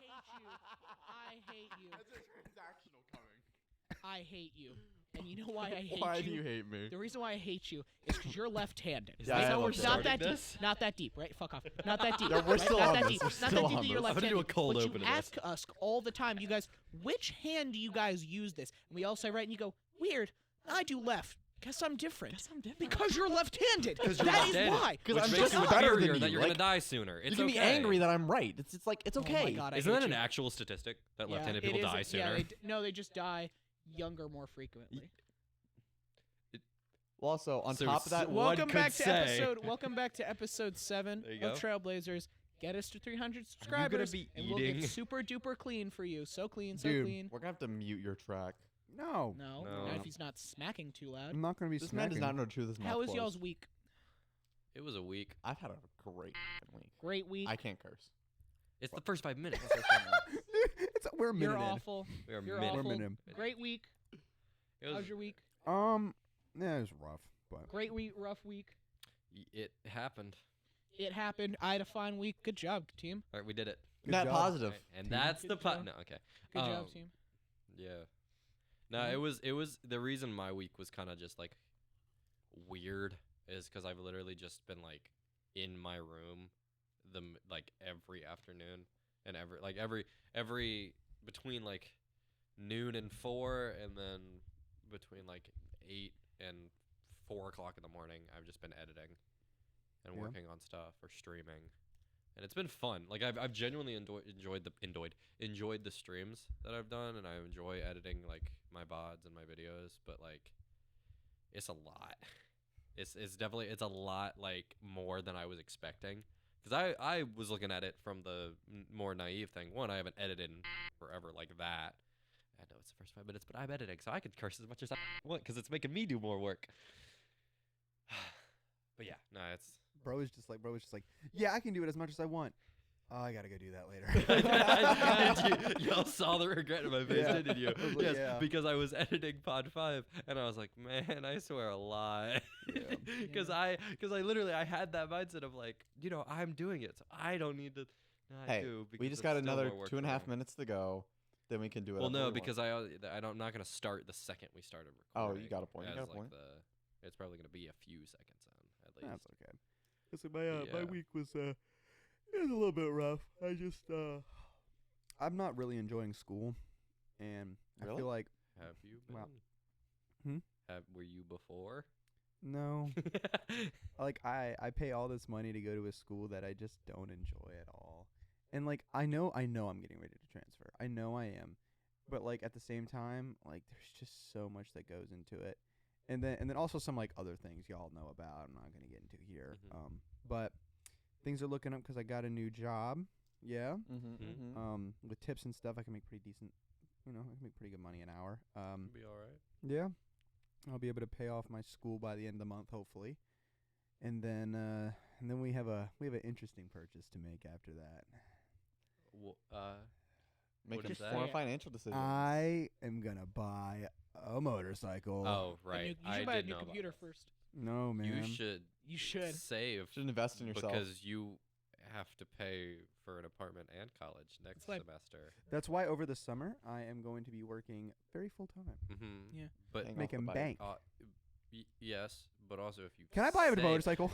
hate you. I hate you. That's a transactional coming. I hate you. And you know why I hate you? Why do you hate me? The reason why I hate you is because you're left-handed. Yeah, I am Not left-handed. that deep. This? Not that deep, right? Fuck off. Not that deep. Yeah, we're right? still Not on that this. deep. We're Not still that deep on that you're this. I'm gonna do a left-handed. cold But open you to ask us all the time, you guys, which hand do you guys use this? And we all say right, and you go, weird. I do left. Guess I'm different. Because you're left-handed. Because you're That is left-handed. why. Because Which I'm makes just it better inferior than that you. you're Like, gonna die sooner. It's you can be okay. angry that I'm right. It's like it's Oh okay. my God, I Isn't hate that an you. actual statistic that Yeah, left-handed it people is. die sooner? Yeah, no, they just die younger more frequently. Well, also on So top of that, one Welcome could back to say- episode 7 There you of go. TrailBlazers. Get us to 300 subscribers, be and we'll get eating- super duper clean for you. So clean, so Dude, clean. we're gonna have to mute your track. No. No, No. not if he's not smacking too loud. I'm not going to be This man does smacking. not know the truth. His How mouth was y'all's closed. week? It was a week. I've had a great week. Great week. I can't curse. It's the first 5 minutes. We're a minute You're in. awful. We are You're mid- awful. minute in. Great week. It was, How's your week? Yeah, it was rough, but Great week, rough week. it happened. It happened. I had a fine week. Good job, team. All right, we did it. Good Net job. positive. Right, and that's Good the job. No, okay. Good job, Um, team. Yeah. No, Mhm. it was the reason my week was kind of just like weird is because I've literally just been like in my room like every afternoon and every between like noon and 4 and then between like 8 and 4 o'clock in the morning I've just been editing and Yeah. working on stuff or streaming. And it's been fun. Like I've genuinely enjoyed the streams that I've done, and I enjoy editing like my VODs and my videos. But like, it's a lot. It's definitely a lot like more than I was expecting. Because I was looking at it from the more naive thing. One, I haven't edited in forever like that. I know it's the first 5 minutes, but I'm editing, so I could curse as much as I want because it's making me do more work. But yeah, no, it's. bro was just like, yeah, I can do it as much as I want. Oh, I gotta go do that later. Y'all saw the regret in my face, Yeah. didn't you? I was like, Yes, yeah. because I was editing Pod 5, and I was like, man, I swear a lot. Yeah. Because I literally I had that mindset of like, I'm doing it, so I don't need to. No, I Hey, do we because just it's got still another more work 2.5 for me. minutes to go. Then we can do it. Well, no, because I'm not gonna start the second we started Oh, recording. you got a point. You as, got a like, point. It's probably gonna be a few seconds in at least. That's okay. Listen, my Yeah. week was it was a little bit rough. I just I'm not really enjoying school, and I Really? feel like Have you been? Wow. Hmm? Were you before? no, like I pay all this money to go to a school that I just don't enjoy at all. And like I know I'm getting ready to transfer. I know I am. But like at the same time, like there's just so much that goes into it. And then also some like other things y'all know about. I'm not going to get into here. Mhm. But things are looking up cuz I got a new job. Yeah. Mm-hmm. With tips and stuff I can make pretty decent, I can make pretty good money an hour. Be all right. Yeah. I'll be able to pay off my school by the end of the month, hopefully. And then we have an interesting purchase to make after that. Make What is more that? financial decisions. I am gonna buy a motorcycle. Oh, A right. new- you I should buy a did new know about computer this. first. No, man. You should You should. save Should invest in yourself. because you have to pay for an apartment and college next It's like- semester. That's why over the summer I am going to be working very full time, Mm-hmm. Yeah. But Hang off making the bike. bank. yes, but also if you Can I buy a save- motorcycle?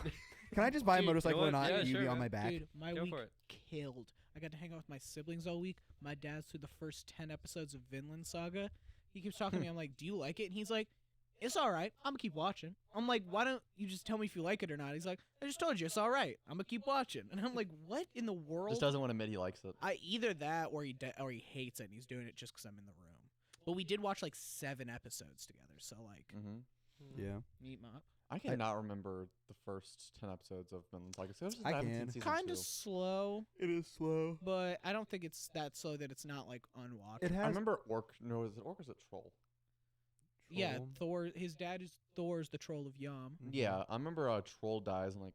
Can I just buy a Dude, you know motorcycle and what? not Yeah, you sure, be on man. my back? Dude, my Go week for it. killed. I got to hang out with my siblings all week. My dad's through the first 10 episodes of Vinland Saga. He keeps talking to me. I'm like, do you like it? And he's like, it's all right. I'm going to keep watching. I'm like, why don't you just tell me if you like it or not? He's like, I just told you it's all right. I'm going to keep watching. And I'm like, what in the world? Just doesn't want to admit he likes it. Either that or he hates it and he's doing it just because I'm in the room. But we did watch like 7 episodes together. So like, Mm-hmm. Yeah. meet mop. I cannot remember the first 10 episodes of Vinland Saga. So I haven't can. seen season Kind 2. of slow, It is slow. but I don't think it's that slow that it's not like unwatchable. It I has. remember Orc. No, is it Orc or is it Troll? Yeah, Troll. Thor. His dad is Thor's the troll of Yam. Mhm. Yeah, I remember Troll dies in like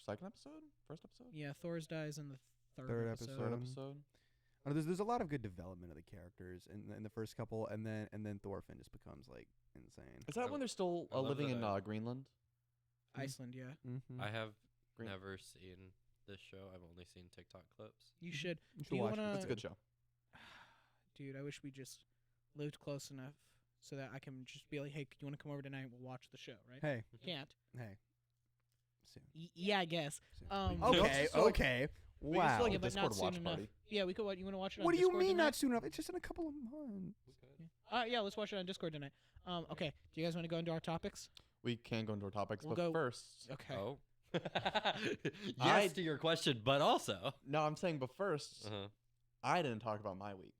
second episode? First episode? Yeah, Thor's dies in the third Third episode. Third Um, episode? There's a lot of good development of the characters in the first couple, and then Thorfinn just becomes like insane. Is that I- when they're still I love living that in I- Greenland? Iceland, yeah. Mm-hmm. I have Green- never seen this show. I've only seen TikTok clips. You should. You Do should you watch it. wanna? It's a good show. Dude, I wish we just lived close enough so that I can just be like, hey, you want to come over tonight? We'll watch the show, right? Hey, Can't. hey. Soon. Yeah, I guess. soon. We can Okay, also- okay. We can Wow. still Yeah, have a but Discord not soon watch enough. party. Yeah, we could. You want to watch it on What do you Discord mean tonight? not soon enough? It's just in a couple of months. Yeah, let's watch it on Discord tonight. Okay. Do you guys want to go into our topics? We can go into our topics, We'll but go- first, Okay. Oh. Yes to your question, but also. no, I'm saying, but first, Uh-huh. I didn't talk about my week.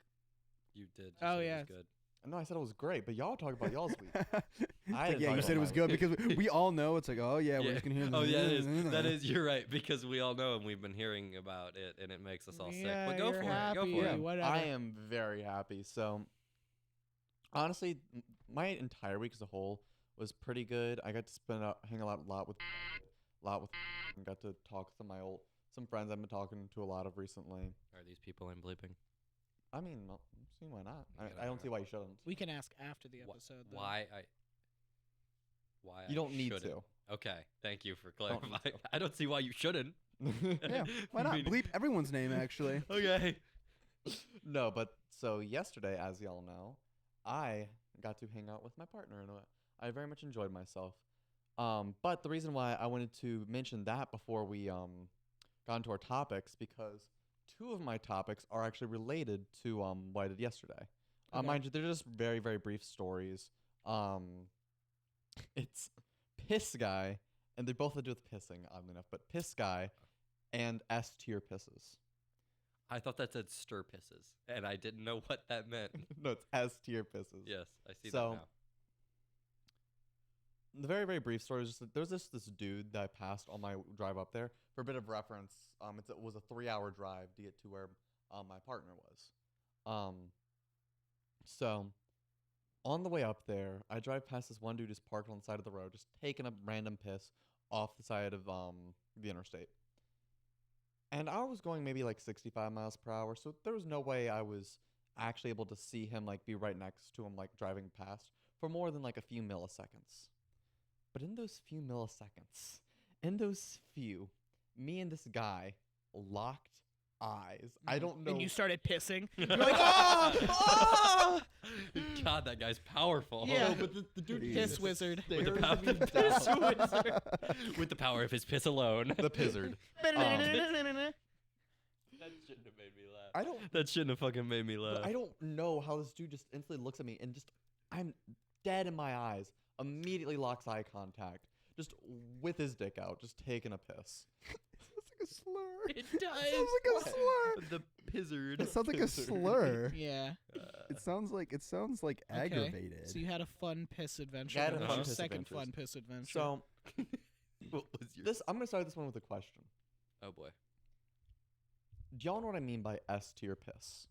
You did. just Oh, say it yeah. was good. No, I said it was great, but y'all talk about y'all's week. Like, didn't yeah, talk you said it about was my good week. because we all know it's like, oh yeah, we're just gonna hear. Oh yeah, it is. That is. You're right, because we all know and we've been hearing about it, and it makes us all sick. Yeah, But go you're for happy, it. Go for it. Whatever. I am very happy. So, honestly, my entire week as a whole was pretty good. I got to hang a lot with, and got to talk to some friends I've been talking to a lot of recently. Are these people I'm bleeping? I mean, no, see why not? Yeah, I don't see why you shouldn't. We can ask after the Wh- episode. though. Why You don't need shouldn't. Okay, thank you for Don't clarifying. need to. I don't see why you shouldn't. to. Yeah, why not? I mean- Bleep everyone's name actually. Okay. No, but so yesterday, as y'all know, I got to hang out with my partner, and I very much enjoyed myself. But the reason why I wanted to mention that before we got into our topics, because two of my topics are actually related to what I did yesterday. Okay. Mind you, they're just very, very brief stories. It's Piss Guy, and they both have to do with pissing, oddly enough, but Piss Guy and S tier pisses. I thought that said stir pisses, and I didn't know what that meant. No, it's S tier pisses. Yes, I see So, that now. The very, very brief story is just that there's this dude that I passed on my drive up there. For a bit of reference, it was a 3-hour drive to get to where my partner was. So on the way up there, I drive past this one dude just parked on the side of the road, just taking a random piss off the side of the interstate. And I was going maybe like 65 miles per hour, so there was no way I was actually able to see him, like, be right next to him, like, driving past for more than like a few milliseconds. But in those few milliseconds, me and this guy locked eyes. I don't know. And you started pissing. You're like, "Ah! Ah!" God, that guy's powerful. Yeah. No, but the dude Piss just wizard. With the stares power, at me down. Piss wizard. with the power of his piss alone. The pizzard. That shouldn't have made me laugh. I don't. That shouldn't have fucking made me laugh. But I don't know how this dude just instantly looks at me and just, I'm dead in my eyes. Immediately locks eye contact, just with his dick out, just taking a piss. Sounds like a slur. It It does. sounds like a slur. The pizzard. It sounds like a Pizzard. slur. Yeah. It sounds like Okay. aggravated. So you had a fun piss adventure. Yeah, I had and a what's fun your piss second adventures. fun piss adventure. So What was your? this, I'm gonna start this one with a question. Oh boy. Do y'all know what I mean by S tier piss?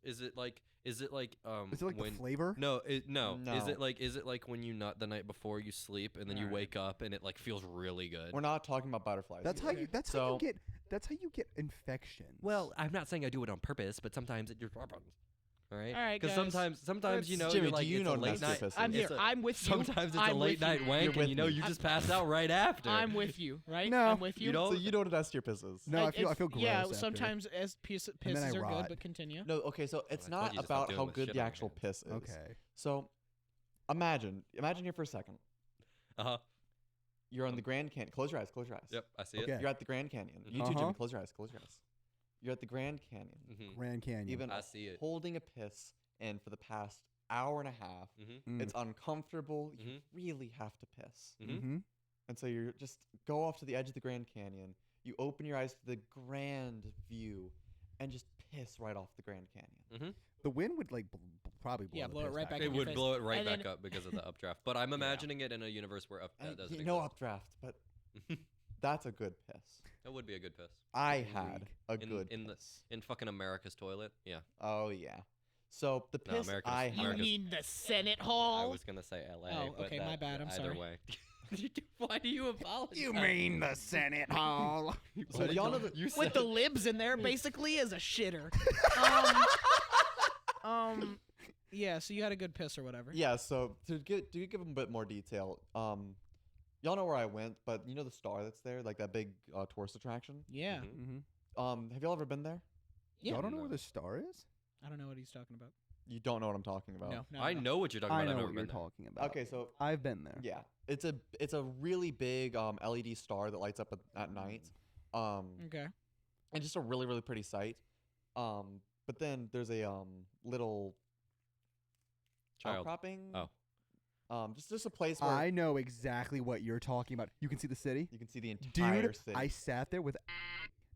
Is it like? Is it like? Is it like when? the flavor? No, no. Is No. it like? Is it like when you nut the night before you sleep and then you Alright. wake up and it like feels really good? We're not talking about butterflies. That's here. how you. That's how So- you get. That's how you get infections. Well, I'm not saying I do it on purpose, but sometimes it just happens. All right. All right, Because guys. sometimes you know, Jimmy, you're like, do you it's know a late Nestor night. pisses? I'm here. It's a- I'm with you. Sometimes it's a I'm late with night you. wank, You're and with you know me. you just pass out right after. I'm with you, right? No. I'm with you. You don't- So you know what an S tier piss is? no, I feel gross. Yeah, after. sometimes as then pisses I are good, rot. but continue. No, okay, so it's I told not you to stop about doing how this good shit the on your actual hands. piss is. Okay. So imagine here for a second. Uh huh. You're on the Grand Canyon. Close your eyes. Close your eyes. Yep, I see Okay. You're at the Grand Canyon. You too, Uh-huh. Jimmy. Close your eyes. Close your eyes. You're at the Grand Canyon. it. Mm-hmm. Grand Canyon. You've been I see it. holding a piss in for the past hour and a half. Mm-hmm. Mm. It's uncomfortable. You Mhm. really have to piss. Mhm. Mm-hmm. And so you're just go off to the edge of the Grand Canyon. You open your eyes to the grand view and just piss right off the Grand Canyon. The wind would like probably blow. Yeah, the blow it piss right back It in your would face. blow it right And back then- up because of the updraft. But I'm imagining it in a universe where that And doesn't no exist. updraft, but that's a good piss. That would be a good piss. I League. had a In- good in the- piss. In fucking America's toilet. Yeah. Oh yeah. So the No, piss America's- I You had. America's- mean the Senate I Hall? was gonna say LA. Oh, but okay, my that- bad, I'm either sorry. way. Why do you apologize? the Senate Hall? So do y'all know that You With said the libs in there, basically, as a shitter. Yeah. So you had a good piss or whatever. Yeah, so to give them a bit more detail, y'all know where I went, but you know the star that's there, like that big tourist attraction. Yeah. Mhm. Mm-hmm. Have y'all ever been there? Yeah. Y'all don't know No. where the star is? I don't know what he's talking about. You don't know what I'm talking about. No, I know what you're talking I about. know I've what never you're been there. talking about. Okay, so I've been there. yeah, it's a really big LED star that lights up at night. Okay. And just a really really pretty sight. But then there's a little Child. outcropping. Oh. Just a place where I know exactly what you're talking about. You can see the city? you can see the entire Dude, city. I sat there with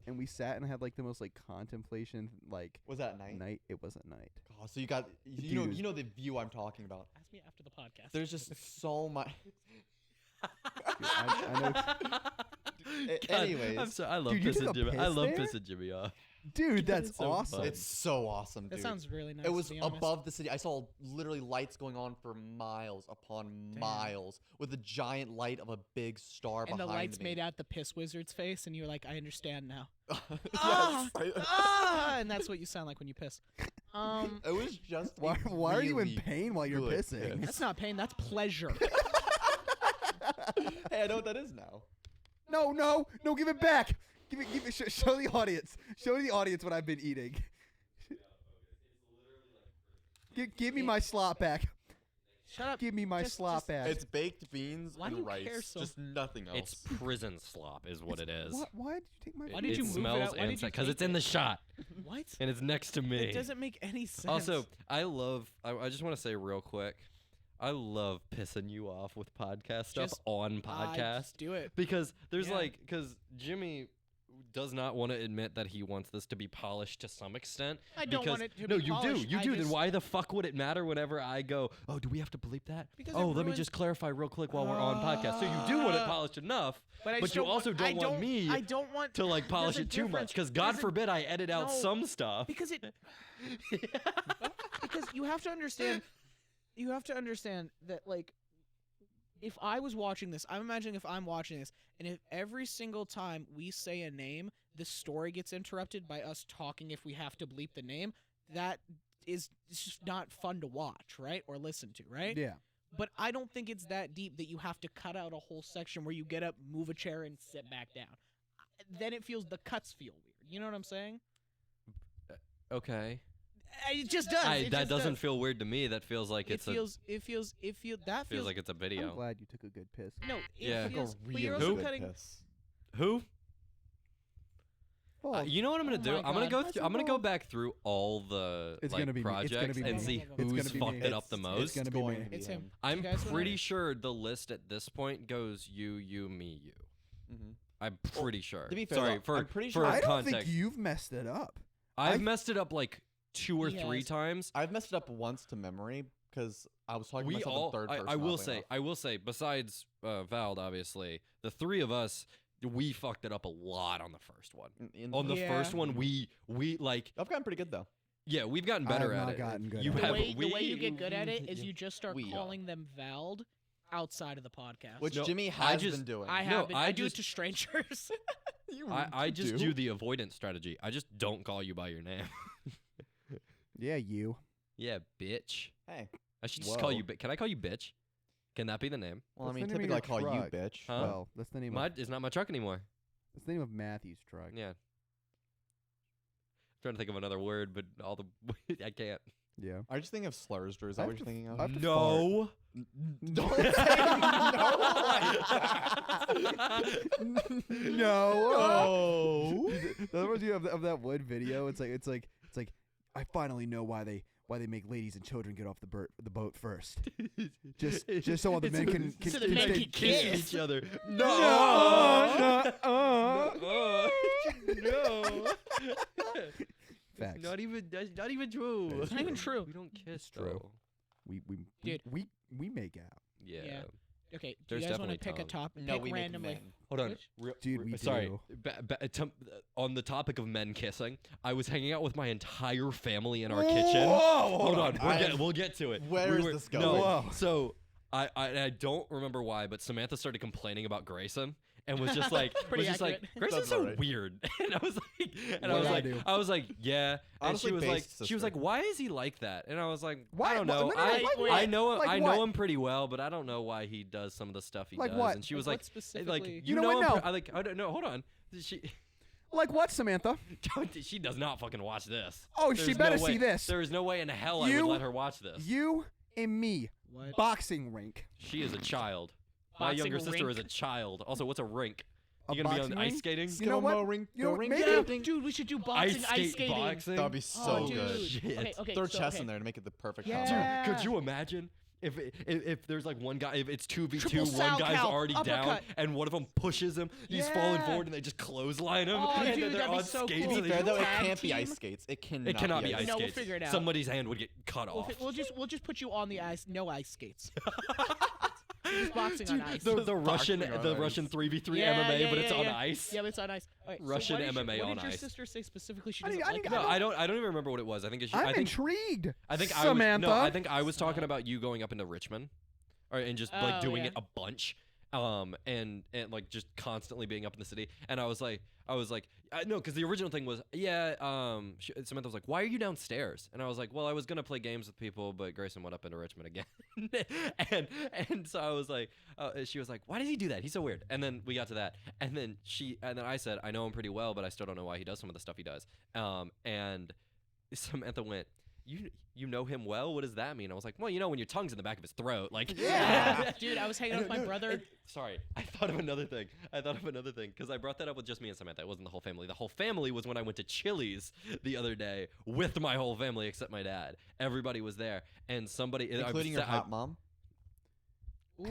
and we sat and had like the most like contemplation like Was that night? night. It was at night. Oh, so you got Dude. you know the view I'm talking about. Ask me after the podcast. There's just so much. I know. Anyways. I'm sorry. I love Dude, you took pissing a Jimmy. I piss love there? pissing Jimmy off. Dude, that's It's so awesome. fun. It's so awesome, that dude. sounds really nice. It was to be honest. above the city. I saw literally lights going on for miles upon Damn. miles with a giant light of a big star And the behind lights me. made out the piss wizard's face, and you were like, I understand now. Yes, Ah! I- Ah! And that's what you sound like when you piss. It was just. a Why are you in really pain while you're good pissing? piss. That's not pain. That's pleasure. Hey, I know what that is now. No, give it back. Give it. Show the audience. Show the audience what I've been eating. Give me my slop back. Shut up. Give me my Just- slop just- back. It's baked beans Why do and you rice. care so- Just nothing else. It's prison slop, is what it is. Why did you take my? Why did it you move it smells out? Why did you because tape it's in it? the shot What? and it's next to me. It doesn't make any sense. Also, I just want to say real quick, I love pissing you off with podcast stuff Just- on Ah, podcast just do it. because there's Yeah. because Jimmy does not want to admit that he wants this to be polished to some extent. I don't because, want it to no, be you polished. do. You I do. Then just- why the fuck would it matter whenever I go, oh, do we have to bleep that? Because it oh, let me ruins- just clarify real quick while we're on podcast. So you do want it polished enough, But, I but just you don't also want, I don't want me I don't want to like polish there's a it too much difference. because God There's a- forbid I edit out No, some stuff. because it because you have to understand that like if I was watching this, I'm imagining if I'm watching this and if every single time we say a name the story gets interrupted by us talking if we have to bleep the name, that is it's just not fun to watch, right? Or listen to, right? Yeah. But I don't think it's that deep that you have to cut out a whole section where you get up, move a chair, and sit back down. Then it feels the cuts feel weird. You know what I'm saying? Okay. It just does. It That just doesn't does. feel weird to me. That feels like It feels like it's a I'm video. glad you took a good piss. no. It Yeah. Like a feels, but Really you're also good cutting. piss. Who? Well, You know what I'm gonna Oh do? my I'm gonna God. go. That's I'm gonna go involved. back through all the It's like gonna be me. It's gonna projects be and me. see It's who's gonna be fucked me. it up the most. It's gonna be going me. to be It's him. I'm You guys wanna- pretty sure the list at this point goes you, me, you. Mm-hmm. I'm pretty sure. to be fair, Sorry though, for I'm pretty for sure- I don't context. think you've messed it up. I've I- messed it up like 2 or He 3 has. times. I've messed it up once to memory because I was talking to We myself all. in third person. I will oddly say. enough. I will say. Besides Vald, obviously, the 3 of us, we fucked it up a lot on the first one. On the Yeah. first one, we like. I've gotten pretty good though. Yeah, we've gotten I have better at not it. gotten good You at it. The have. way you get good at it is yeah. you just start We are. calling them Vald outside of the podcast. Which No, Jimmy I has just- been doing. I No, have been. I I do it just- to strangers. I just do the avoidance strategy. I just don't call you by your name. Yeah, you. Yeah, bitch. Hey, I should just call Whoa. you. Can I call you bitch? Can that be the name? well, I What's mean, the name typically of your I call you truck? bitch. Huh? Well, that's the name. It's not my truck anymore. That's the name of Matthew's truck. Yeah. trying to think of another word, but all the I can't. Yeah. Are you just thinking of slurs, Drew? Is that I what have you're to thinking I of? have to No. Don't say No. The other ones you have of that wood video. It's like I finally know why they make ladies and children get off the boat first. Just so all the men can So the men stay- can kiss. each other. No. No. Facts. Not even. That's not even true. It's not even true. We don't kiss It's true. though. Dude. We make out. Yeah. Yeah. Okay, do There's you guys want to definitely pick a tongue. top? No, pick we make randomly. men. Hold on. Which? Dude, we Sorry. do. On the topic of men kissing, I was hanging out with my entire family in our kitchen. Whoa, Hold on. I- We'll get to it. Where We is were- this going? No, Whoa. so I don't remember why, but Samantha started complaining about Grayson. and was just like, Pretty was just like, accurate. Grayson's Sounds so about right. weird. And I was like, and What I was did I like, do? I was like, yeah. And Honestly, she was like, based why is he like that? And I was like, Why- I don't wha- know. no, no, no, I wait, I know like I what? know him pretty well, but I don't know why he does some of the stuff he Like does. what? And she was Like, like, what specifically? you know know what? him. No. I like, I don't know. Hold on. She Like what, Samantha? she does not fucking watch this. Oh, she There's better no way- see this. There is no way in hell I You- would let her watch this. You and me, What? boxing rink. She is a child. My Boxing younger sister is a rink? child. Also, what's a rink? A You gonna be on boxing ice ring? skating? You know what? Ring, You know, ring, maybe- Yeah, skating. dude, we should do boxing, ice skating. boxing. That'd be so Oh, good. dude. Shit. Okay, okay, Throw so, chess okay. in there to make it the perfect Yeah. combo. Dude, could you imagine if there's like one guy, if it's 2v2, Triple one sow guy's cow, already down, uppercut. and one of them pushes him, he's falling Yeah. forward, and they just clothesline him, Oh, and dude, then they're that'd be on so skates. cool. To and be they fair, just- though, it tag can't be team? ice skates. It cannot, it cannot be ice No, we'll skates. figure it out. Somebody's hand would get cut off. We'll just put you on the ice. No ice skates. Just boxing on ice. The Russian Boxing on the ice. Russian 3v3 Yeah, MMA, yeah, but it's yeah, on yeah. ice. Yeah, but it's on ice. Okay, Russian so what MMA did on What did your ice. sister say specifically? She I doesn't need- I like need- that? No, I don't even remember what it was. I think I'm I think intrigued. I think Samantha. I think I was talking about you going up into Richmond, or and just like Oh, doing yeah. it a bunch, and like just constantly being up in the city. And I was like, no, because the original thing was, Samantha was like, why are you downstairs? And I was like, well, I was gonna play games with people, but Grayson went up into Richmond again, and so I was like, she was like, why does he do that? He's so weird. And then we got to that, and then I said, I know him pretty well, but I still don't know why he does some of the stuff he does. And Samantha went, you know him well? What does that mean? I was like, well, when your tongue's in the back of his throat, like. Yeah. Dude, I was hanging out with my brother. Sorry, I thought of another thing because I brought that up with just me and Samantha. It wasn't the whole family. The whole family was when I went to Chili's the other day with my whole family except my dad. Everybody was there, and somebody, Including your hot mom. Ooh,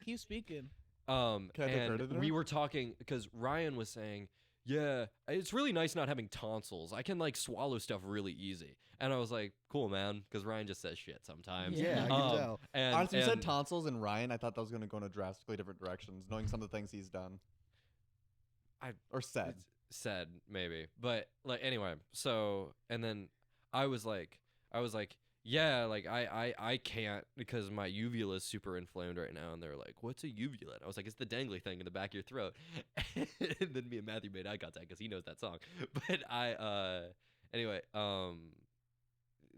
keep speaking. Can I take And credit there? we were talking because Ryan was saying, yeah, it's really nice not having tonsils. I can like swallow stuff really easy. And I was like, cool, man, because Ryan just says shit sometimes. Yeah, I can tell. And, Honestly, you said and- tonsils and Ryan. I thought that was going to go in a drastically different directions, knowing some of the things he's done. Or said. Said maybe, but like anyway. So and then I was like, yeah, like I can't because my uvula is super inflamed right now. And they're like, what's a uvula? And I was like, it's the dangly thing in the back of your throat. And then me and Matthew made eye contact because he knows that song. But anyway,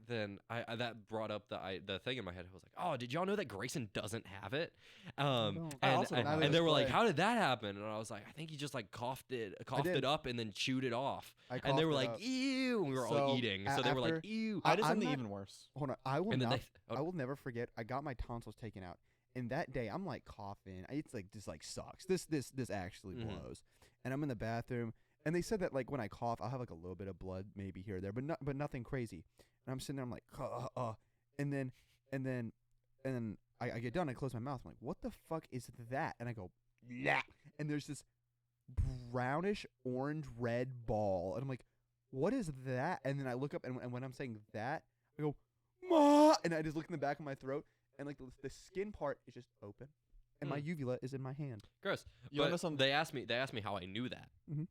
then I that brought up the thing in my head. I was like, oh, did y'all know that Grayson doesn't have it? don't. I also don't have And it. they were like, Play. how did that happen? And I was like, I think he just like coughed it did. up and then chewed it off. I And they coughed were it like, up. ew. And we were all So, eating. So they were like, after- ew. I did I'm something not- even worse. Hold on, I will And then not. they, I will never forget. I got my tonsils taken out, and that day I'm like coughing. It's like just like sucks. This actually Mhm. blows. And I'm in the bathroom, and they said that like when I cough, I'll have like a little bit of blood maybe here or there, but nothing crazy. And I'm sitting there, I'm like, and then I get done. I close my mouth. I'm like, what the fuck is that? And I go, yeah. And there's this brownish orange red ball, and I'm like, what is that? And then I look up, and when I'm saying that, I go, Ma! And I just look in the back of my throat, and like the skin part is just open, and my uvula is in my hand. gross. You wanna know But something? they asked me how I knew that. Mhm.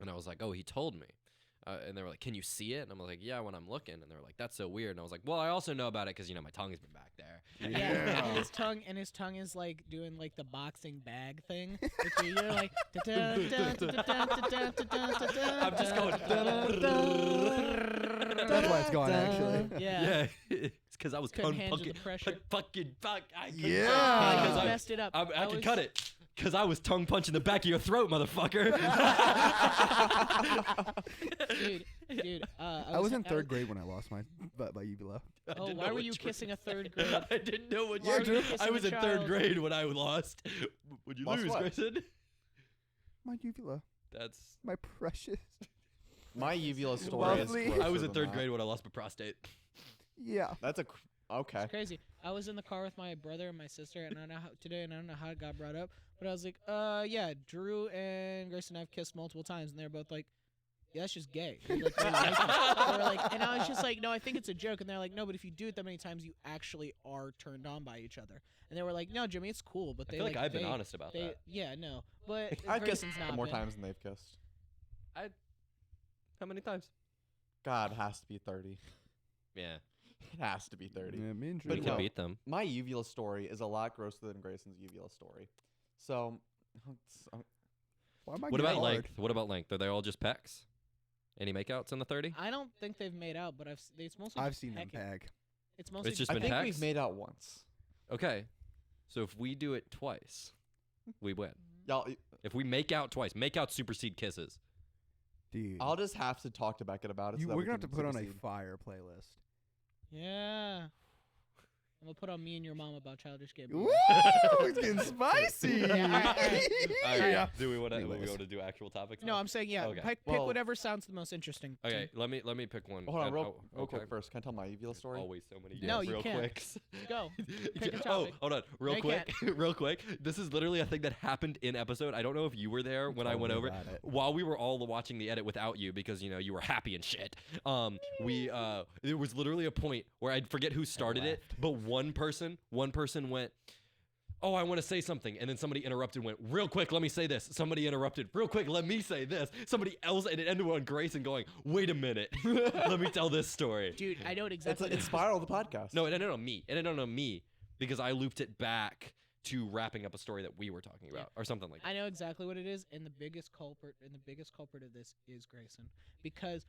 And I was like, oh, he told me. And they were like, can you see it? And I'm like, yeah, when I'm looking. And they were like, that's so weird. And I was like, well, I also know about it because, my tongue's been back there. Yeah, and his tongue is like doing like the boxing bag thing. You're like, I'm just going. That's why it's gone, actually. Yeah. It's because I was Couldn't tongue handle fucking, the pressure. fuck. I couldn't- Yeah. because You I- messed it up. I could cut it. Because I was tongue punching the back of your throat, motherfucker. Dude. I was in third grade when I lost my uvula. I Oh, didn't why know were what you were kissing a doing. third grade? I didn't know what Why you were you were kissing I was a in third child? grade when I lost. Would you Lost lose, what? Grayson? My uvula, That's. my precious. My uvula story is Lovely. grosser I was in than third that. grade when I lost my prostate. Yeah. That's okay. It's crazy. I was in the car with my brother and my sister, and I don't know and I don't know how it got brought up, but I was like, yeah, Drew and Grayson have kissed multiple times, and they're both like, yeah, that's just gay. They were like, and I was just like, no, I think it's a joke, and they're like, no, but if you do it that many times, you actually are turned on by each other, and they were like, no, Jimmy, it's cool, but I they feel like I've been they- honest about that. Yeah, no, but I've kissed Grayson's not more been. times than they've kissed. How many times? God, it has to be 30. Yeah. It has to be 30. Yeah, me and But We Drew. can no. beat them. My uvula story is a lot grosser than Grayson's uvula story. So, Why am I What getting about hard? length? What about length? Are they all just pecs? Any makeouts in the 30? I don't think they've made out, but it's mostly. I've just seen them pecking. peg. It's mostly. It's just I been think pecs? we've made out once. Okay. So if we do it twice, we win. Y'all, If we make out twice, make out supersede kisses. Dude, I'll just have to talk to Beckett about it. so that we're we gonna have to can put on a supersede. fire playlist. Yeah. I'm gonna put on me and your mom about childish gambling. Woo! It's getting spicy. Yeah, all right. Yeah. Do we want Anyways. to do actual topics? No, now? I'm saying Okay. Pick Well- whatever sounds the most interesting. to Okay, you. let me pick one. Hold on, And- real okay. quick first. Can I tell my Evila story? Always so many No, yes, you real can't. quicks. Go. Pick a Oh, topic. hold on, real No, you quick, real quick. This is literally a thing that happened in episode. I don't know if you were there when I Told went me over about it. while we were all watching the edit without you because you were happy and shit. There was literally a point where I forget who started it, but one person went, "Oh, I want to say something," and then somebody interrupted. Went, "Real quick, let me say this." Somebody interrupted. "Real quick, let me say this." Somebody else, and it ended on Grayson going, "Wait a minute, let me tell this story." Dude, I know It's exactly. it's spiral the podcast. No, it ended on me. It ended on me because I looped it back to wrapping up a story that we were talking about or something like that. I know exactly what it is, and the biggest culprit of this is Grayson, because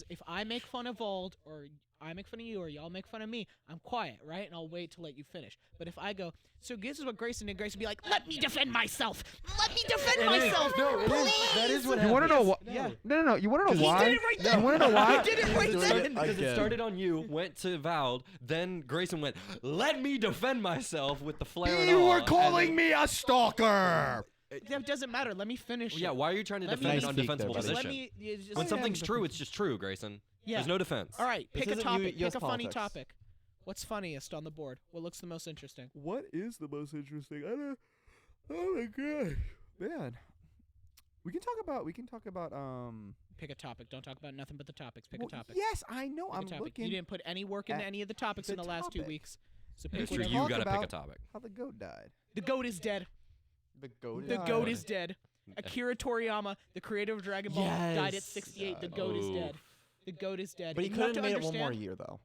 if I make fun of Vald or I make fun of you or y'all make fun of me, I'm quiet, right, and I'll wait to let you finish. But if I go, so this is what Grayson did, Grayson be like, "Let me defend myself. Let me defend myself." No, it is. That is what Please." You want to know what? Yeah. No. You want to know He why? did it right there. You want to know why? He did it right Doing there. it Because it again. started on you, went to Vald, then Grayson went, "Let me defend myself" with the flare and You all. were and calling then- me a stalker. That doesn't matter. Let me finish. Yeah, it. why are you trying to Let me defend an speak, undefensible though, Just buddy. let position? me. you just- When I something's am true, it's just true, Grayson. Yeah. There's no defense. All right, pick a isn't topic. US Pick a funny politics. topic. What's funniest on the board? What looks the most interesting? What is the most interesting? I don't. Oh my god, man. We can talk about. Pick a topic. Don't talk about nothing but the topics. Pick well, a topic. Yes, I know. Pick I'm a topic. looking. You didn't put any work into at any of the topics in the the last 2 topic. weeks. So We pick can Mr. whatever. You talk gotta pick a about topic. How the goat died. The goat is dead. The goat. The Yeah. goat is dead. Akira Toriyama, the creator of Dragon Ball, died at Yes. 68. The goat is dead. Oof. The goat is dead. But he And you have couldn't to have made it one more understand, year though.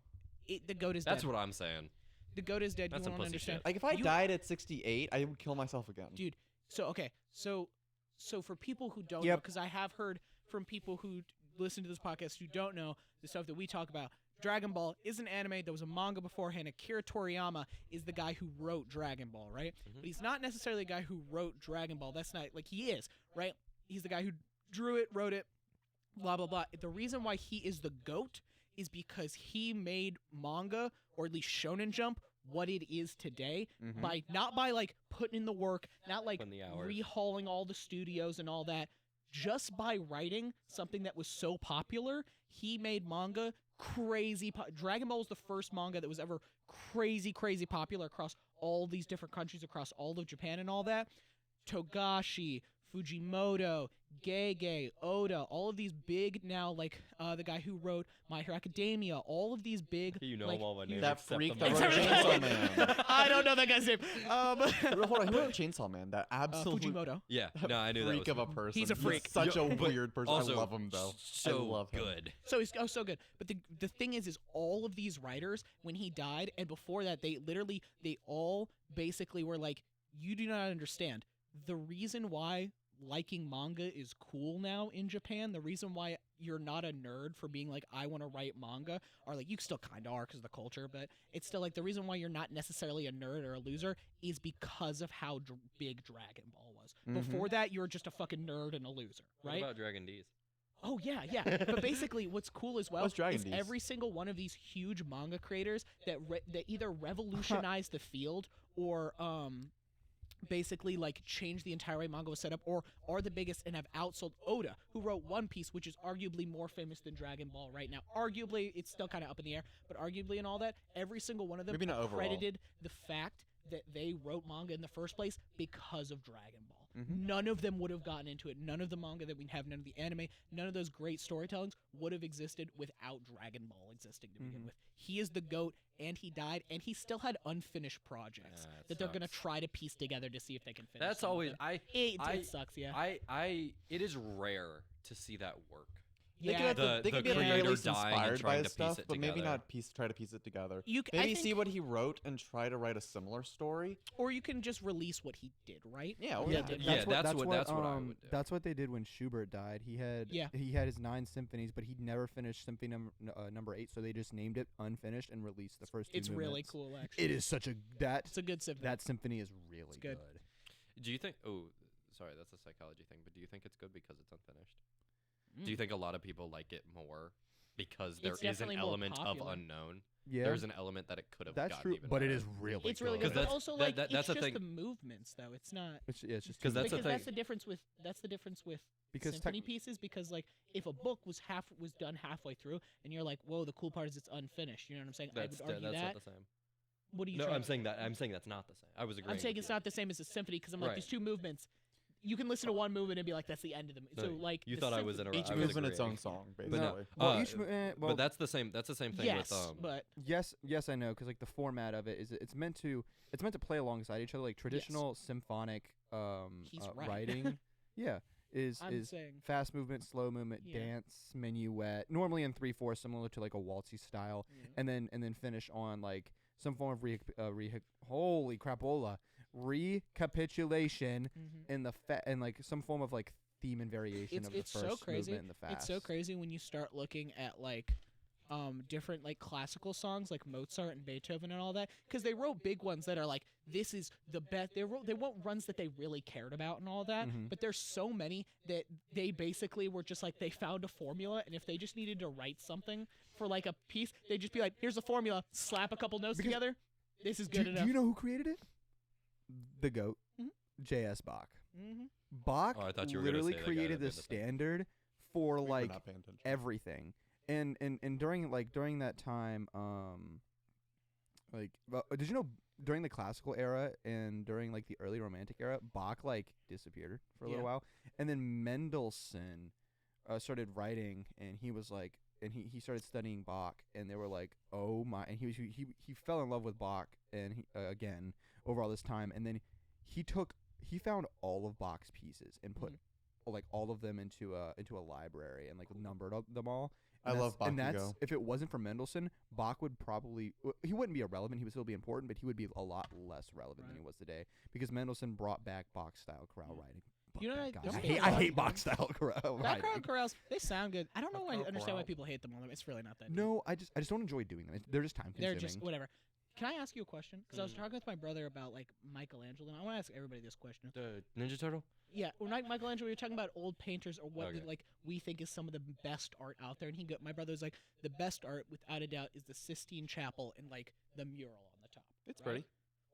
The goat is That's dead. what I'm saying. The goat is dead. That's You some want to pussy understand. shit. Like if I You- died at 68, I would kill myself again. Dude, so for people who don't know, Yep. because I have heard from people who listen to this podcast who don't know the stuff that we talk about, Dragon Ball is an anime. There was a manga beforehand. Akira Toriyama is the guy who wrote Dragon Ball, right? But he's not necessarily the guy who wrote Dragon Ball. That's not, like, he is, right? He's the guy who drew it, wrote it, blah, blah, blah. The reason why he is the GOAT is because he made manga, or at least Shonen Jump, what it is today by not by like putting in the work, not like Putting the hours. rehauling all the studios and all that, just by writing something that was so popular. He made manga crazy. Dragon Ball was the first manga that was ever crazy popular across all these different countries, across all of Japan and all that. Togashi, Fujimoto, Gege, Oda, all of these big now, like the guy who wrote My Hero Academia, all of these big. You know like, all my huge- names. That except freak the that most- wrote Chainsaw Man. I don't know that guy's name. Hold on, who wrote Chainsaw Man? That absolute Fujimoto. Yeah, no, I knew that freak was of a person. He's a freak. Such a But weird person. also I love him though. So I love him. good. So he's so good. But the thing is all of these writers, when he died, and before that, they all basically were like, you do not understand. The reason why liking manga is cool now in Japan, the reason why you're not a nerd for being like, I want to write manga, or like, you still kind of are because of the culture, but it's still like the reason why you're not necessarily a nerd or a loser is because of how big Dragon Ball was. Before that, you're just a fucking nerd and a loser, What right? about Dragon D's? Oh yeah. But basically, what's cool as well What's Dragon is D's? every single one of these huge manga creators that that either revolutionize the field or basically like change the entire way manga was set up, or are the biggest and have outsold Oda, who wrote One Piece, which is arguably more famous than Dragon Ball right now. Arguably, it's still kind of up in the air, but arguably and all that, every single one of them Maybe not overall. credited the fact that they wrote manga in the first place because of Dragon Ball. None of them would have gotten into it. None of the manga that we have, none of the anime, none of those great storytellings would have existed without Dragon Ball existing to begin with. He is the GOAT, and he died, and he still had unfinished projects It that they're going to sucks. try to piece together to see if they can finish. That's some of always it. It sucks, yeah. it is rare to see that work. They Yeah. could at the very creator least dying and inspired by trying his to piece stuff, it but maybe together. not try to piece it together. I Maybe see think- what he wrote and try to write a similar story. Or you can just release what he did, right? Yeah, Or or he that. did Yeah, right. that's what I would do. That's what they did when Schubert died. He had Yeah. his 9 symphonies, but he never finished symphony number 8, so they just named it unfinished and released the first 2 It's really movements. cool, actually. It is such a It's a good symphony. that symphony is really good. Do you think? Oh, sorry, that's a psychology thing. But do you think it's good because it's unfinished? Mm. Do you think a lot of people like it more because there It's is an definitely more element popular. of unknown? Yeah, There's an element that it could have. that's gotten true, even but it better. is really It's really good. good. But that's- also, that- like, that- that's it's the just thing. the movements, though. It's not. It's just 'Cause that's the because thing. that's the difference with because symphony pieces. Because like if a book was done halfway through, and you're like, whoa, the cool part is it's unfinished. You know what I'm saying? I would argue that's that. not the same. What are you? No, trying I'm to saying that. I'm saying that's not the same. I was agreeing. I'm saying with it's you. not the same as a symphony because I'm like Right. these 2 movements. You can listen to one movement and be like, that's the end of them. No, So like you the thought I was symphony- Each I was move's in its agreeing. own song, But basically. no, well, each well, but that's the same. That's the same thing Yes, with but yes, I know, because like the format of it is it's meant to play alongside each other, like traditional symphonic He's right. writing. Yeah, is I'm saying fast movement, slow movement, Yeah. dance, minuet, normally in 3/4, similar to like a waltzy style, and then finish on like some form of holy crapola recapitulation in the and like some form of like theme and variation of the it's first so crazy. movement and the fast. It's so crazy when you start looking at like different like classical songs like Mozart and Beethoven and all that, because they wrote big ones that are like, this is the best. They wrote runs that they really cared about and all that, Mhm. but there's so many that they basically were just like, they found a formula, and if they just needed to write something for like a piece, they'd just be like, here's a formula, slap a couple notes Because- together, this is Do, good do enough. you know who created it? The GOAT, Mhm. J.S. Bach. Mm-hmm. Bach Oh, I thought you were gonna literally say the guy created that the made the thing. standard for We were like not paying attention. everything, and during that time, did you know during the classical era and during like the early romantic era, Bach like disappeared for a Yeah. little while, and then Mendelssohn started writing, and he was like, and he started studying Bach, and they were like, oh my, and he fell in love with Bach, and he, again over all this time, and then he found all of Bach's pieces and put like all of them into a library and like numbered them all. I love And Bakugo. that's, if it wasn't for Mendelssohn, Bach would probably, he wouldn't be irrelevant. He would still be important, but he would be a lot less relevant than he was today, because Mendelssohn brought back Bach style chorale writing. You know Bach, what, God, don't I get hate me I wrong. hate Bach style chorale Background writing. chorales, they sound good. I don't know why I Background understand why chorale. people hate them on them. It's really not that deep. No, I just don't enjoy doing them. They're just time They're consuming. just whatever. Can I ask you a question? Because I was talking with my brother about like Michelangelo, and I want to ask everybody this question. The Ninja Turtle. Yeah, when Michelangelo, we were talking about old painters or what Okay. like we think is some of the best art out there, and my brother was like, the best art without a doubt is the Sistine Chapel and like the mural on the top. It's right? pretty.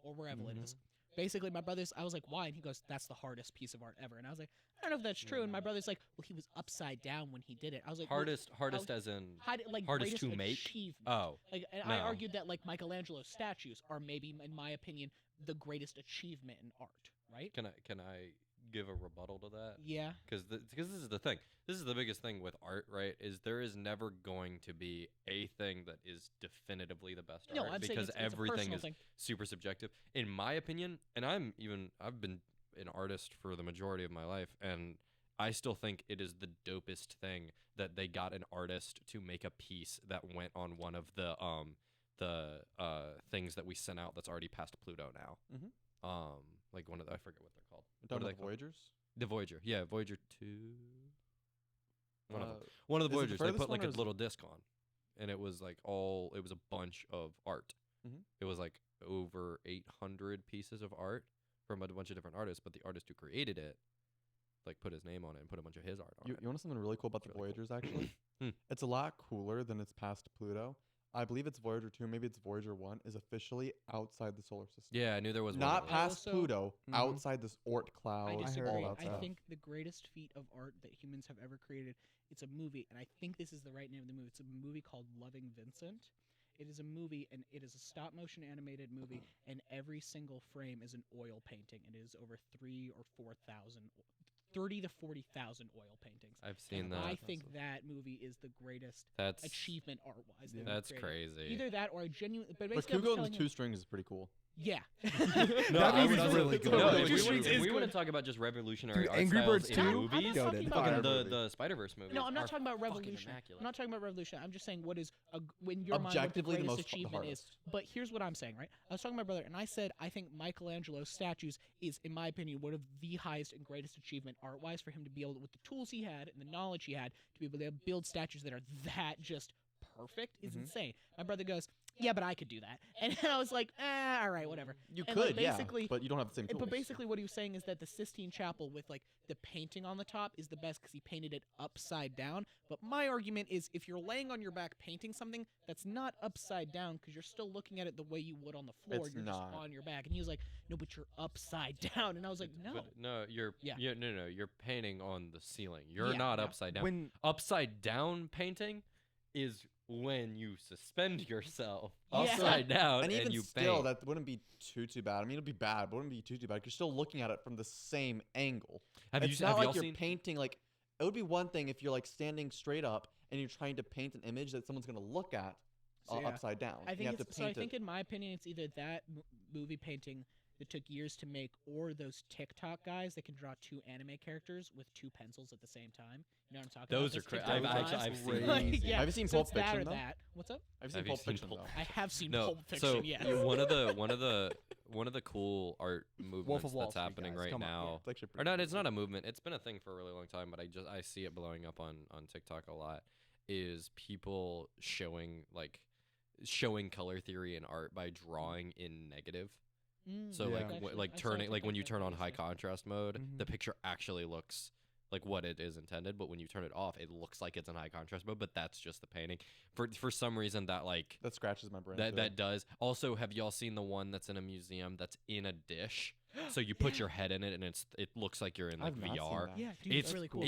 Or wherever it is. Basically, my brother's. I was like, why? And he goes, that's the hardest piece of art ever. And I was like, I don't know if that's true. And my brother's like, well, he was upside down when he did it. I was like, well, Hardest as in like hardest greatest to make? achievement. oh. Like, and I No. argued that like Michelangelo's statues are maybe, in my opinion, the greatest achievement in art. Right? Can I give a rebuttal to that? Yeah. Because this is the thing. This is the biggest thing with art, right? Is there is never going to be a thing that is definitively the best No, art, I'm saying because it's a everything personal is thing. super subjective. In my opinion, and I've been an artist for the majority of my life, and I still think it is the dopest thing that they got an artist to make a piece that went on one of the things that we sent out that's already past Pluto now. Mhm. Like one of I forget what they're called. We're talking What are about they called? Voyagers. The Voyager, yeah, Voyager 2. One of them. Uh, One of the is it the Voyagers. They furthest put like one or a is it- little disc on, and it was like it was a bunch of art. Mhm. It was like over 800 pieces of art from a bunch of different artists, but the artist who created it, like, put his name on it and put a bunch of his art on You it. want to know something really cool about the It's really cool. Voyagers? Actually, Hmm. it's a lot cooler than its past Pluto. I believe it's Voyager 2, maybe it's Voyager 1, is officially outside the solar system. Yeah, I knew there was one Not of those. past Also- Pluto, Mhm. outside this Oort cloud. I heard disagree. all about that I stuff. think the greatest feat of art that humans have ever created, it's a movie, and I think this is the right name of the movie. It's a movie called Loving Vincent. It is a movie, and it is a stop motion animated movie, and every single frame is an oil painting, and it is over 30 to 40,000 oil paintings. I've seen And that. I think that movie is the greatest That's achievement art wise. Yeah. that's crazy. Either that or I genuinely, but But basically, I was Kugo and telling the him- two strings is pretty cool. Yeah. That I movie's would really also- good. No, That if movie we, is if we good. want to talk about just revolutionary Dude, art Angry styles Birds in 2? movies, Goated. talking about- fucking I'm Fire the Spider-Verse movies. No, I'm not are talking about fucking revolution. immaculate. I'm not talking about revolution. I'm just saying what is in your mind what Objectively the the greatest most the achievement is. hardest. But here's what I'm saying, right? I was talking to my brother, and I said I think Michelangelo's statues is, in my opinion, one of the highest and greatest achievement art-wise for him to be able to, with the tools he had and the knowledge he had, to be able to build statues that are that just perfect is Mhm. insane. My brother goes, "Yeah, but I could do that," and I was like, all right, whatever." You And, like, could, yeah, basically- but you don't have the same tools. But basically, what he was saying is that the Sistine Chapel with like the painting on the top is the best because he painted it upside down. But my argument is, if you're laying on your back painting something that's not upside down, because you're still looking at it the way you would on the floor, It's you're not. just on your back. And he was like, "No, but you're upside down." And I was like, "No." But no, you're Yeah. no, you're painting on the ceiling. You're Yeah, not yeah. upside down. When Upside down painting is when you suspend yourself Yeah. upside down and even you still, paint. that wouldn't be too bad. I mean, it'd be bad, but it wouldn't be too bad. You're still looking at it from the same angle. It's not have like y'all you're seen? painting like. It would be one thing if you're like standing straight up and you're trying to paint an image that someone's gonna look at So, yeah. upside down. I you think have it's to so. I paint think, it. in my opinion, it's either that movie painting that took years to make, or those TikTok guys that can draw two anime characters with two pencils at the same time. You know what I'm talking Those about? are crazy. TikTok I've guys? actually Crazy. seen those. yeah. Have you seen So Pulp it's that Fiction or though? that. What's up? Have you Have seen you Pulp seen Fiction Pulp though? I have seen No, Pulp Fiction. so Yes. one of the cool art movements Wolf of Wall that's Street, happening guys, right come on. now. It's actually Or pretty not, cool. it's not a movement. It's been a thing for a really long time, but I see it blowing up on TikTok a lot. Is people showing color theory in art by drawing in negative. So Yeah. like Actually, like I saw turning like when you TikTok turn on that high recently. contrast mode, the Mhm. picture actually looks like what it is intended, but when you turn it off, it looks like it's in high contrast mode, but that's just the painting. For some reason that like That scratches my brain. that too. that does. Also, have y'all seen the one that's in a museum that's in a dish? So you put Yeah. your head in it and it looks like you're in like I've not seen VR. that. Yeah, dude, It's really cool.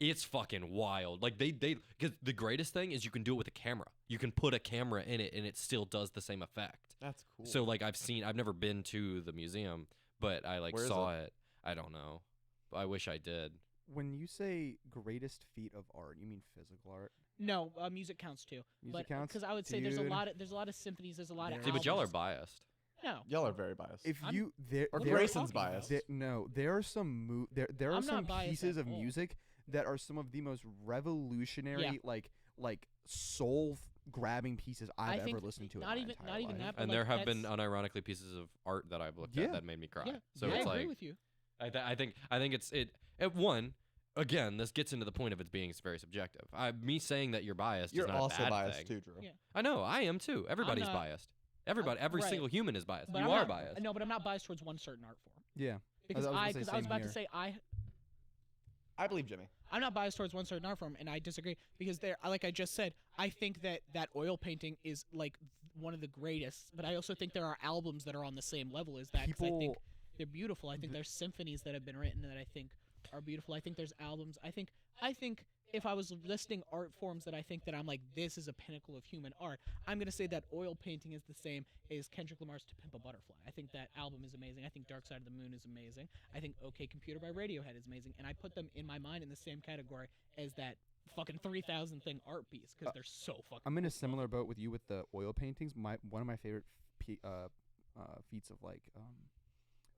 It's fucking wild. Like they because the greatest thing is you can do it with a camera. You can put a camera in it and it still does the same effect. That's cool. So like I've never been to the museum, but I like Where is saw it. I don't know. I wish I did. when you say greatest feat of art, you mean physical art? No, music counts too. Music But counts. because I would say Dude. there's a lot of symphonies. There's a lot of Yeah. See, but y'all are albums. biased. No, Y'all are very biased. If I'm- you there, Or What there, are you Grayson's talking about? biased. no, there are some there are I'm some not biased pieces at of all. music that are some of the most revolutionary, like soul grabbing pieces I I've think ever listened to. not in my even- entire not even life. that, but And like, there have been that's- unironically pieces of art that I've looked Yeah. at that made me cry. Yeah, So I it's agree like with you. I think it's at one. Again, this gets into the point of it being very subjective. Me saying that you're biased You're is not also a bad biased thing. too, Drew. Yeah. I know, I am too. Everybody's not- biased. Every right. single human is biased. But You I'm are not, biased. No, but I'm not biased towards one certain art form. Yeah, Because I was gonna say because I was same about to here. say I believe Jimmy. I'm not biased towards one certain art form, and I disagree because like I just said, I think that oil painting is like one of the greatest. But I also think there are albums that are on the same level as that. 'Cause I think People- they're beautiful. I think there's symphonies that have been written that I think are beautiful. I think there's albums. I think if I was listing art forms that I think that I'm like, this is a pinnacle of human art, I'm gonna say that oil painting is the same as Kendrick Lamar's "To Pimp a Butterfly." I think that album is amazing. I think "Dark Side of the Moon" is amazing. I think "OK Computer" by Radiohead is amazing, and I put them in my mind in the same category as that fucking 3,000 thing art piece because they're so fucking. I'm in a similar boat with you with the oil paintings. One of my favorite feats of like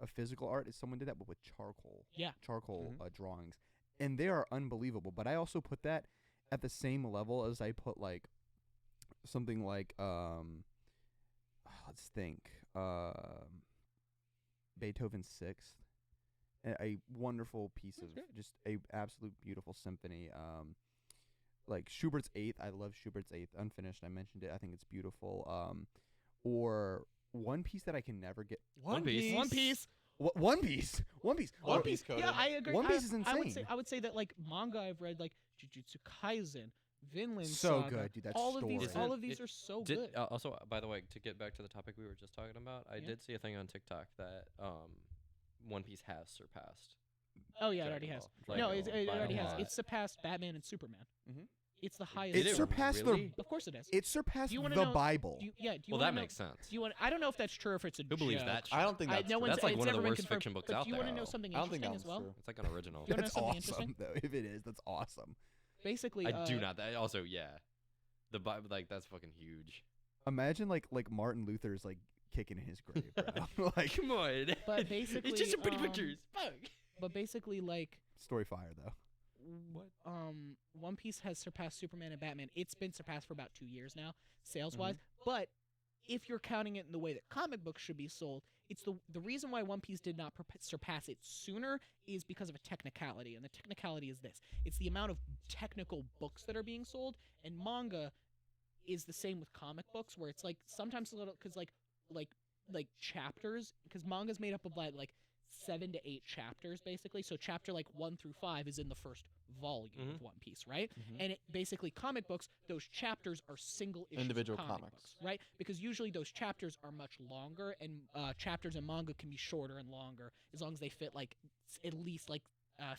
a physical art is someone did that, but with charcoal. Yeah. Charcoal drawings, and they are unbelievable. But I also put that at the same level as I put like something like let's think Beethoven's Sixth, a wonderful piece of just a absolute beautiful symphony. Like Schubert's Eighth, I love Schubert's Eighth, unfinished. I mentioned it. I think it's beautiful. Or one piece that I can never get. One Piece. One Piece. One Piece. One Piece. One Piece coded. Yeah, I agree. One Piece is I would say that like manga I've read like Jujutsu Kaisen, Vinland So Saga, good, dude. That all of these, story. all of these are so good. Also, by the way, to get back to the topic we were just talking about, I Yeah. did see a thing on TikTok that One Piece has surpassed. Oh yeah, it Dragon already has. Ball. No, Like, it by a already has. lot. It's surpassed Batman and Superman. Mhm. It's the highest. Did It it surpassed really? Of course it is. It surpassed Do you the wanna know- Bible. Do you, yeah. Do you Well, wanna that know- makes sense. Do you want? I don't know if that's true or if it's a Who believes joke. that shit? I don't think that's no true. one's, That's like it's one of the never been worst confirmed, fiction books but out do you want to there. know something I don't think interesting that as one's well? true. It's like an original. You wanna know That's something awesome, interesting? though. If it is, that's awesome. Basically, I do not. That also, yeah, the Bible, like that's fucking huge. Imagine like Martin Luther's like kicking in his grave, bro. Like, Come on. But basically, it's just some pretty pictures. Fuck. But basically, like, story fire though. What? One Piece has surpassed Superman and Batman. It's been surpassed for about 2 years now, sales-wise. But if you're counting it in the way that comic books should be sold, it's the reason why One Piece did not surpass it sooner is because of a technicality, and the technicality is this: it's the amount of technical books that are being sold, and manga is the same with comic books, where it's like sometimes a little because like chapters, because manga's made up of like 7 to 8 chapters basically. So chapter like 1 through 5 is in the first volume of One Piece, right? And it basically comic books, those chapters are single issues Individual of comics, comics. right? Because usually those chapters are much longer, and chapters in manga can be shorter and longer as long as they fit like at least like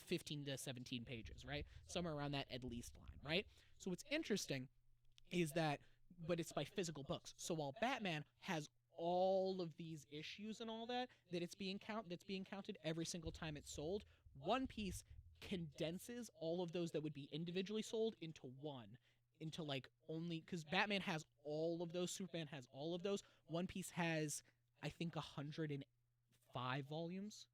15 to 17 pages, right? Somewhere around that at least line, right? So what's interesting is that, but it's by physical books. So while Batman has all of these issues and all that it's being counted every single time it's sold, One Piece condenses all of those that would be individually sold into like only, because Batman has all of those, Superman has all of those. One Piece has, I think, 105 volumes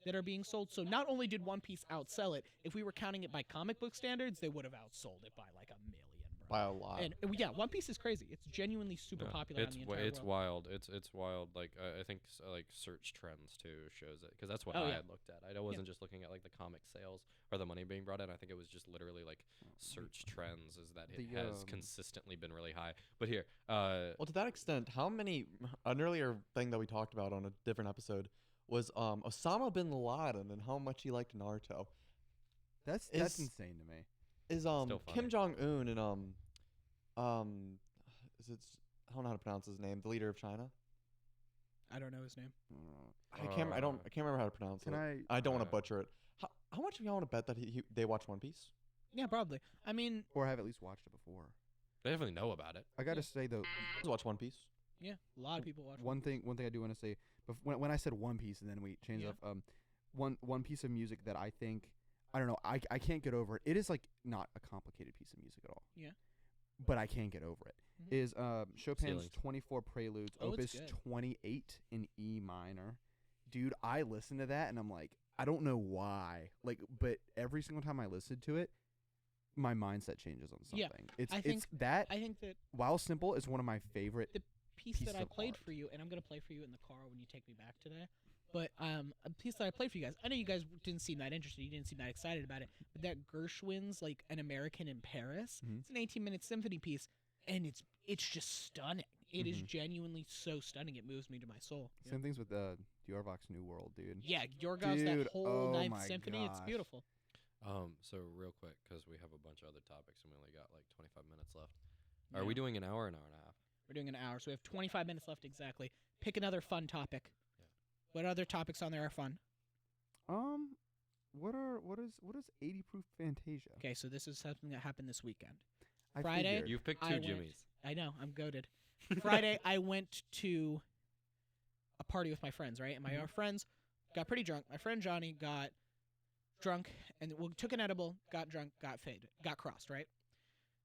that are being sold. So not only did One Piece outsell it, if we were counting it by comic book standards, they would have outsold it by like 1 million. By a lot. And yeah, One Piece is crazy. It's genuinely super popular on the entire It's world. wild. It's wild. Like I think like search trends too shows it, because that's what Oh, I yeah. had looked at. I wasn't just looking at like the comic sales or the money being brought in. I think it was just literally like search trends is that it has consistently been really high. But here, Well, to that extent, how many? An earlier thing that we talked about on a different episode was Osama bin Laden and how much he liked Naruto. That's Is- insane to me. Is Still Kim Jong Un and is it? I don't know how to pronounce his name. The leader of China. I don't know his name. I can't remember how to pronounce Can it. I I don't want to butcher it. How much do y'all want to bet that they watch One Piece? Yeah, probably. I mean, or have at least watched it before? they definitely know about it. I gotta say though, Just watch One Piece. yeah, a lot of people watch. one thing I do want to say, when I said One Piece and then we changed Yeah. up, one piece of music that I think, I don't know, I can't get over it. It is like not a complicated piece of music at all. Yeah. But I can't get over it. Mhm. Is Chopin's Ceilings. 24 Preludes, Oh, it's Opus good. 28 in E minor. Dude, I listen to that and I'm like, I don't know why. Like, but every single time I listen to it, my mindset changes on something. Yeah, It's I it's think- that, I think that while simple, is one of my favorite. piece Piece that I of played art. for you, and I'm gonna play for you in the car when you take me back today. But a piece that I played for you guys, I know you guys didn't seem that interested, you didn't seem that excited about it, but that Gershwin's like An American in Paris, Mhm. it's an 18-minute symphony piece, and it's just stunning. It is Mhm. genuinely so stunning. It moves me to my soul. Yeah, Same things with Djorvak's New World, dude. yeah, Yorgos, that Dude, whole oh Ninth my Symphony, it's gosh. beautiful. So real quick, because we have a bunch of other topics and we only got like 25 minutes left. Yeah. Are we doing an hour and a half? We're doing an hour, so we have 25 minutes left exactly. Pick another fun topic. What other topics on there are fun? What is 80 proof Fantasia? Okay, so this is something that happened this weekend. I Friday? figured. You've picked I two went- Jimmys. I know, I'm goaded. Friday, I went to a party with my friends, right? And my friends got pretty drunk. My friend Johnny got drunk and took an edible, got drunk, got faded, got crossed, right?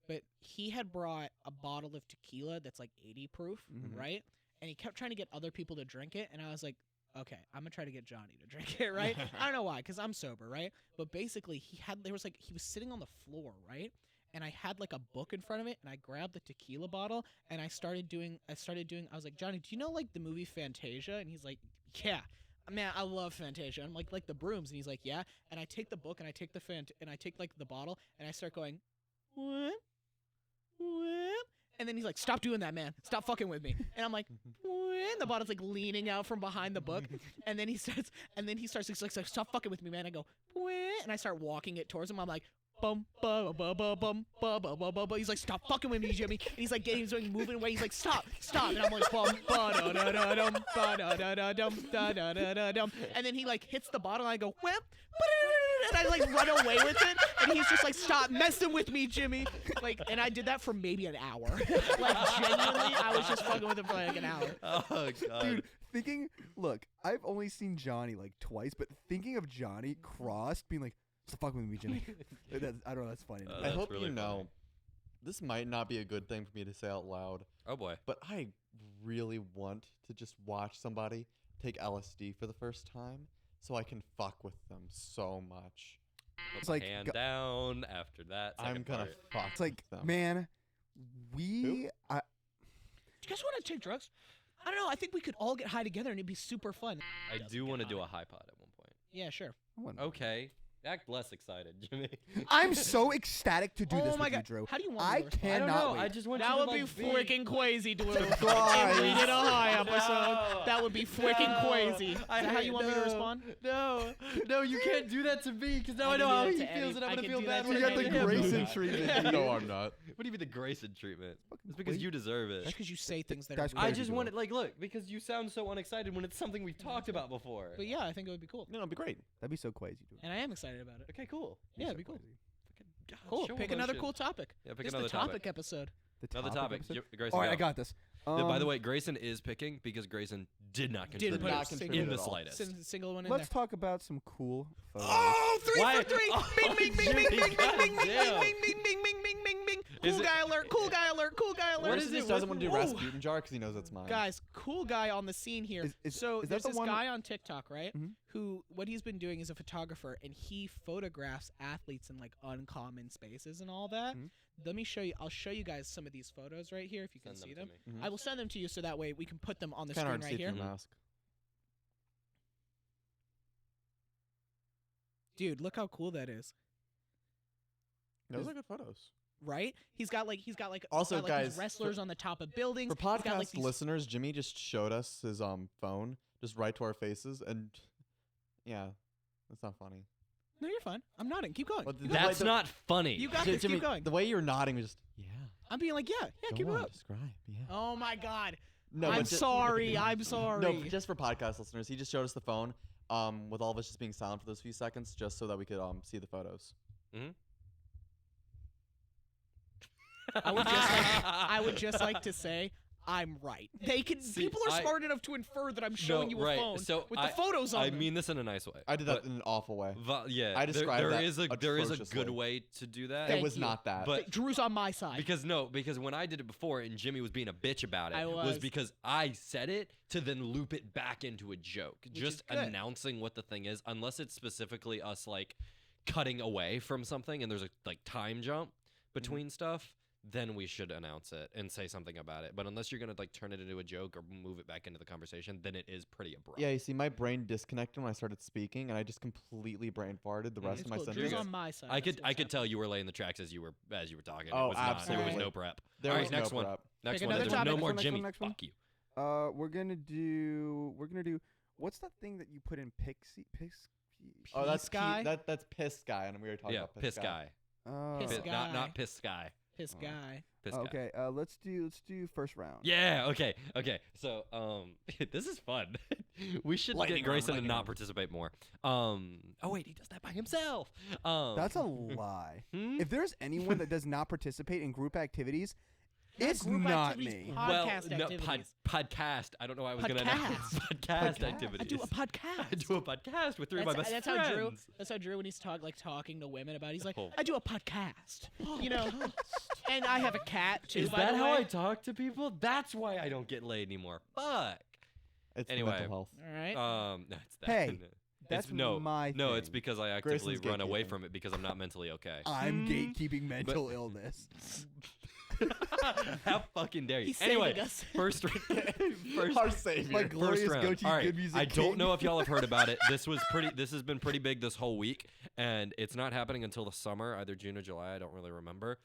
But he had brought a bottle of tequila that's like 80 proof, Mhm. right? And he kept trying to get other people to drink it. And I was like, okay, I'm going to try to get Johnny to drink it, right? I don't know why, because I'm sober, right? But basically, he was sitting on the floor, right? And I had like a book in front of it, and I grabbed the tequila bottle, and I was like, Johnny, do you know like the movie Fantasia? And he's like, yeah. Man, I love Fantasia. I'm like the Brooms, and he's like, yeah. And I take the book, and I take like the bottle, and I start going, what? And then he's like, stop doing that, man. Stop fucking with me. And I'm like, what? And the bottle's like leaning out from behind the book. And then he starts, he's like, stop fucking with me, man. I go, what? And I start walking it towards him. I'm like, bum, ba, ba, ba, bum, ba, ba, ba, ba, ba. He's like, stop fucking with me, Jimmy. And he's like moving away. He's like, stop. And I'm like, bum, ba, da, da, da, dum, ba, da, da, da, dum, da, da, da, da, dum. And then he like hits the bottle, and I go, whip. And I like run away with it, and he's just like, stop messing with me, Jimmy. Like, and I did that for maybe an hour. Like, genuinely, I was just fucking with him for like an hour. Oh god. Dude, look, I've only seen Johnny like twice, but thinking of Johnny crossed, being like, stop fucking with me, Jimmy. I don't know, that's funny. to me. I That's hope really you know, funny. this might not be a good thing for me to say out loud, Oh boy. but I really want to just watch somebody take LSD for the first time, so I can fuck with them so much. Put It's my like hand go- down after that. I'm second gonna part. fuck. It's like, with them. man, Do you I guys want to take drugs? I don't know. I think we could all get high together and it'd be super fun. I Doesn't do get want to do high. a high pod at one point. Yeah, sure. wouldn't- Okay. Act less excited, Jimmy. I'm so ecstatic to do Oh this my with you, God. Drew. How do you want me I to respond? I don't cannot know. wait. I just want That you would to, be like, freaking crazy, Drew. Guys. If we did a high episode, that would be freaking No, crazy. Is I that how hate- you want me to no, respond? No, you can't do that to me because now I I know can do how that he to feels, and I I'm gonna can feel do bad that when to I You got the any- him. Grayson No, treatment. No, I'm not. What do you mean the Grayson treatment? Fucking It's because wait. you deserve it. Just because you say things that That's are I crazy, weird. just though. want it, like, look, because you sound so unexcited when it's something we've talked about before. But yeah, I think it would be cool. No, it'd be great. That'd be so crazy, dude. And I am excited about it. Okay, cool. Yeah, it'd be cool. Fucking God, Cool. show Pick another emotion. cool topic. Yeah, pick This is another the topic episode. The Another topic. episode? Grayson, All right, go. I got this. By the way, Grayson is picking because Grayson did not Didn't contribute put not a contribute single, in the at all. slightest. single one in let's there. talk about some cool photos. Oh, 3 Why- for 3! Oh, Bing, bing, bing, bing, Jimmy, bing, bing, bing, bing, goddamn. bing, bing, bing, bing, bing, bing, bing. Is Cool it- guy alert! Cool guy alert! Cool guy alert! What is Grayson it? just doesn't want to do Whoa. Rasputin jar because he knows it's mine. Guys, cool guy on the scene here. So is that there's the this one- guy on TikTok, right? Mhm. Who what he's been doing is a photographer, and he photographs athletes in like uncommon spaces and all that. Mhm. Let me show you. I'll show you guys some of these photos right here if you can Send see them them. to me. Mhm. I will send them to you so that way we can put them on the Kind of hard screen to see right through here. the mask. Dude, look how cool that is. Those are good photos. Right? He's got like Also, got, like, these guys, wrestlers on the top of buildings. For He's got, podcast like, these- listeners, Jimmy just showed us his phone just right to our faces, and yeah, that's not funny. No, you're fine. I'm nodding. Keep going. But Keep the- going. That's not funny. You got J- this. Jimmy, Keep going. the way you're nodding was just I'm being like, yeah, Go keep it on, up. Describe, yeah. Oh my God. No, I'm but ju- sorry. I'm sorry. No, but just for podcast listeners, he just showed us the phone, with all of us just being silent for those few seconds, just so that we could see the photos. I would just like to say I'm right. They can. See, People are I- smart enough to infer that I'm showing you a right. phone So with I- the photos on I them. mean this in a nice way. I did that but in an awful way. yeah, I described there that is a good atrociously. way to do that. Thank It was you. not that. But Drew's on my side. because when I did it before and Jimmy was being a bitch about it I was was. because I said it to then loop it back into a joke. is Just good. announcing what the thing is, unless it's specifically us like cutting away from something and there's a like time jump between stuff, then we should announce it and say something about it. But unless you're gonna like turn it into a joke or move it back into the conversation, then it is pretty abrupt. Yeah, you see, my brain disconnected when I started speaking, and I just completely brain farted the rest it's of my cool. sentences. Drew's on my side. I That's could what's tell you were laying the tracks as you were talking. Oh, it was not, there was absolutely. no prep. There All was right, next no one. prep. Next Pick one. another There's no topic. more Next one, Jimmy. next one. Fuck you. We're gonna do. What's that thing that you put in Pixie? Oh, that's Piss guy? That's piss guy, and we were talking Yeah, about piss guy. Piss Piss- guy. not piss guy. This Oh. guy. Piss guy. Okay. Let's do first round. Yeah. Okay. So, this is fun. We should Lightning get Grayson round, to not lightning participate more. Oh wait, he does that by himself. That's a lie. hmm? If there's anyone that does not participate in group activities, Not it's group not activities, me. podcast no, activities. podcast. I don't know why I was gonna announce podcast Podcast? activities. I do a podcast. I do a podcast with three of my best that's friends. how Drew. That's how Drew, when he's talking to women about, it, he's like, Oh. I do a podcast, you know, and I have a cat too. Is by that the how way. I talk to people? That's why I don't get laid anymore. Fuck. It's the Anyway. mental health. All right. No, it's that. Hey, It's- that's no, my No, it's thing. because I actively Grayson's run away gatekeeping. from it because I'm not mentally okay. I'm Mm. gatekeeping mental illness. How fucking dare you? He's Anyway, saving us. first Our savior. My first glorious round. goatee All right, good music I don't king. know if y'all have heard about it. This has been pretty big this whole week, and it's not happening until the summer, either June or July. I don't really remember.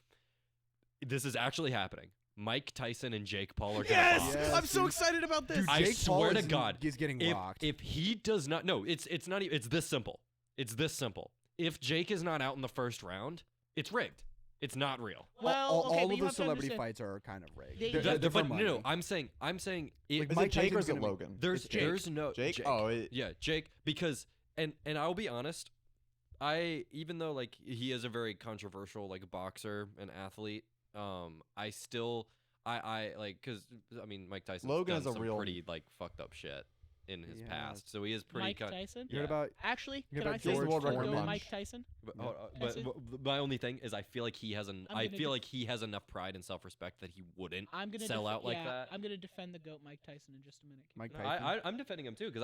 This is actually happening. Mike Tyson and Jake Paul are gonna Yes! box. Yes, I'm so dude. excited about this. Dude, I Jake Paul swear to is- God, is getting rocked. If he does not, no, it's not. It's this simple. It's this simple. If Jake is not out in the first round, it's rigged. It's not real. well, all okay, all but of you the have to celebrity understand- fights are kind of rigged. They- They're for But no, money. I'm saying, Like Is Mike it Jake or Tyson's is it gonna be- Logan? It's Jake. there's no Jake? Jake. Oh, Yeah, Jake. Because and I'll be honest, even though like he is a very controversial like boxer and athlete, I still I like because I mean Mike Tyson Logan done is a some real- pretty like fucked up shit. in his He past, so he is pretty. Mike Tyson. You heard about Actually, You heard can I about say George something? Foreman? Go Punch. Mike Tyson? But, That's but, it. but my only thing is, I feel like he has I'm gonna def- he has enough pride and self-respect that he wouldn't I'm gonna sell out like yeah, that. I'm gonna defend the goat Mike Tyson in just a minute. Mike No, Tyson. I'm defending him too because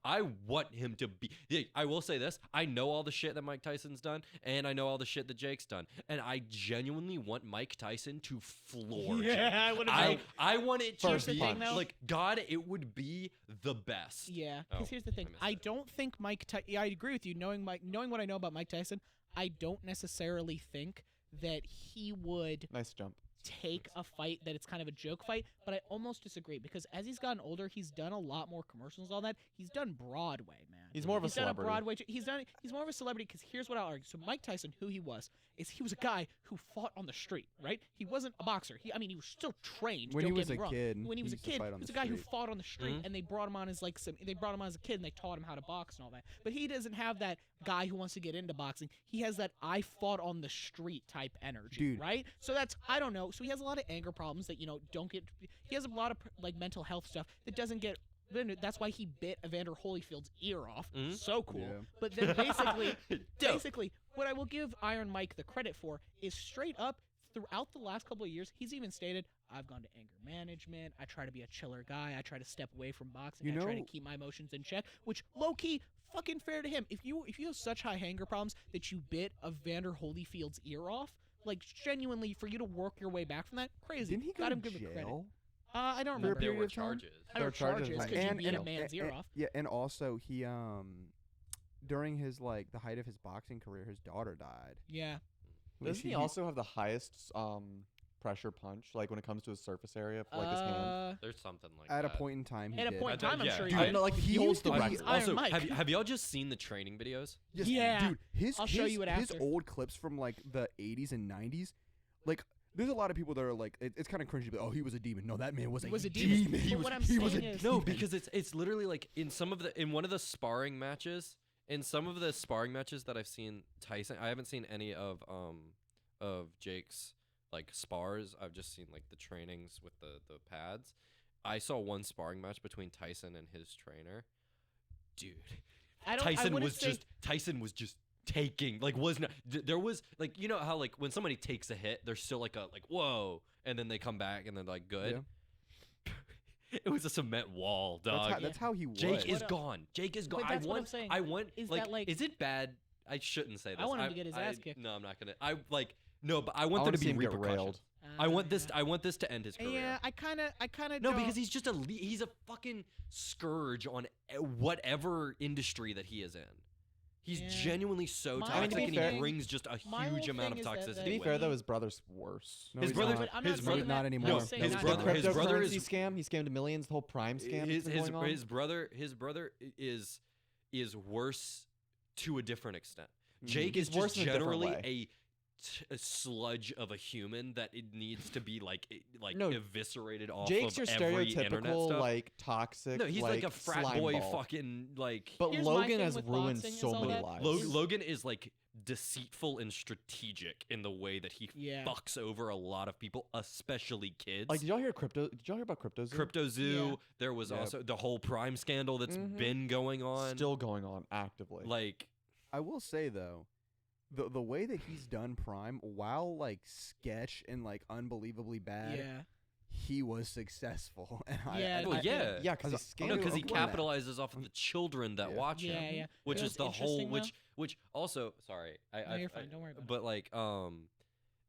I want him to be. Yeah, I will say this: I know all the shit that Mike Tyson's done, and I know all the shit that Jake's done, and I genuinely want Mike Tyson to floor Jake. Yeah, I would I want it to First be punch. like God. It would be the best. Yeah, Oh, because here's the thing. missed I it. don't think yeah, I agree with you. Knowing what I know about Mike Tyson, I don't necessarily think that he would Nice jump. take a fight that it's kind of a joke fight, but I almost disagree because as he's gotten older, he's done a lot more commercials and all that. He's done Broadway, man. He's more of a He's done a celebrity. Broadway. He's more of a celebrity because here's what I'll argue. So Mike Tyson, who he was a guy who fought on the street, right? He wasn't a boxer. He was still trained. When he don't was get me a wrong. kid, When he was a used to kid, fight he on was the a guy who street. fought on the street, Mhm. and they brought him on as they brought him on as a kid, and they taught him how to box and all that. But he doesn't have that guy who wants to get into boxing. He has that I fought on the street type energy, Dude. right? So that's I don't know. So he has a lot of anger problems that don't get. He has a lot of like mental health stuff that doesn't get. That's why he bit Evander Holyfield's ear off. Mhm. So cool. Yeah. But then basically, Dope. what I will give Iron Mike the credit for is straight up throughout the last couple of years, he's even stated, "I've gone to anger management. I try to be a chiller guy. I try to step away from boxing. You I try to know- keep my emotions in check." Which low key. Fucking fair to him. If you have such high anger problems that you bit Evander Holyfield's ear off, like genuinely for you to work your way back from that, crazy. Didn't he go Got to him give him credit. jail? I don't For a remember. There period were of time? charges. I know There are charges charges like because you that. beat a man's ear off. Yeah, and also he during his the height of his boxing career, his daughter died. Yeah. Doesn't he also have the highest pressure punch, like when it comes to his surface area for like his hand? There's something like at a that. point in time? He At a did. point in time, I'm Yeah. sure he Dude, did. No, like he holds the used to record. be- He's Iron Also, Mike. have y'all just seen the training videos? Yes, Yeah. dude. His I'll show you it his after. old clips from like the 80s and 90s, like. There's a lot of people that are like, it's kind of cringy, but oh, he was a demon. No, that man was Was a demon. But He what was, I'm he was a saying is- No, demon. because it's literally like in one of the sparring matches, in some of the sparring matches that I've seen Tyson, I haven't seen any of Jake's like spars. I've just seen like the trainings with the pads. I saw one sparring match between Tyson and his trainer. Dude, Tyson was just taking there was like how like when somebody takes a hit, there's still like a whoa, and then they come back and they're like good. It was a cement wall, dog. That's how he was. Jake is What gone. Jake is gone. But that's what I'm saying. I want. Is like, that, like- is it bad? I shouldn't say this. I want him to get his ass kicked. No, I'm not gonna. No, but I want I there wanna to see be him get repercussions. railed. I want this. I want this to end his career. Yeah, I kind of No, because he's just he's a fucking scourge on whatever industry that he is in. He's Yeah. genuinely so My toxic, whole and he thing- brings just a my huge whole amount of thing is that- toxicity. that To be with fair him. though, his brother's worse. No, His he's brother- not. But I'm his not brother- saying not that. anymore. I'm No, saying his not brother- anymore. his brother is- Cryptocurrency scam. He scammed millions. The whole Prime scam. his that's been going on. brother is worse to a different extent. Mhm. Jake He's is worse just in a different generally a sludge of a human that it needs to be No, eviscerated off Jake's of your every internet stereotypical stuff. like toxic. No, he's like a frat slime boy ball. fucking like. But Here's my Logan thing has with ruined boxing is so all many that lives. Logan is like deceitful and strategic in the way that he Yeah. fucks over a lot of people, especially kids. Like, did y'all hear crypto? Did y'all hear about crypto? Crypto Zoo. Yeah. There was Yep. also the whole Prime scandal that's Mhm. been going on. Still going on actively. like I will say though, the way that he's done Prime, while like sketch and like unbelievably bad, Yeah. he was successful. And Yeah, well, yeah. yeah, because he Cause scammed. No, because he Of course. capitalizes off of the children that Yeah. watch Yeah, him, yeah. which You know is what's the whole interesting, which also sorry, No, you're fine. Don't worry about it. but like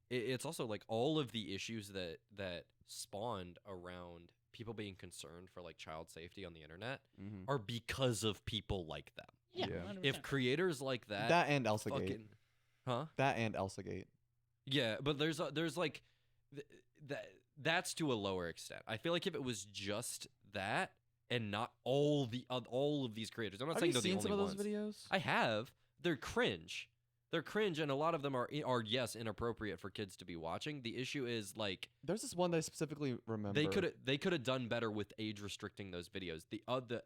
it's also like all of the issues that spawned around people being concerned for like child safety on the internet Mhm. are because of people like them. Yeah. Yeah. 100%. If creators like that, that and Elsa Gate. fucking, huh? That and Elsa Gate. Yeah, but there's like that's to a lower extent. I feel like if it was just that and not all of these creators, I'm not Have saying you they're the seen only some of those ones. videos? I have. They're cringe. They're cringe, and a lot of them are yes inappropriate for kids to be watching. The issue is like There's this one that I specifically remember. they could have done better with age restricting those videos. The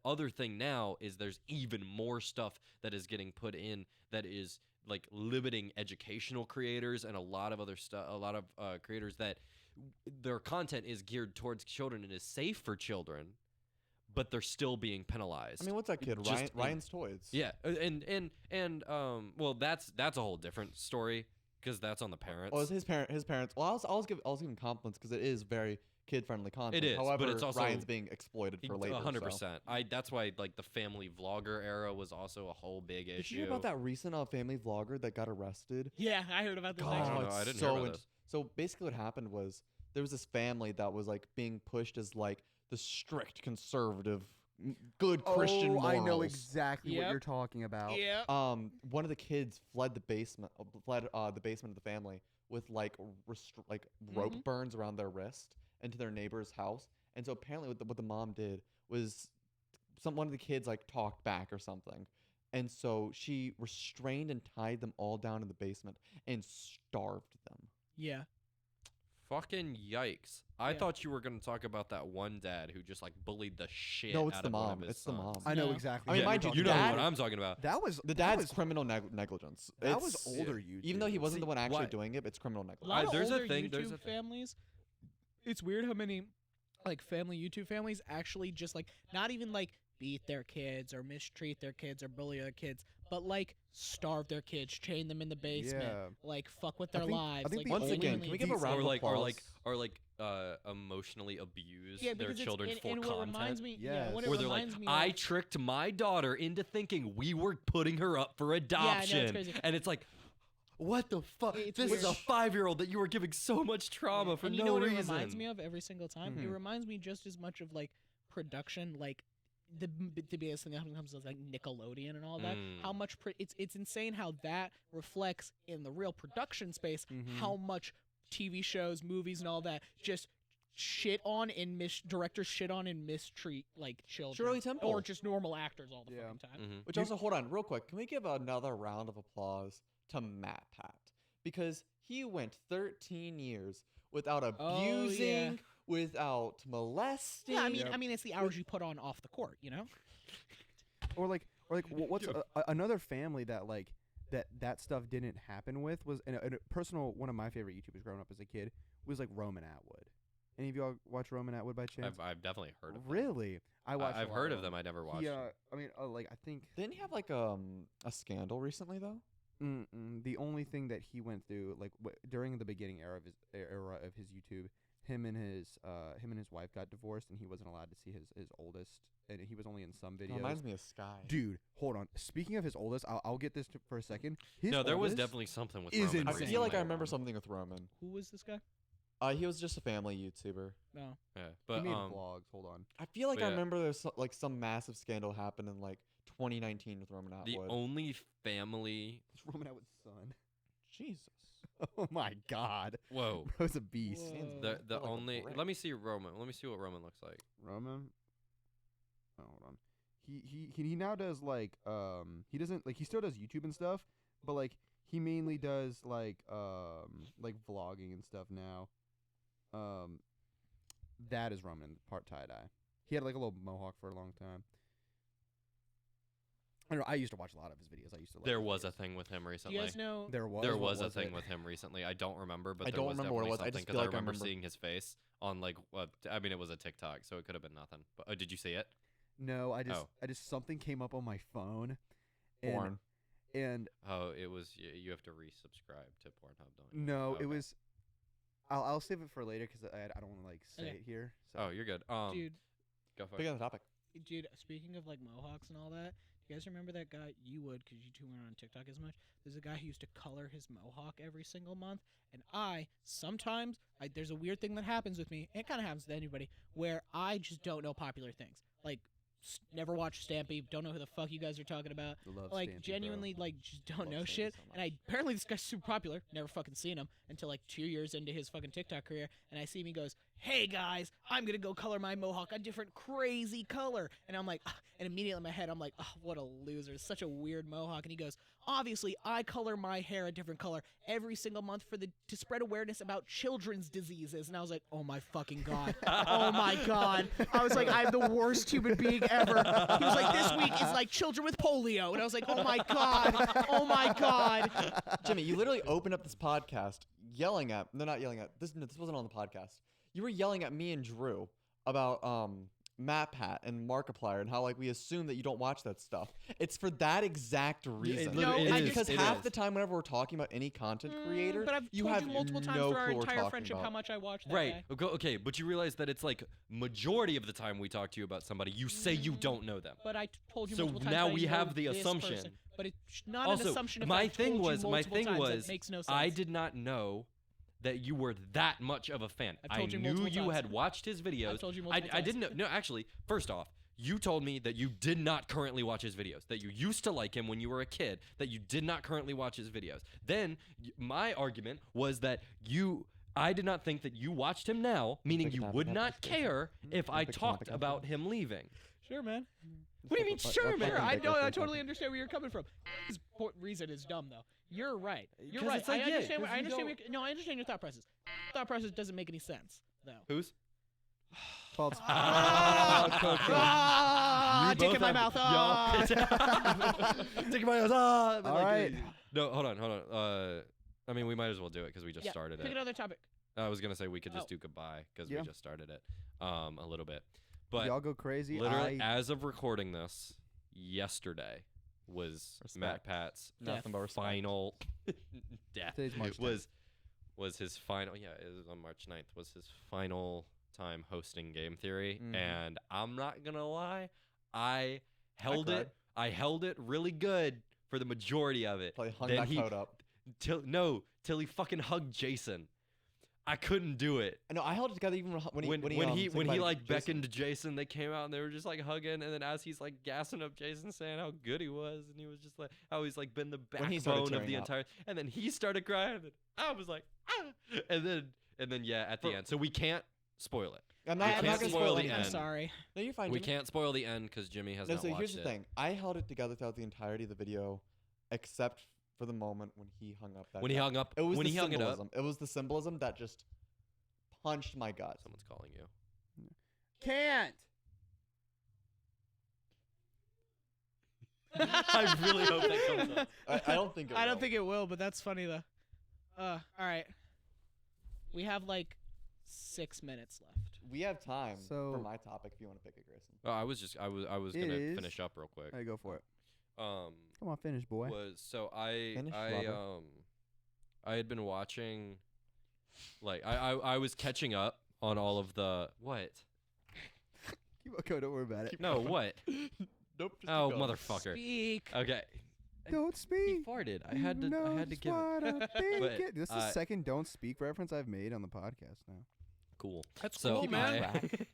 other thing now is there's even more stuff that is getting put in that is like limiting educational creators and a lot of other stuff. A lot of creators that their content is geared towards children and is safe for children, but they're still being penalized. I mean, what's that kid? Just Ryan's Toys. Yeah, and well, that's a whole different story because that's on the parents. Well, it's his parents. Well, I'll give him compliments because it is very kid-friendly content. It is, However, but it's also Ryan's being exploited for labor. 100%. That's why like the family vlogger era was also a whole big issue. Did you hear about that recent family vlogger that got arrested? Yeah, I heard about this. God, I don't actually. know. it's I didn't so hear about int- this. So basically, what happened was there was this family that was like being pushed as like the strict conservative, good Christian morals. I know exactly what Yep. you're talking about. Yeah. One of the kids fled the basement of the family with like rope Mhm. burns around their wrist into their neighbor's house. And so apparently what the mom did was one of the kids like talked back or something. And so she restrained and tied them all down in the basement and starved them. Yeah. Fucking yikes! I Yeah. thought you were gonna talk about that one dad who just like bullied the shit. No, it's out the of one of mom. his It's the sons. mom. I know No. exactly. I mean, what mind you're you, You know talking dad- what I'm talking about. about. That was The that dad's was- criminal negligence. That was It's- older YouTube. Even though he wasn't See, the one actually why- doing it, it's criminal A negligence. lot of there's a older thing- YouTube there's a- families. It's weird how many like family YouTube families actually just like not even like beat their kids or mistreat their kids or bully their kids, but like starve their kids, chain them in the basement, Yeah. like fuck with I their think- lives. I think like, the Once only- again, can we give a these- round or of like applause? emotionally abuse yeah, their because children it's, for and what content. reminds me, yeah, Yes. what it Where they're like, reminds me I of, tricked my daughter into thinking we were putting her up for I know, it's adoption. crazy. And it's like, what the fuck? It's This is weird. a 5-year-old that you were giving so much trauma for and no you know what reason. it reminds me of every single time? It Mhm. reminds me just as much of like production, like the biggest thing that comes is like Nickelodeon and all that. How Mm. much it's insane how that reflects in the real production space. Mhm. How much TV shows, movies, and all that just shit on and directors shit on and mistreat like children Shirley Temple. or just normal actors all the Yeah. fucking time. Mhm. Which also, hold on, real quick. Can we give another round of applause to Matt Pat? Because he went 13 years without abusing, without molesting. Yeah, I mean, Yep. I mean, it's the hours you put on off the court, you know. or like what's another family that like that stuff didn't happen with was and a personal one of my favorite YouTubers growing up as a kid was like Roman Atwood. Any of y'all watch Roman Atwood by chance? I've definitely heard of them. Really? I watched. I've heard of them. I never watched. He, them. I mean, like I think Didn't he have like a scandal recently though? the only thing that he went through like during the beginning era of his YouTube, him and his wife got divorced and he wasn't allowed to see his oldest, and he was only in some It videos. reminds me of Sky. Dude, hold on. Speaking of his oldest, I'll get this for a second. His No, there was oldest- definitely something with is Roman. I insane. feel like I recently. remember something with Roman. Who was this guy? He was just a family YouTuber. No. Yeah, He but made vlogs. Hold on. I feel like But I yeah. remember there's like some massive scandal happened in like 2019 with Roman the Atwood. only family. It's Roman Atwood's son. Jesus. Oh my God. Whoa. Bro's a beast. Whoa. The Felt like a only. brick. Let me see Roman. Let me see what Roman looks like. Roman. Oh, hold on. He now does like he doesn't like he still does YouTube and stuff, but like he mainly does like vlogging and stuff now. That is Roman, part tie-dye. He had like a little mohawk for a long time. I don't know, I used to watch a lot of his videos. I used to like There his was a videos. thing with him Do recently. you guys know? There was. There What was a thing it? with him recently. I don't remember, but I there don't was remember what it definitely was. I just something feel I like I remember remember. seeing his face on like what I mean. It was a TikTok, so it could have been nothing. But did you see it? No, I Oh. just something came up on my phone. And, Porn. and Oh, it was. You have to resubscribe to Pornhub, don't you? no, Okay. it was. I'll save it for later because I don't want to like say Okay. it here. So. Oh, you're good. Dude, Go for Pick it. on the topic. dude, speaking of like mohawks and all that, you guys remember that guy? You would, because you two weren't on TikTok as much. There's a guy who used to color his mohawk every single month, and sometimes there's a weird thing that happens with me. And it kind of happens to anybody where I just don't know popular things. Like, never watched Stampy, don't know who the fuck you guys are talking about. Love Like, Stampy, bro. genuinely, like, just don't Love know Stampy shit. so And apparently this guy's super popular. Never fucking seen him until like 2 years into his fucking TikTok career. And I see him, he goes, "Hey guys, I'm gonna go color my mohawk a different crazy color." And I'm like, and immediately in my head, I'm like, oh, what a loser. It's such a weird mohawk. And he goes, "Obviously, I color my hair a different color every single month to spread awareness about children's diseases." And I was like, oh my fucking God. Oh my God. I was like, I'm the worst human being ever. He was like, "This week is like children with polio." And I was like, oh my God. Oh my God. Jimmy, you literally opened up this podcast yelling at. No, not yelling at. This wasn't on the podcast. You were yelling at me and Drew about MatPat and Markiplier and how like we assume that you don't watch that stuff. It's for that exact reason. No, it I is, because it half is. the time whenever we're talking about any content creator, But I've you told have you multiple times no through our clue what we're entire talking friendship about. how much I watch that Right. guy. Okay, but you realize that it's like majority of the time we talk to you about somebody, you say you don't know them. But I told you So multiple times now that I we know have the this assumption. person. But it's not Also, an assumption if my I thing told was you my multiple thing times. was That makes no sense. I did not know that you were that much of a fan. I've I told you knew multiple you times. had watched his videos. I've told you I multiple times. didn't know. No, actually, first off, you told me that you did not currently watch his videos, that you used to like him when you were a kid, that you did not currently watch his videos. Then my argument was that I did not think that you watched him now, meaning Pick a you topic would after not this, care if I Pick a talked topic after about this. him leaving. Sure, man. What do you mean, sure, man? Sure, I Pick know. a I topic. totally understand where you're coming from. His reason is dumb, though. You're right. You're 'Cause right. it's like, I yeah, understand. 'cause I you understand. don't- No, I understand your thought process. Thought process doesn't make any sense, though. Who's? False. Ah, dick in my mouth. Ah. Dick in my mouth. Ah. All right. No, hold on. I mean, we might as well do it because we just Yeah, started pick it. another topic. I was gonna say we could just Oh. do goodbye because Yeah. we just started it a little bit. But Y'all go crazy. literally, as of recording this, yesterday was Respect. MatPat's Nothing but respect. final death. Today's March Was his final? Yeah, it was on March 9th. Was his final time hosting Game Theory, Mhm. and I'm not gonna lie, I held cried. it. I held it really good for the majority of it. Probably hung Then that he- coat up. till he fucking hugged Jason. I couldn't do it. No, I held it together even when he When he like Jason. beckoned to Jason, they came out and they were just like hugging, and then as he's like gassing up Jason, saying how good he was, and he was just like how he's like been the When he started backbone of the tearing up. entire, and then he started crying, and I was like, ah, and then yeah, at the For- end, so we can't spoil it. I'm we not, I'm can't not gonna spoil spoil the anything. I'm end. sorry. No, you're fine. We Jimmy. can't spoil the end because Jimmy has No, not so watched here's the it. thing. I held it together throughout the entirety of the video, except for the moment when he hung up that. When he guy. hung up, It was when the he hung it up, symbolism. It was the symbolism that just punched my gut. someone's calling you. Can't. I really hope that comes up. I don't think it I don't will. think it will, but that's funny though. All right. We have like 6 minutes left. We have time for So- my topic if you want to pick it, Grayson. Oh, I was It gonna is- finish up real quick. All right, go for it. Um, Come on, finish, boy. was so I Finish, I lover. I had been watching, like I was catching up on all of the what? Keep on going. Don't worry about it. No, what? Nope. just Oh, keep going. motherfucker. Speak. Okay. Don't He speak. farted. I You had to know give it. what I think But, it- This is the uh, second "Don't Speak" reference I've made on the podcast now. Cool. That's So cool, Keep on man. track.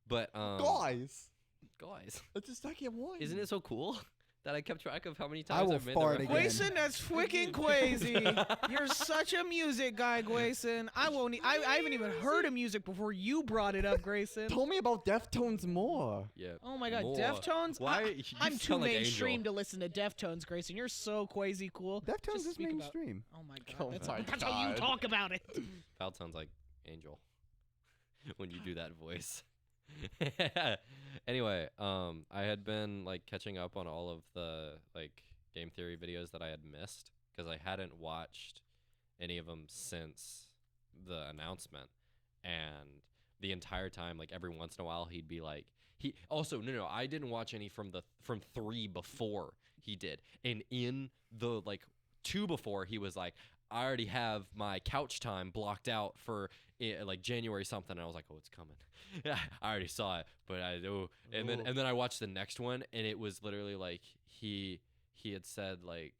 but Guys, guys, it's the second one. isn't it so cool that I kept track of how many I times will I've made fart the again. reference? Grayson, that's freaking crazy. You're such a music guy, Grayson. I won't. I haven't even heard of music before you brought it up, Grayson. Tell me about Deftones more. Yeah. Oh my God, more. Deftones. Why? I, You I'm too sound like mainstream Angel. to listen to Deftones, Grayson. You're so crazy cool. Deftones Just is speak about- mainstream. Oh my God, Oh that's, my that's how you God. talk about it. Val sounds like Angel when you do that voice. Anyway, I had been like catching up on all of the like game theory videos that I had missed because I hadn't watched any of them since the announcement, and the entire time, like every once in a while, he'd be like, he also no, I didn't watch any from 3 before he did, and in the like 2 before, he was like, I already have my couch time blocked out for like January something, and I was like, oh, it's coming. I already saw it, but I know. And then I watched the next one, and it was literally like he had said like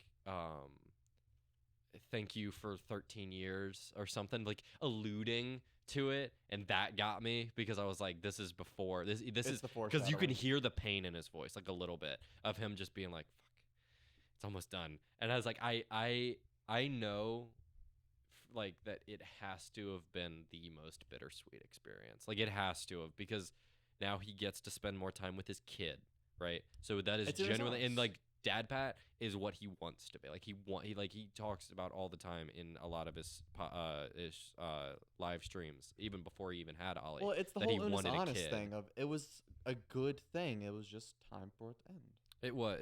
thank you for 13 years or something, like alluding to it, and that got me because I was like, this is before this It's is the because you can foreshadowing. hear the pain in his voice, like a little bit of him just being like, fuck, it's almost done. And I was like, I know like that it has to have been the most bittersweet experience. Like it has to have, because now he gets to spend more time with his kid, right? So that is It's in his genuinely, and house. like Dad Pat is what he wants to be. Like he talks about all the time in a lot of his live streams, even before he even had Ollie. Well, it's the that he whole Unis wanted a honest kid. thing of it was a good thing. It was just time for it to end. It was,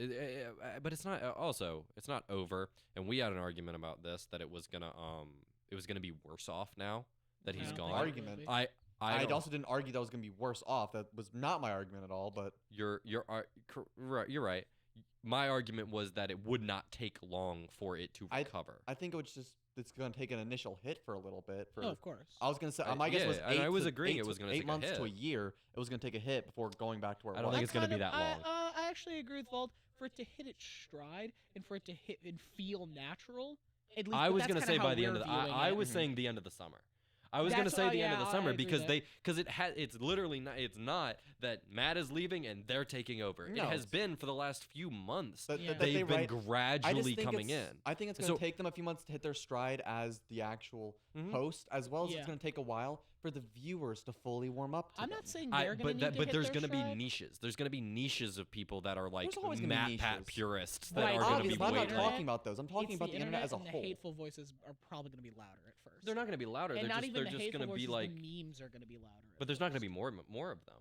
but it's not. Also, it's not over. And we had an argument about this, that it was gonna be worse off now that I he's don't gone. think it will Argument. be. I also didn't argue that I was going to be worse off. That was not my argument at all. But You're right. My argument was that it would not take long for it to recover. I think it's going to take an initial hit for a little bit. Oh, of course. I was going to say, my guess was I was agreeing it was going to take 8 months a hit. to a year. It was going to take a hit before going back to where it I was. don't think it's going to be that long. I actually agree with Vald. For it to hit its stride and for it to hit and feel natural. At least, I was going to say by the end of the I was saying the end of the summer. I was going to say the end of the summer because it's literally not, it's not that Matt is leaving and they're taking over. No, it has been for the last few months. They've been gradually coming in. I think it's going to take them a few months to hit their stride as the actual host, as well as it's going to take a while for the viewers to fully warm up to I'm them. not saying they're going to need to but hit there's their going to be stride. niches. There's going to be niches of people that are like There's always gonna be Matt niches. Pat purists that Right, are going to Obviously, be but I'm not waiting. talking about those. I'm talking It's about the internet as a and whole. The hateful voices are probably going to be louder at first. They're not going to be louder. And They're not just even they're the just hateful going to be voices, like. the memes are going to be louder. But there's not going to be more of them.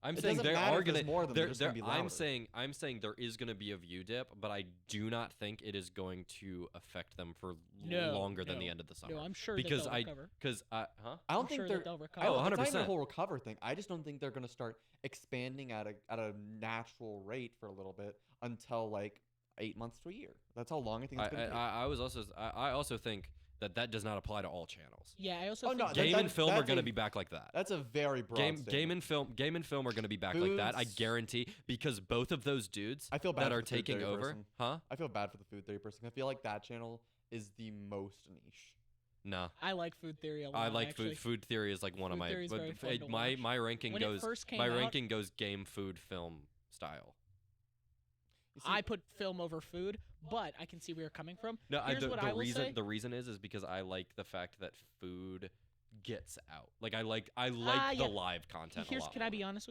I'm It saying doesn't there matter are if there's going to more of them, they're just gonna be I'm louder. saying there is going to be a view dip, but I do not think it is going to affect them for longer than the end of the summer. No, I'm sure because that they'll recover. I don't I'm think sure they're. that they'll I recover. don't, Oh, it's not even 100%. a whole recover thing. I just don't think they're going to start expanding at a natural rate for a little bit until like 8 months to a year. That's how long I think it's going to take. I also think that does not apply to all channels. Yeah, I also Oh, think no, Game and film are that's going to a- be back like that. That's a very broad Game statement. and film are going to be back like that. I Foods- guarantee because both of those dudes I feel bad that for are the food taking theory over, person. huh? I feel bad for the food theory person. I feel like that channel is the most niche. No. I like food theory a lot. I like actually. food theory is like one of Food my theory is very fun to my watch. my ranking When it goes first came my out- ranking goes game food film style. You see, I put film over food, but I can see where you're coming from. No, Here's what I will say. the reason is because I like the fact that food gets out. Like I like yeah. the live content a lot. Can I be honest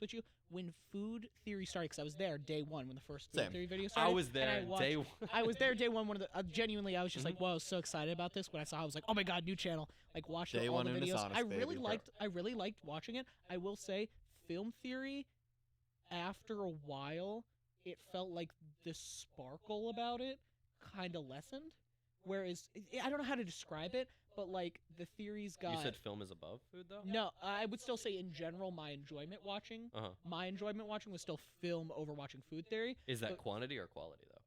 with you? When food theory started, because I was there day one when the first food Same. theory video started. I was and there watched- day one. I was there day one. Genuinely, I was just Mhm. like, "Whoa, I was so excited about this." When I saw, I was like, "Oh my god, new channel!" Like watched Day all one the Unisonus, videos. I really baby. liked watching it. I will say, film theory. After a while, it felt like the sparkle about it kind of lessened. Whereas I don't know how to describe it, but like the theories got. You said film is above food though? No, I would still say in general, my enjoyment watching was still film over watching food theory. Is that But- quantity or quality though?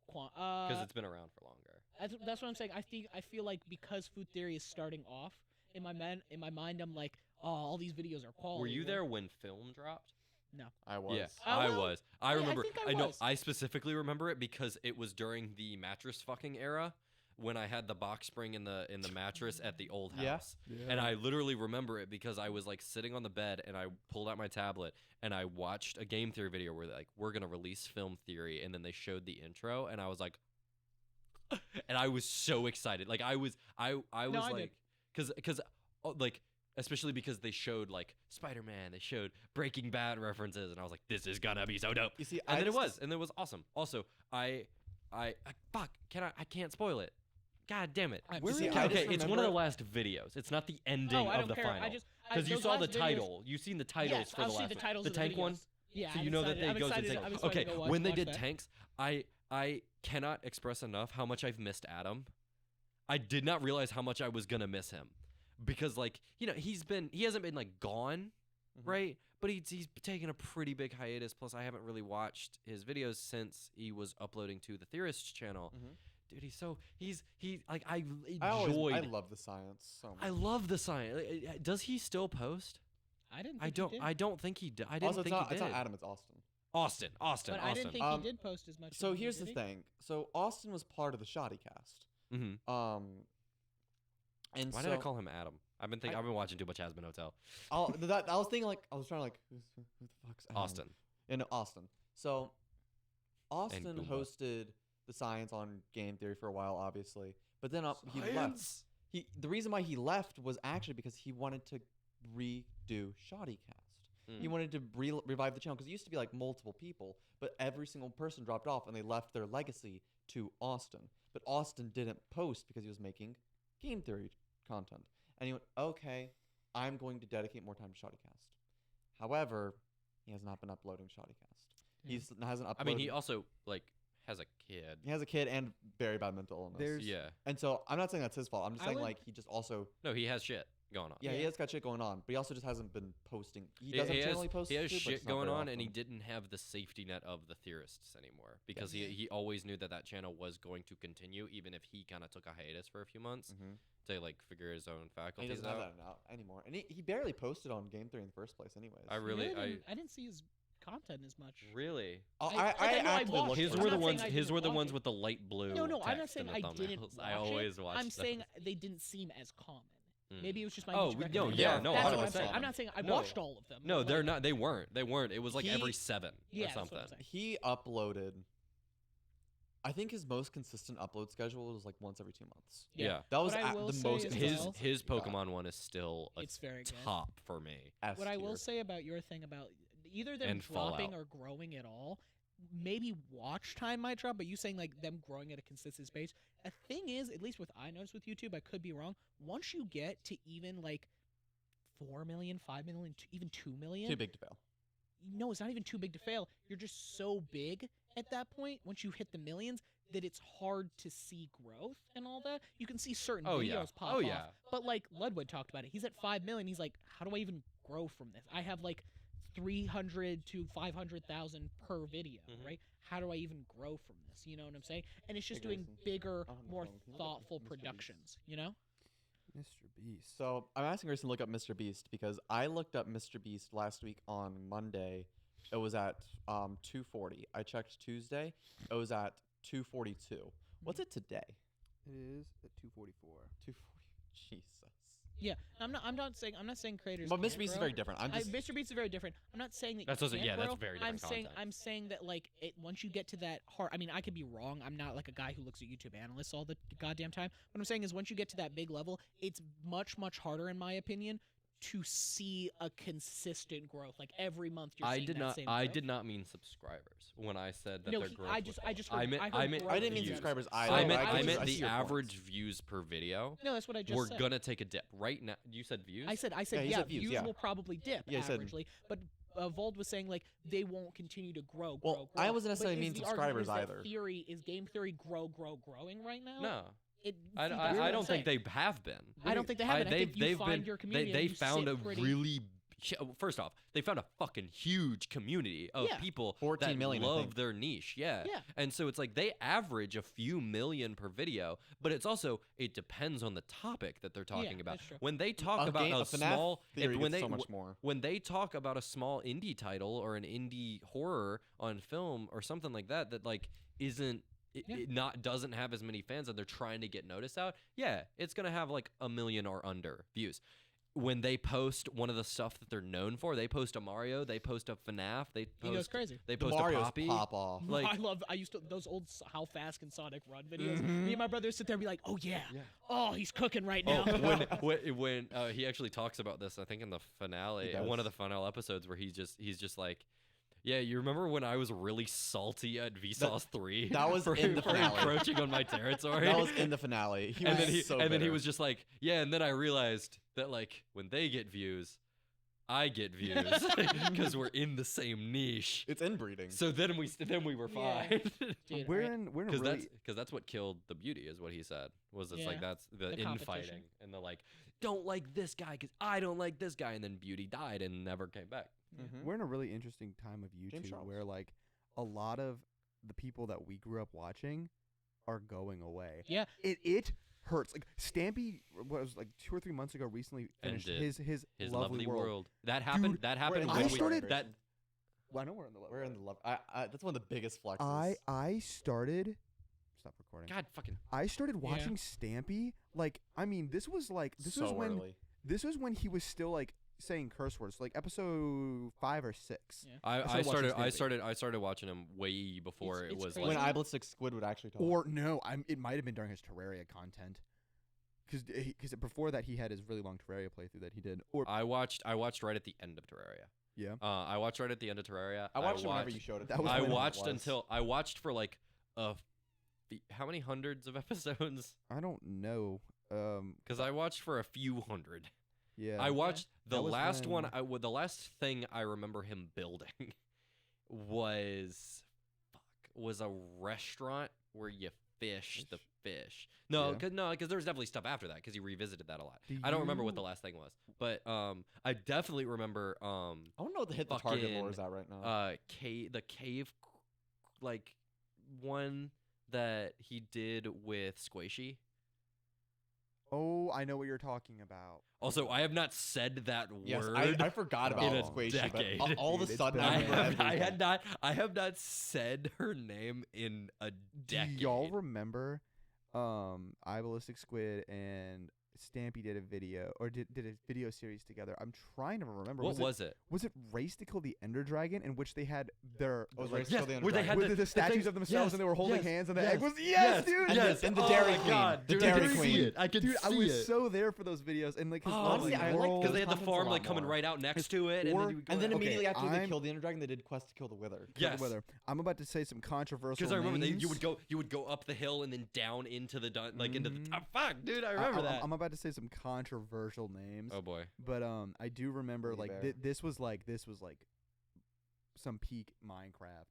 Because Because it's been around for longer. that's what I'm saying. I feel like because food theory is starting off in my mind, I'm like, oh, all these videos are quality. Were you there when film dropped? I was. Yeah, Oh, I well, was. I I remember. think I I know. was. I specifically remember it because it was during the mattress fucking era when I had the box spring in the mattress at the old Yeah. house. And I literally remember it because I was like sitting on the bed and I pulled out my tablet and I watched a game theory video where like we're gonna release film theory and then they showed the intro and I was like, and I was so excited. Like I was I like, because like. Especially because they showed like Spider-Man, they showed Breaking Bad references, and I was like, "This is gonna be so dope." You see, And then just- it was awesome. Also, I fuck, I can't spoil it. God damn it. I'm You see, sorry. I Okay, just it's one of remember- the last videos. It's not the ending Oh, I of don't the care. final. Because you saw the title. You've seen the titles yes, for I'll the see last the one. titles The of tank videos. one. Yeah, So I'm you know that excited. they I'm goes excited. into I'm excited okay. to go When they watch did that. tanks, I cannot express enough how much I've missed Adam. I did not realize how much I was gonna miss him, because like he hasn't been like gone, Mhm. right? But he's taken a pretty big hiatus. Plus, I haven't really watched his videos since he was uploading to the Theorists channel. Mhm. Dude, he's like I I enjoyed. love the science so much. I love the science. Does he still post? I didn't. I Think don't. He did. I don't think he did. I didn't Also, think it's he did. not Adam, it's Austin. Austin. But I didn't think Um, he did post as much. So as he here's did, the did he? thing. So Austin was part of the Shoddy cast. Mm-hmm. And Why so did I call him Adam? I've been watching too much Hazbin Hotel. I was thinking like I was trying to like who the fuck's Adam? Austin. In Austin. So Austin Goomba. hosted the science on game theory for a while, obviously, but then he left. The reason why he left was actually because he wanted to redo Shoddy Cast. He wanted to revive the channel because it used to be like multiple people, but every single person dropped off and they left their legacy to Austin. But Austin didn't post because he was making game theory content. And he went, okay, I'm going to dedicate more time to Shoddy Cast. However, he has not been uploading Shoddy Cast. Yeah. He hasn't uploaded. I mean, he also like has a kid. He has a kid and very bad mental illness. There's- Yeah. And so I'm not saying that's his fault. I'm just I saying would- like he just also No, he has shit going on. Yeah, he Yeah. has got shit going on, but he also just hasn't been posting. He He- doesn't he has, generally post. he has YouTube, but shit it's not going very on, and he often. didn't have the safety net of the theorists anymore because he always knew that channel was going to continue, even if he kind of took a hiatus for a few months Mhm. to like figure his own And he faculties doesn't have out. that out anymore, and he barely posted on Game 3 in the first place, anyways. I really, I didn't see his content as much. really. Oh, I know I actively watched looked it. His for I'm were the not ones. saying I His didn't were the watch ones it. with the light blue. No, I'm not text saying in I the didn't thumbnails. watch I always watched. I'm them. saying they didn't seem as common. Mm. Maybe it was just my Oh, niche no, recommendation. yeah, no, That's what I'm 100%. saying. I'm not saying I No. watched all of them. No, but, they're like, not. They weren't. They weren't. It was like every He- 7 Yeah, or that's what I'm something. saying. He uploaded. I think his most consistent upload schedule was like once every 2 months. Yeah. That was What I the will most say as consistent. well- His he got. Pokemon one is still a It's very good. top for me. S What I will tier. say about your thing about either them And dropping Fallout. or growing at all, maybe watch time might drop, but you saying like them growing at a consistent pace. A thing is, at least with I noticed with YouTube, I could be wrong. Once you get to even like 4 million, 5 million, even 2 million, Too big to fail. no, it's not even too big to fail. You're just so big at that point. Once you hit the millions, that it's hard to see growth and all that. You can see certain Oh, videos yeah. pop Oh, off. yeah. But like Ludwig talked about it. He's at 5 million. He's like, how do I even grow from this? I have like 300 to 500,000 per video, Mhm. right? How do I even grow from this? You know what I'm saying? And it's just Hey, doing Grayson. bigger, On the more phone. Can you look up thoughtful Mr. Beast? productions, you know? Mr. Beast. So I'm asking Grayson to look up Mr. Beast because I looked up Mr. Beast last week on Monday. It was at 240. I checked Tuesday. It was at 242. What's it today? It is at 244. 240. Jesus. Yeah. I'm not saying creators. But can't Mr. Beast is grow. very different. I'm just Mr. Beast is very different. I'm not saying that That's you also- can't yeah, that's grow. very I'm different saying content. I'm saying that like it once you get to that hard. I mean, I could be wrong. I'm not like a guy who looks at YouTube analysts all the goddamn time. What I'm saying is once you get to that big level, it's much harder, in my opinion, to see a consistent growth. Like every month, you're I seeing did that not. same I growth. did not mean subscribers when I said that No, their he- growth. I was just slow. heard. I meant. I heard I meant. growth I didn't mean views. subscribers I either. meant- but I just- meant I see the your point. average views per video. No, that's what I just We're said. gonna take a dip right now. You said views. I said, Yeah, he yeah, said views, views yeah. will probably dip Yeah, he said- averagely, but Vold was saying like they won't continue to grow. Well, grow. I wasn't But necessarily is mean the argument subscribers that either. Theory is game theory growing right now. No, It, I, see, I, that's what I I'm don't think saying. they have been. I don't think they haven't. I think you they've find been, your community. They and you found sit a pretty, really. First off, they found a fucking huge community of Yeah. people 14 that million, I love think. their niche. Yeah. Yeah. And so it's like they average a few million per video, but it's also it depends on the topic that they're talking about. that's true. When they talk A about game- a a FNAF small, theory when gets they so much more. when they talk about a small indie title or an indie horror on film or something like that, that like isn't. Yeah. It not doesn't have as many fans and they're trying to get noticed out. Yeah, it's gonna have like 1 million or under views. When they post one of the stuff that they're known for, they post a Mario, they post a FNAF, they He goes post crazy. they The post a Mario's Poppy. pop off. Like- I used to those old How Fast Can Sonic Run videos. Mhm. Me and my brother sit there and be like, oh yeah, Yeah. oh he's cooking right Oh, now. when he actually talks about this, I think in the finale, He one of the does. final episodes, where he's just like, yeah, you remember when I was really salty at Vsauce 3? that was for, in the for finale. encroaching on my territory. That was in the finale. He and was then he so and then he bitter. was just like, yeah, and then I realized that like when they get views, I get views because we're in the same niche. It's inbreeding. So then we were Yeah. fine. Dude, We're right? in a Because really that's what killed the beauty is what he said was it's Yeah. like that's the The infighting competition. and the like don't like this guy because I don't like this guy and then beauty died and never came back. Mhm. we're in a really interesting time of YouTube Charles. where like a lot of the people that we grew up watching are going away. Yeah. It hurts. Like Stampy what was like 2 or 3 months ago recently finished Ended his His lovely world. That happened. Dude, that We're happened in when I love we started- that Well, I know we're in the love. We're in the love. That's one of the biggest flexes. I started stop recording. God fucking I started Yeah. watching Stampy like I mean this was so early. he was still like saying curse words like episode 5 or 6. Yeah. I started watching I started watching him way before It's- it it's was crazy. When like Iblistic Squid would actually talk. Or no, it might have been during his Terraria content. Because before that he had his really long Terraria playthrough that he did. Or I watched right at the end of Terraria. yeah. I watched right at the end of Terraria. I watched it whenever you showed it. that to me. was I when it watched was. until I watched for like how many hundreds of episodes? I don't know. Because I watched for a few hundred. Yeah. I watched the That was last one. when- The last thing I remember him building was a restaurant where you fish. The fish. No, Yeah. because there was definitely stuff after that because he revisited that a lot. Do I don't remember what you- the last thing was, but I definitely remember I don't know what the hit the target lore is at right now. the cave like one that he did with Squishy. Oh, I know what you're talking about. Also, I have not said that Yes, word. I forgot in about a Squishy, decade. but all of a Dude, it's sudden been I a remember minute. everything. I have not said her name in a decade. Do y'all remember I Ballistic Squid and Stampy did a video or did a video series together? I'm trying to remember. What was it? Was it Race to Kill the Ender Dragon, in which they had their Oh, it was like, Race to Kill the Ender where they Dragon. had with the statues things- of themselves yes, and they were holding yes, hands and the yes, egg was yes, dude. And yes. and the Oh Dairy my Queen. God, The dude, Dairy I can Queen. see it. I can Dude, I see was it. so there for those videos and like his Oh, Honestly, like, I like- world- because they had the content's a farm lot like coming more. right out next to it, or- and then you would go And then out. immediately after they I'm- killed the Ender Dragon, they did Quest to Kill the Wither. Yes. Whether I'm about to say some controversial Because I remember names. you would go up the hill and then down into the into the Mhm. top. Fuck, dude, I remember that. I'm about to say some controversial names. Oh boy. But I do remember Really like fair. this was like some peak Minecraft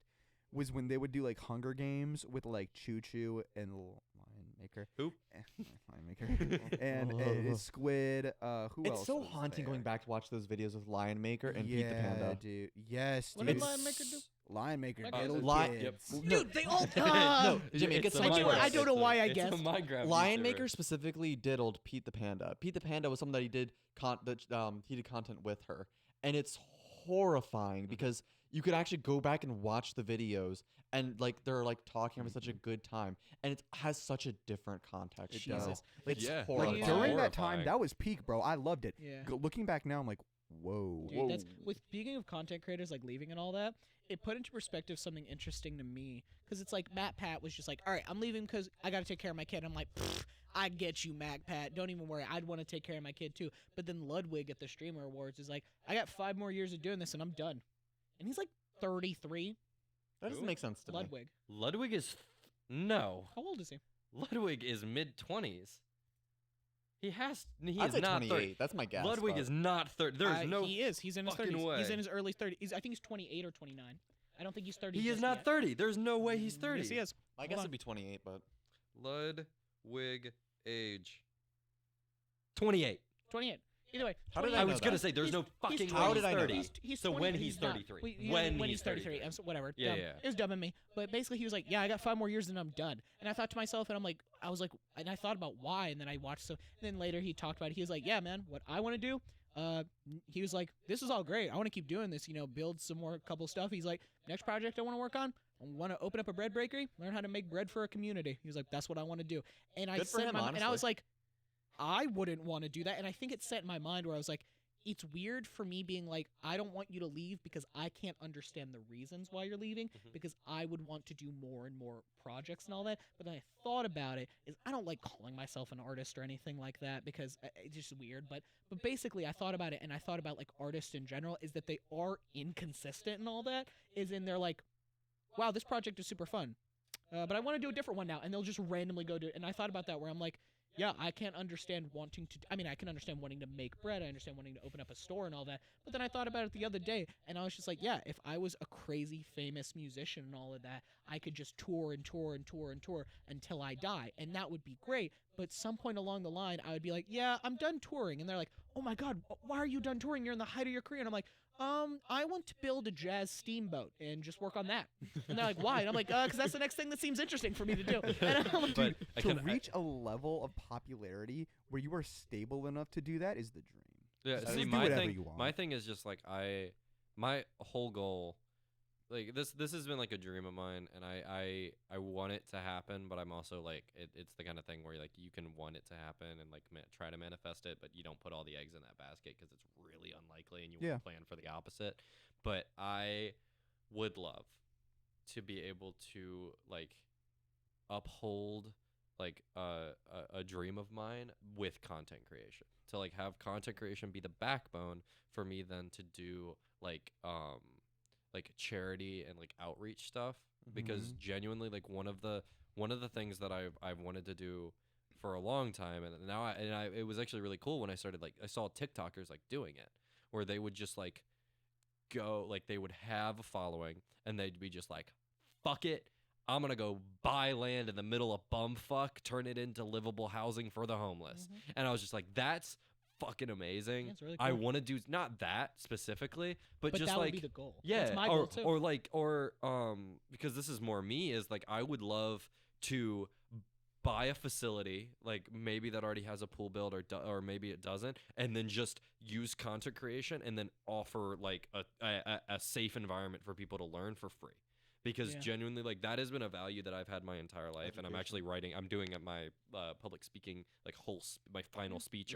was when they would do like Hunger Games with like Choo Choo and Lion Maker. Who? Lion Maker and Squid. Who else? It's so was haunting there? going back to watch those videos with Lion Maker and yeah, Pete the Panda. dude. Yes, What dude. did Lion Maker do? Lion Maker Maker diddle Li- Yep. kids. Dude, they all. No, Jimmy, It's get a some I do- Minecraft. I don't know why I It's a guessed. Minecraft Lion YouTuber. Maker specifically diddled Pete the Panda. Pete the Panda was someone that he did he did content with her, and it's horrifying because you could actually go back and watch the videos, and like they're like talking having such a good time, and it has such a different context. It though. does. It's Yeah. Like, horrifying. Like Yeah. during that time, Horrifying. that was peak, bro. I loved it. Yeah. Looking back now, I'm like, whoa. Dude, that's with speaking of content creators like leaving and all that, it put into perspective something interesting to me because it's like Matt Pat was just like, all right, I'm leaving because I got to take care of my kid. I'm like, I get you, Matt Pat. Don't even worry. I'd want to take care of my kid too. But then Ludwig at the Streamer Awards is like, I got 5 more years of doing this and I'm done. And he's like 33. That doesn't Who? make sense to me. Ludwig. Ludwig is no. How old is he? Ludwig is mid-20s. He I'd is say not 28. 30. That's my guess. Ludwig but- is not 30. There's no. He is. He's in his fucking 30s. He's way. in his early 30s. I think he's 28 or 29. I don't think he's 30. He is just not yet. 30. There's no way he's 30. Yes, he is. I Hold guess on. it'd be 28, but Ludwig age 28. 28. Either way. How did 28. I I know was gonna that? say there's no fucking way How he's did I know 30. that? He's So 20 when he's he's not. 33. When When he's he's 33. 33. Whatever. Yeah, dumb. yeah. It was dumb in me. But basically, he was like, yeah, I got 5 more years and I'm done. And I thought to myself, and I was like, and I thought about why. And then I watched some. And then later he talked about it. He was like, yeah, man, what I want to do. He was like, this is all great. I want to keep doing this, build some more couple stuff. He's like, next project I want to work on, I want to open up a bread bakery, learn how to make bread for a community. He was like, that's what I want to do. And I Good for said, him, and I honestly. was like, I wouldn't want to do that. And I think it set in my mind where I was like, it's weird for me being like, I don't want you to leave because I can't understand the reasons why you're leaving because I would want to do more and more projects and all that. But then I thought about it is I don't like calling myself an artist or anything like that because it's just weird. But basically I thought about it and I thought about like artists in general is that they are inconsistent and all that is in they're like, wow, this project is super fun. But I want to do a different one now. And they'll just randomly go do it. And I thought about that where I'm like, yeah, I can't understand wanting to. I mean, I can understand wanting to make bread. I understand wanting to open up a store and all that. But then I thought about it the other day, and I was just like, yeah, if I was a crazy famous musician and all of that, I could just tour and tour and tour and tour until I die, and that would be great. But some point along the line, I would be like, yeah, I'm done touring, and they're like, oh my God, why are you done touring? You're in the height of your career, and I'm like, I want to build a jazz steamboat and just work on that. And they're like, why? And I'm like, because that's the next thing that seems interesting for me to do. And I'm like, But I To can, reach a level of popularity where you are stable enough to do that is the dream. yeah, Just see, do my whatever thing, you want. my thing is just like my whole goal, like this has been like a dream of mine, and I want it to happen, but I'm also like it's the kind of thing where like you can want it to happen and like try to manifest it, but you don't put all the eggs in that basket because it's really unlikely, and you Yeah. want to plan for the opposite. But I would love to be able to like uphold like a dream of mine with content creation, to like have content creation be the backbone for me then to do like charity and like outreach stuff, because genuinely like one of the things that I've wanted to do for a long time, and now it was actually really cool when I started, like I saw TikTokers like doing it, where they would just like go, like they would have a following and they'd be just like, fuck it, I'm going to go buy land in the middle of bumfuck, turn it into livable housing for the homeless. And I was just like, that's fucking amazing. Yeah, it's really I cool. want to do not that specifically, but just that like would be the goal. yeah, That's my goal too. or because this is more me is like I would love to buy a facility like maybe that already has a pool build or maybe it doesn't, and then just use content creation and then offer like a safe environment for people to learn for free. Because genuinely, like that has been a value that I've had my entire life, and I'm actually I'm doing my public speaking like my final speech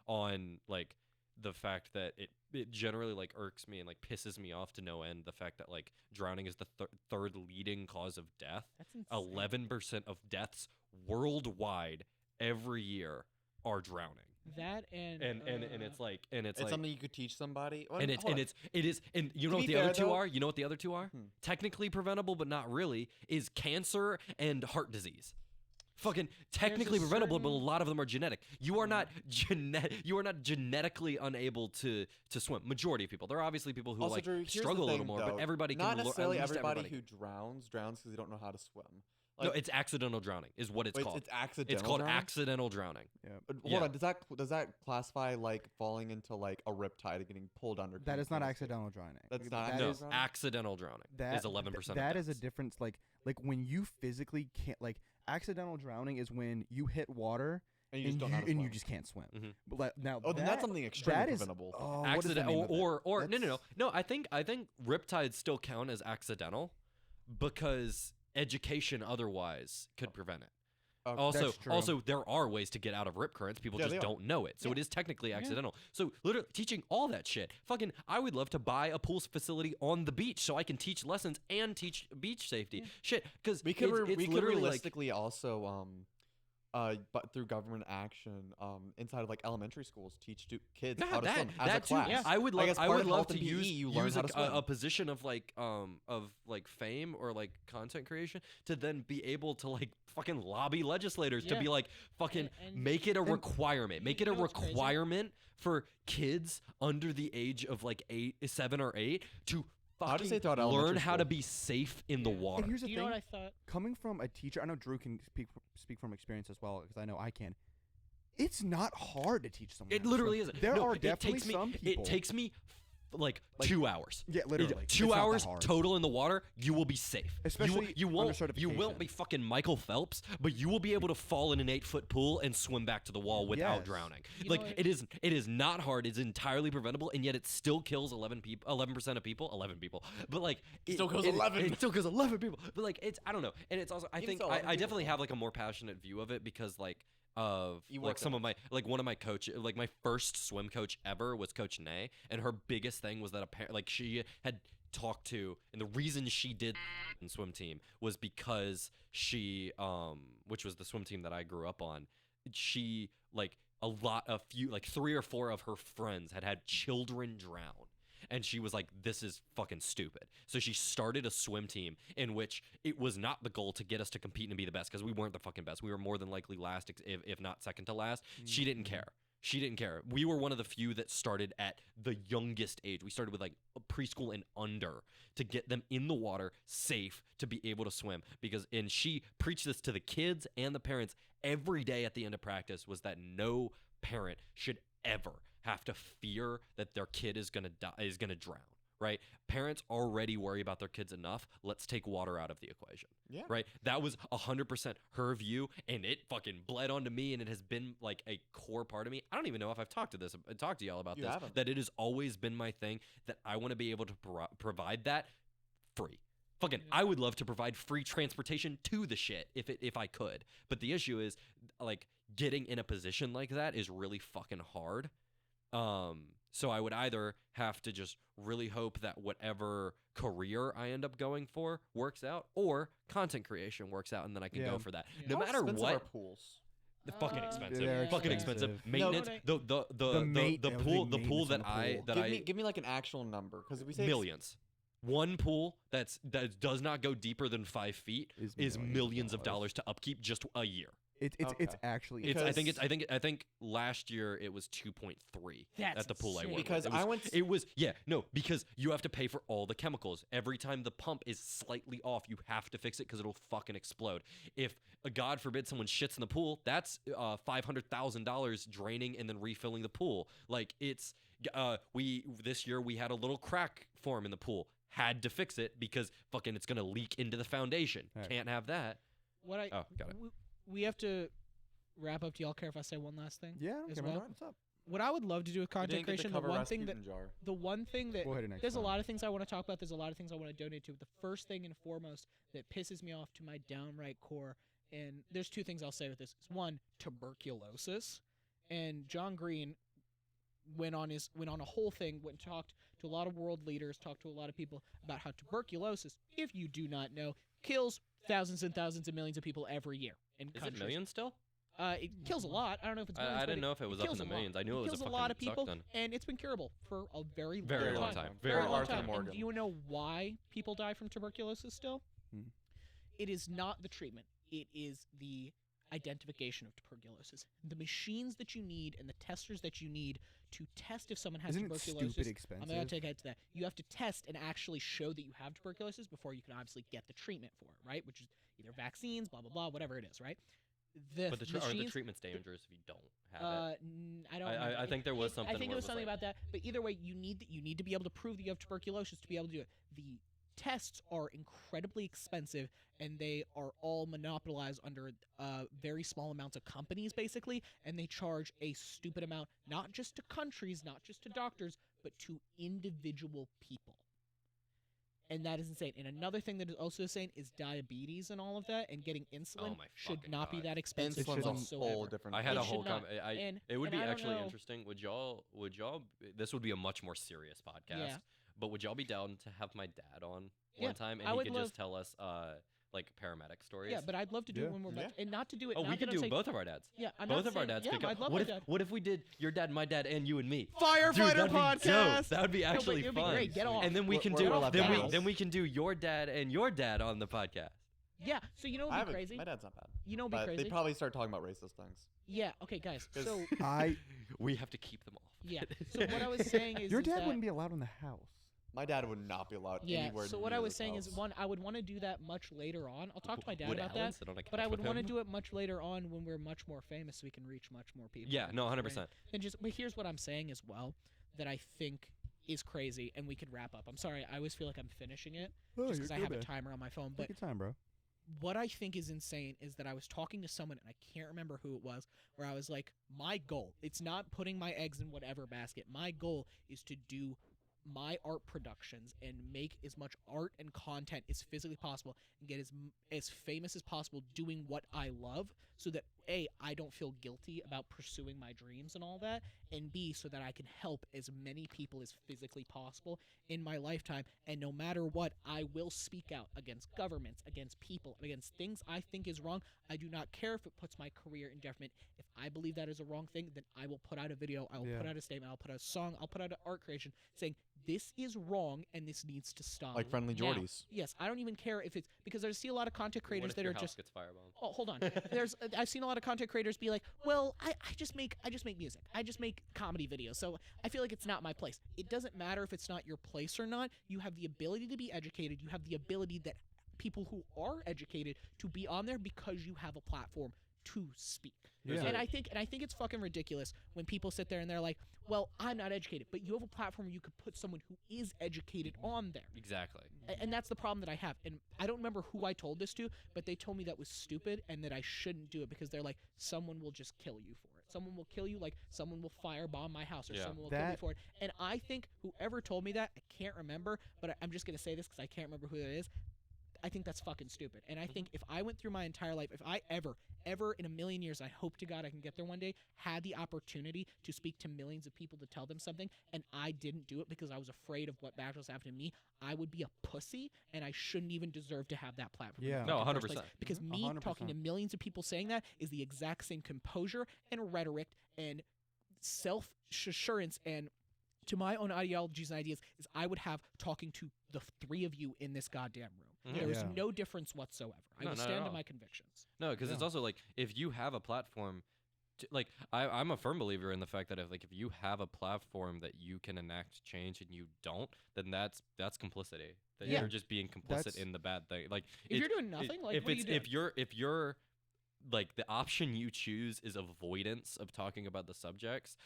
on like the fact that it generally like irks me and like pisses me off to no end, the fact that like drowning is the third leading cause of death. That's insane. 11% of deaths worldwide every year are drowning. That and it's like it's like something you could teach somebody. Well, and hold on. it is and you know To what be the other fair, two though- are? You know what the other two are? Technically preventable, but not really, is cancer and heart disease. Fucking technically preventable, but a lot of them are genetic. You are not genetically unable to swim. Majority of people. There are obviously people who Also, like Drew, here's struggle the a little thing, more, though. but everybody not can necessarily at least everybody everybody who drowns because they don't know how to swim. no, Like, it's accidental drowning is what it's wait, called. It's accidental. It's called drowning? accidental drowning. Hold on. Does that classify like falling into like a riptide and getting pulled under? That is not continuously? accidental drowning. That's not That No, is- drowning? accidental drowning is 11%. That of is a deaths. difference. Like when you physically can't. Like accidental drowning is when you hit water And you just don't know how to and you swim. just can't swim. Mhm. But now, Oh, then that's something extremely that is- preventable. Oh, what is the Accident name of it? or no. That's- No, I think riptides still count as accidental because education otherwise could prevent it. Okay. That's true. Also, there are ways to get out of rip currents. People Yeah, just they are. don't know it. So it is technically accidental. So literally teaching all that shit. Fucking, I would love to buy a pool facility on the beach so I can teach lessons and teach beach safety. Shit, because we could it's we could literally like realistically also but through government action inside of like elementary schools teach kids how to swim as a that too. class. I would Like, love as I part would of love health to and PE, use you learn how to swim. a position of like fame or like content creation to then be able to like fucking lobby legislators to Yeah. be like fucking And make it a requirement. Make it a know what's crazy? requirement for kids under the age of like 7 or 8 to I'll just fucking say throughout learn elementary how to school. be safe in the Yeah. water. And here's the you thing. know what I thought? Coming from a teacher, I know Drew can speak from experience as well because I know I can. It's not hard to teach someone. It how to literally swim. isn't. There No, are it definitely takes me, some people. It takes me like 2 hours. Yeah, literally. It's 2 not that hours hard. total in the water, you will be safe. Especially you under won't certification. be fucking Michael Phelps, but you will be able to fall in an 8-foot pool and swim back to the wall without Yes. drowning. You know Like what? it is not hard. It's entirely preventable, and yet it still kills 11% of people. 11 people, but like it still kills it- 11. It still kills 11 people. But like it's I don't know, and it's also I Even think so, 11 I people definitely though. have like a more passionate view of it because like of You like work some it. of my like one of my coaches like my first swim coach ever was Coach Nay, and her biggest thing was that like she had talked to, and the reason she did in swim team was because she which was the swim team that I grew up on, she like a few like 3 or 4 of her friends had children drown. And she was like, this is fucking stupid. So she started a swim team in which it was not the goal to get us to compete and be the best because we weren't the fucking best. We were more than likely last, if not second to last. She didn't care. She didn't care. We were one of the few that started at the youngest age. We started with like preschool and under to get them in the water safe to be able to swim. And she preached this to the kids and the parents every day at the end of practice was that no parent should ever have to fear that their kid is gonna drown. Right? Parents already worry about their kids enough. Let's take water out of the equation. Yeah. Right? That was 100% her view, and it fucking bled onto me, and it has been like a core part of me. I don't even know if I've talked to y'all about You this. haven't. That it has always been my thing that I want to be able to provide that free. Fucking, I would love to provide free transportation to the shit if I could. But the issue is, like, getting in a position like that is really fucking hard. So I would either have to just really hope that whatever career I end up going for works out, or content creation works out, and then I can Yeah. go for that. Yeah. No How matter expensive what, are pools? the fucking expensive, They're fucking expensive. expensive. Maintenance, No, the pool that I Give me like an actual number because if we say millions. One pool that does not go deeper than 5 feet is millions of dollars to upkeep just a year. It's Okay. actually. It's I think Because- I think last year it was 2.3 That's at the pool I insane. went with. Because it was, I went. It was because you have to pay for all the chemicals. Every time the pump is slightly off, you have to fix it because it'll fucking explode. If God forbid someone shits in the pool, that's $500,000 draining and then refilling the pool. Like it's this year we had a little crack form in the pool. Had to fix it because fucking it's gonna leak into the foundation. Right. Can't have that. What I Oh, got it. we have to wrap up. Do y'all care if I say one last thing? Yeah, I don't as care, man. well? What's up? What I would love to do with You content didn't get to creation, the cover one thing that Rasputin jar. the one thing that We'll hit it next there's a time. lot of things I want to talk about. There's a lot of things I want to donate to. The first thing and foremost that pisses me off to my downright core, and there's two things I'll say with this. Is one, tuberculosis, and John Green went on a whole thing, went and talked to a lot of world leaders, talked to a lot of people about how tuberculosis, if you do not know, kills thousands and thousands and millions of people every year in Is it countries. millions still? It kills a lot. I don't know if it's millions. I but didn't know if it was up in kills the a lot. millions. I knew it was kills a a fucking lot of people, suck ton. and it's been curable for a very, Very long long time. time. Very Very long long time. time. Morgan. And do you know why people die from tuberculosis still? Hmm. It is not the treatment. It is the identification of tuberculosis. The machines that you need and the testers that you need to test if someone has Isn't it tuberculosis. stupid expensive? I'm going to take to that. You have to test and actually show that you have tuberculosis before you can obviously get the treatment for it, right? Which is either vaccines, blah blah blah, whatever it is, right? But the aren't the machines- treatment's dangerous if you don't have it. I don't. I remember. think there was something I think where it was it was something like- about that. But either way, you need to be able to prove that you have tuberculosis to be able to do it. The tests are incredibly expensive, and they are all monopolized under very small amounts of companies, basically, and they charge a stupid amount, not just to countries, not just to doctors, but to individual people. And that is insane. And another thing that is also insane is diabetes and all of that, and getting insulin my should fucking not be God. that expensive Insulin's a whatsoever. whole different. I had It a should whole not. it would and be I don't actually know- interesting. Would y'all this would be a much more serious podcast. Yeah. But would y'all be down to have my dad on Yeah, one time and I he would could love- just tell us like paramedic stories? Yeah, but I'd love to do Yeah. it when we're Yeah. back, and not to do it. Oh, not we that could I'm do saying- both of our dads. Yeah, I'm Both not of our saying- dads yeah, could come. I'd love What my if dad. what if we did your dad, my dad, and you and me? Firefighter Dude, that'd be podcast. dope. That would be No, but actually it'd be fun. great. Get off. And then we We're- can we're do gonna let that house. then we can do your dad and your dad on the podcast. Yeah. So you know I what'd have be crazy? My dad's not bad, You know what'd be but crazy? they probably start talking about racist things. Yeah. Okay, guys. 'Cause- So I We have to keep them off. yeah. So what I was saying is your is dad that, wouldn't be allowed in the house. My dad would not be allowed Yeah. anywhere. So near what I was this saying house. is, one, I would want to do that much later on. I'll talk to my dad Would about Alan that. sit on a But I couch would with want to him? do it much later on when we're much more famous, so we can reach much more people. Yeah, no, Right? 100%. And just, but here's what I'm saying as well, that I think is crazy, and we could wrap up. I'm sorry, I always feel like I'm finishing it Oh, just you're because I good, have a man. timer on my phone. But Take your time, bro. what I think is insane is that I was talking to someone, and I can't remember who it was, where I was like, my goal, it's not putting my eggs in whatever basket. My goal is to do my art productions and make as much art and content as physically possible and get as famous as possible doing what I love, so that A, I don't feel guilty about pursuing my dreams and all that, and B, so that I can help as many people as physically possible in my lifetime. And no matter what, I will speak out against governments, against people, against things I think is wrong. I do not care if it puts my career in detriment. If I believe that is a wrong thing, then I will put out a video, I will Yeah. put out a statement, I'll put out a song, I'll put out an art creation saying this is wrong and this needs to stop. like friendly now. Geordies. Yes, I don't even care if it's because I see a lot of content What creators if that your are house just. gets firebombed? Oh, hold on. I've seen a lot of content creators be like, well, I just make music. I just make comedy videos. So I feel like it's not my place. It doesn't matter if it's not your place or not. You have the ability to be educated. You have the ability that people who are educated to be on there because you have a platform to speak. There's Yeah. And I think it's fucking ridiculous when people sit there and they're like, well, I'm not educated, but you have a platform where you could put someone who is educated on there. Exactly. And that's the problem that I have. And I don't remember who I told this to, but they told me that was stupid and that I shouldn't do it because they're like, someone will just kill you for it. Someone will kill you, like someone will firebomb my house or Yeah. someone will kill me That- for it. And I think whoever told me that, I can't remember, but I'm just going to say this because I can't remember who that is. I think that's fucking stupid. And I think if I went through my entire life, if I ever in a million years, I hope to God I can get there one day, had the opportunity to speak to millions of people to tell them something, and I didn't do it because I was afraid of what bad was happening to me, I would be a pussy, and I shouldn't even deserve to have that platform. in the Yeah. No, fucking first place. 100%. Because me 100%. talking to millions of people saying that is the exact same composure and rhetoric and self-assurance and to my own ideologies and ideas is I would have talking to the three of you in this goddamn room. Mhm. There is Yeah. no difference whatsoever. I No, will not at stand to all. my convictions. No, because it's Yeah. also like if you have a platform, like I'm a firm believer in the fact that if you have a platform that you can enact change and you don't, then that's complicity. That Yeah. you're just being complicit That's- in the bad thing. Like If you're it- doing nothing, like if what are it's you doing? if you're like the option you choose is avoidance of talking about the subjects.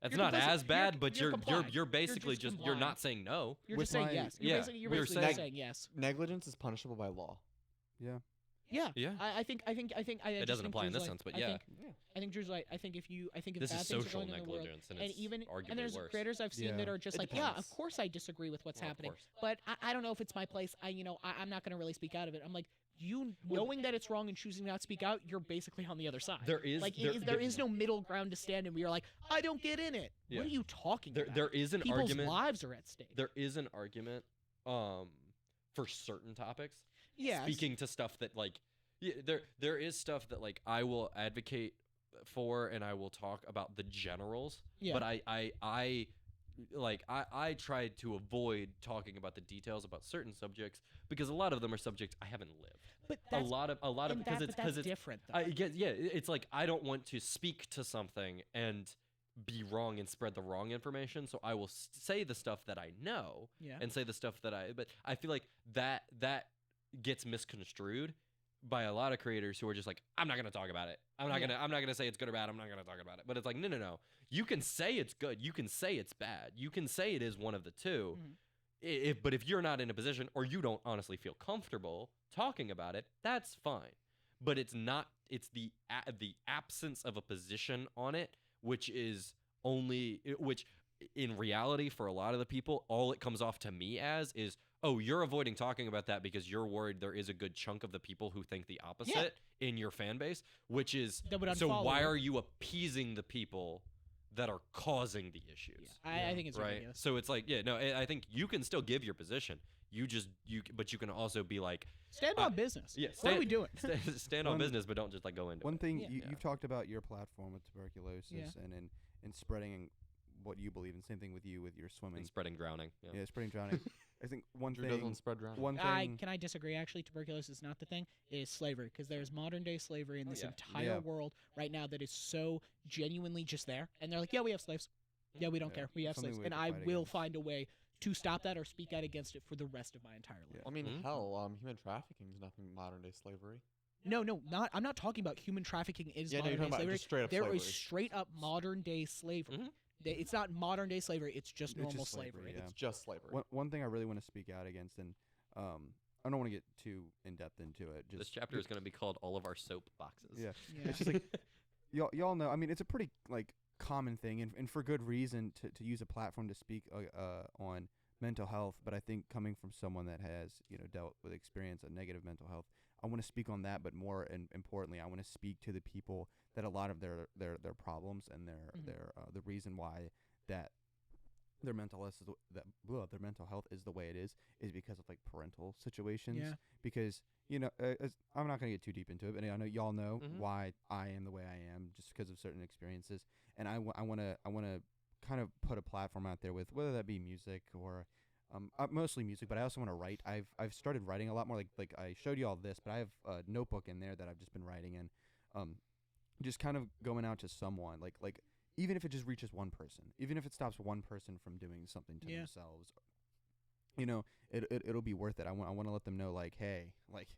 That's You're not complicit. as bad, but you're you're complying. you're basically just you're complying. not saying no. You're With just saying my- yes. Yeah, You're we're basically saying- saying yes. Negligence is punishable by law. Yeah. Yeah. Yeah. I think. It just doesn't think apply in Drew's this right. sense, but I yeah. think, I think Drew's right. I think if This bad is things are social going in the world, negligence, and and it's even arguably and there's worse. creators I've seen that Yeah. are just It like, yeah, of depends. course I disagree with what's Well, of happening, course. but I don't know if it's my place. I'm not going to really speak out of it. I'm like, you knowing that it's wrong and choosing not to speak out, you're basically on the other side. There is like there is no middle ground to stand in where you're like, I don't get in it. Yeah. What are you talking about? there is an People's argument. lives are at stake. There is an argument for certain topics. Yes. Speaking to stuff that like there is stuff that like I will advocate for and I will talk about the generals. Yeah. But I tried to avoid talking about the details about certain subjects because a lot of them are subjects I haven't lived. But A that's, lot of and because that- it's but that's because it's different. Though. it's like I don't want to speak to something and be wrong and spread the wrong information, so I will say the stuff that I know yeah. and say the stuff that but I feel like that gets misconstrued by a lot of creators who are just like, I'm not going to talk about it. I'm not Yeah. going to say it's good or bad. I'm not going to talk about it. But it's like, no. You can say it's good. You can say it's bad. You can say it is one of the two. Mhm. But if you're not in a position or you don't honestly feel comfortable talking about it, that's fine. But it's not. It's the absence of a position on it, which in reality for a lot of the people, all it comes off to me as is, oh, you're avoiding talking about that because you're worried there is a good chunk of the people who think the opposite in your fan base, which is That would so unfollow why you. are you appeasing the people that are causing the issues? I think it's Right. ridiculous. So it's like, I think you can still give your position. But you can also be like, Stand on business. yeah, What are we doing? stand on One- business, but don't just like go into One it. thing Yeah. you've talked about your platform with tuberculosis Yeah. and spreading what you believe in. Same thing with you with your swimming. And spreading drowning. Yeah. Yeah, spreading drowning. I think one Drew thing. doesn't spread around. One thing. Can I disagree? Actually, tuberculosis is not the thing. It is slavery because there's modern day slavery in Oh, this yeah. entire Yeah. world right now that is so genuinely just there. And they're like, yeah, we have slaves. Yeah, we don't Yeah. care. We have Something slaves. we And have I to fight will against. find a way to stop that or speak out against it for the rest of my entire life. Yeah. I mean, Mhm. hell, human trafficking is nothing modern day slavery. No, not. I'm not talking about human trafficking is Yeah, no, you're modern day talking about slavery. just straight up There is slavery. straight up modern day slavery. Mhm. It's not modern day slavery. It's just It's normal just slavery, slavery. yeah. It's just slavery. One thing I really want to speak out against, and I don't want to get too in depth into it. Just This chapter is going to be called "All of Our Soap Boxes." Yeah. Yeah. It's just like y'all know. I mean, it's a pretty like common thing, and for good reason to use a platform to speak on mental health. But I think coming from someone that has dealt with experience of negative mental health, I want to speak on that. But more and importantly, I want to speak to the people that a lot of their problems and their the reason why that their mental health their mental health is the way it is because of like parental situations. Yeah. Because I'm not gonna get too deep into it, but I know y'all know Mhm. why I am the way I am just because of certain experiences, and I want to kind of put a platform out there with whether that be music or mostly music, but I also want to write. I've started writing a lot more. Like I showed you all this, but I have a notebook in there that I've just been writing in, just kind of going out to someone like even if it just reaches one person, even if it stops one person from doing something to Yeah. themselves, it'll be worth it. I want to let them know like, hey, like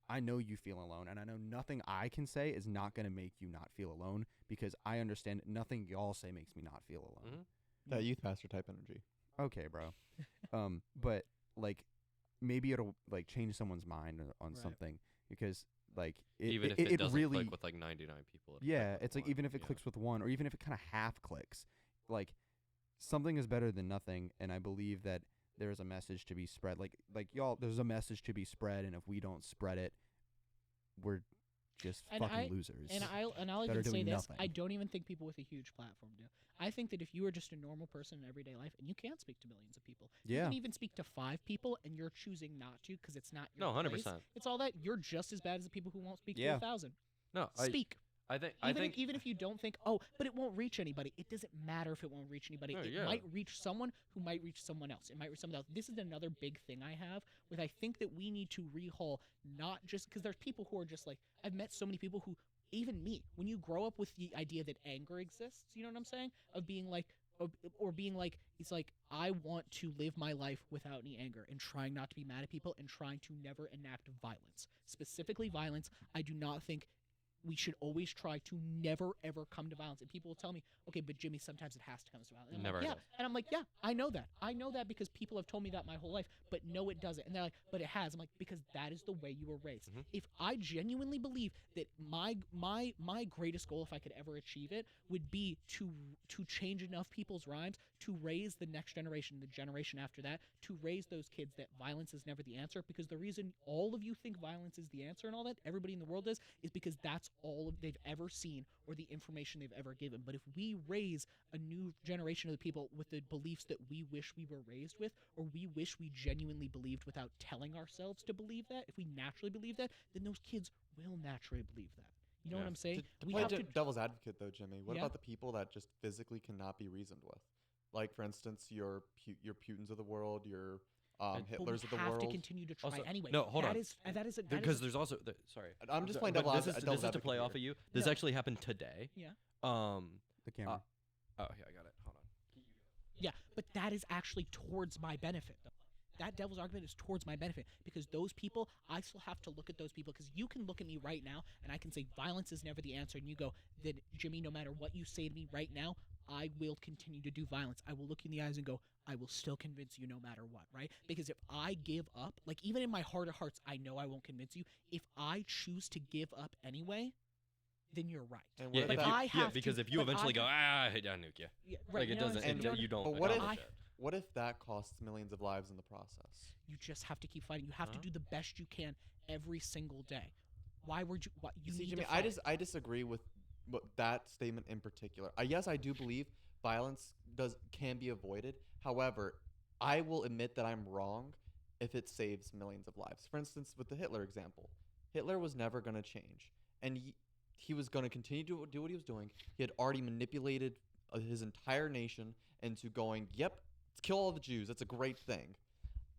I know you feel alone, and I know nothing I can say is not going to make you not feel alone because I understand nothing y'all say makes me not feel alone. Mhm. That youth pastor type energy. Okay, bro. But like maybe it'll like change someone's mind on Right. something because like Even if it doesn't really click with like 99 people. it'll yeah, click with it's like one, even if it yeah. clicks with one, or even if it kind of half clicks, like something is better than nothing. And I believe that there is a message to be spread. Like y'all, there's a message to be spread, and if we don't spread it, we're just And fucking losers. And I'll that are even say doing this: nothing. I don't even think people with a huge platform do. I think that if you are just a normal person in everyday life, and you can speak to millions of people, you Yeah. can even speak to 5 people, and you're choosing not to because it's not your No, place, 100%. It's all that you're just as bad as the people who won't speak to Yeah. 1,000. No, Speak. I think Even if you don't think, oh, but it won't reach anybody. It doesn't matter if it won't reach anybody. No, It yeah. might reach someone who might reach someone else. It might reach someone else. This is another big thing I have with I think that we need to rehaul not just because there's people who are just like I've met so many people who even me when you grow up with the idea that anger exists, you know what I'm saying? Of being like or being like it's like I want to live my life without any anger and trying not to be mad at people and trying to never enact violence. Specifically violence, I do not think we should always try to never ever come to violence. And people will tell me, okay, but Jimmy, sometimes it has to come to violence. And I'm Never like, yeah. does. And I'm like, yeah, I know that. I know that because people have told me that my whole life. But no, it doesn't. And they're like, but it has. I'm like, because that is the way you were raised. Mhm. If I genuinely believe that my greatest goal, if I could ever achieve it, would be to change enough people's rhymes to raise the next generation, the generation after that, to raise those kids that violence is never the answer. Because the reason all of you think violence is the answer and all that, everybody in the world is because that's all they've ever seen or the information they've ever given. But if we raise a new generation of the people with the beliefs that we wish we were raised with, or we wish we genuinely believed without telling ourselves to believe that, if we naturally believe that, then those kids will naturally believe that. You know Yeah. what I'm saying? To We play have to. devil's advocate though, Jimmy, what Yeah. about the people that just physically cannot be reasoned with? Like for instance, your Putins of the world, your And- But we Hitlers of the have world. to continue to try Also- anyway. no, hold on. That is because there's also sorry. I'm just Th- playing but devil's this is devil's to advocate play off here. of you. This No. actually happened today. Yeah. The camera. Oh yeah, I got it. Hold on. Yeah, but that is actually towards my benefit, though. That devil's argument is towards my benefit because those people, I still have to look at those people because you can look at me right now and I can say violence is never the answer, and you go, then Jimmy, no matter what you say to me right now, I will continue to do violence. I will look you in the eyes and go, I will still convince you no matter what, right? Because if I give up, like even in my heart of hearts, I know I won't convince you. If I choose to give up anyway, then you're right. And Yeah, what But if about, I you, have because to- if you but eventually I- go, I nuke you. Yeah, right. Like you it know what I'm doesn't. saying? And- You know what You don't. but what if- accomplish it. what if that costs millions of lives in the process? You just have to keep fighting. You have to Huh? do the best you can every single day. Why would you? What you See, need Jimmy, to fight. I disagree with that statement in particular. Yes, I do believe violence can be avoided. However, I will admit that I'm wrong if it saves millions of lives. For instance, with the Hitler example, Hitler was never going to change, and he was going to continue to do what he was doing. He had already manipulated his entire nation into going, "Yep, let's kill all the Jews. That's a great thing."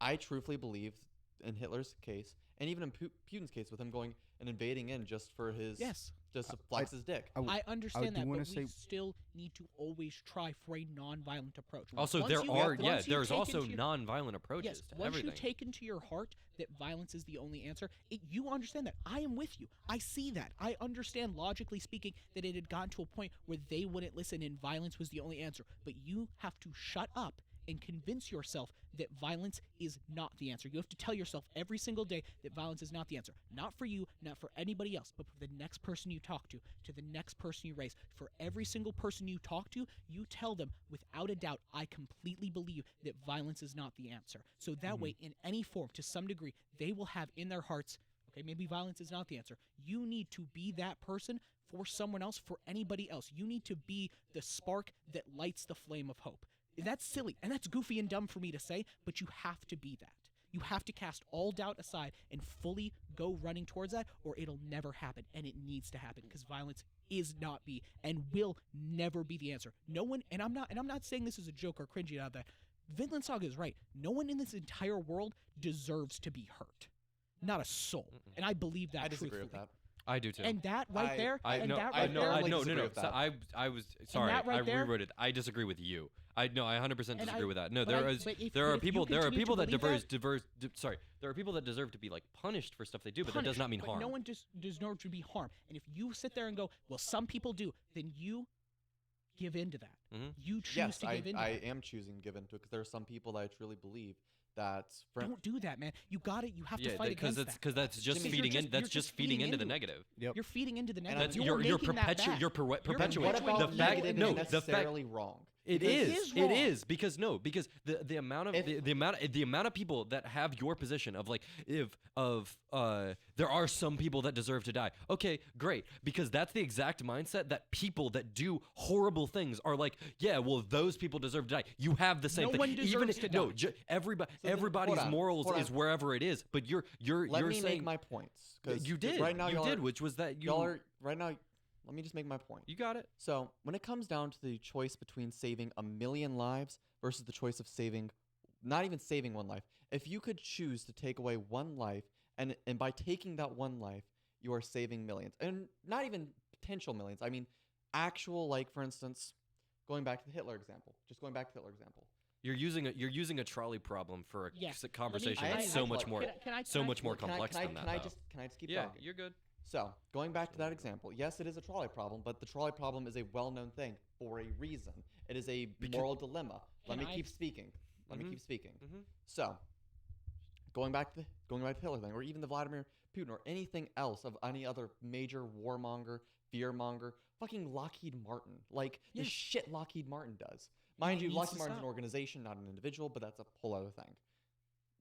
I truthfully believe, in Hitler's case, and even in Putin's case, with him going and invading in just for his Yes, just to flex his dick. I understand do that, wanna but we say- still need to always try for a non-violent approach. Also, Once there you- are once yeah. you There's take also into your- non-violent approaches Yes, to once everything. you take into your heart that violence is the only answer, you understand that. I am with you. I see that. I understand, logically speaking, that it had gotten to a point where they wouldn't listen and violence was the only answer. But you have to shut up and convince yourself that violence is not the answer. You have to tell yourself every single day that violence is not the answer. Not for you, not for anybody else, but for the next person you talk to the next person you raise. For every single person you talk to, you tell them without a doubt, I completely believe that violence is not the answer. So that way, in any form, to some degree, they will have in their hearts, okay, maybe violence is not the answer. You need to be that person for someone else, for anybody else. You need to be the spark that lights the flame of hope. That's silly, and that's goofy and dumb for me to say, but you have to be that. You have to cast all doubt aside and fully go running towards that, or it'll never happen, and it needs to happen because violence is not be and will never be the answer. No one, and I'm not saying this is a joke or cringy out of that. Vinland Saga is right. No one in this entire world deserves to be hurt. Not a soul, and I believe that. I disagree with truthfully. that. I do too. And that right I- there, I and no, that I right no, there, firmly no, no, disagree no. with So that. I was sorry. that right I there- rewrote it. I disagree with you. I 100% And disagree I- with that. No, but there I- is but if- there but are if you people continue to that believe sorry. There are people that deserve to be like punished for stuff they do, but that does punished, not mean but harm. No one deserves to be harmed. And if you sit there and go, well, some people do, then you give in to that. Mhm. You choose Yes, to give in to I that. am choosing to give into it because there are some people that I truly believe that. Don't do that, man. You got it. You have to yeah, fight because against that. that's just Because feeding you're in. That's you're just feeding into the it. negative. Yep. You're feeding into the And negative. I'm- You're you're making that bad. you're What perpetuating about perpetuating the fact. negative No, is the fact. necessarily wrong? It Because is. it It is is because the amount of If- the amount of people that have your position of like there are some people that deserve to die. Okay, great, because that's the exact mindset that people that do horrible things are like. Yeah, well, those people deserve to die. You have the same No thing. one Even deserves to no, die. everybody's hold on, morals hold is on. wherever it is. But you're Let me saying make my points. 'cause you did. right now. You y'all did, are- which was that you. Y'all are right now. Let me just make my point. You got it. So when it comes down to the choice between saving 1,000,000 lives versus the choice of saving, not even saving one life, if you could choose to take away one life, and by taking that one life, you are saving millions, and not even potential millions. I mean, actual, like, for instance, going back to the Hitler example. Just going back to the Hitler example. You're using a trolley problem for a Yes. conversation I- that's I- so I- much more Can I so much more Can I- complex can I, than can that. I though. just keep Yeah, talking? you're good. So, going back to that example, yes, it is a trolley problem, but the trolley problem is a well-known thing for a reason. It is a moral dilemma. Let me keep speaking. Let me keep speaking. So, going back to the Hitler thing, or even the Vladimir Putin, or anything else of any other major warmonger, fearmonger, fucking Lockheed Martin, like the Yes. shit Lockheed Martin does. Mind it you, needs Lockheed to Martin's an stop. organization, not an individual, but that's a whole other thing.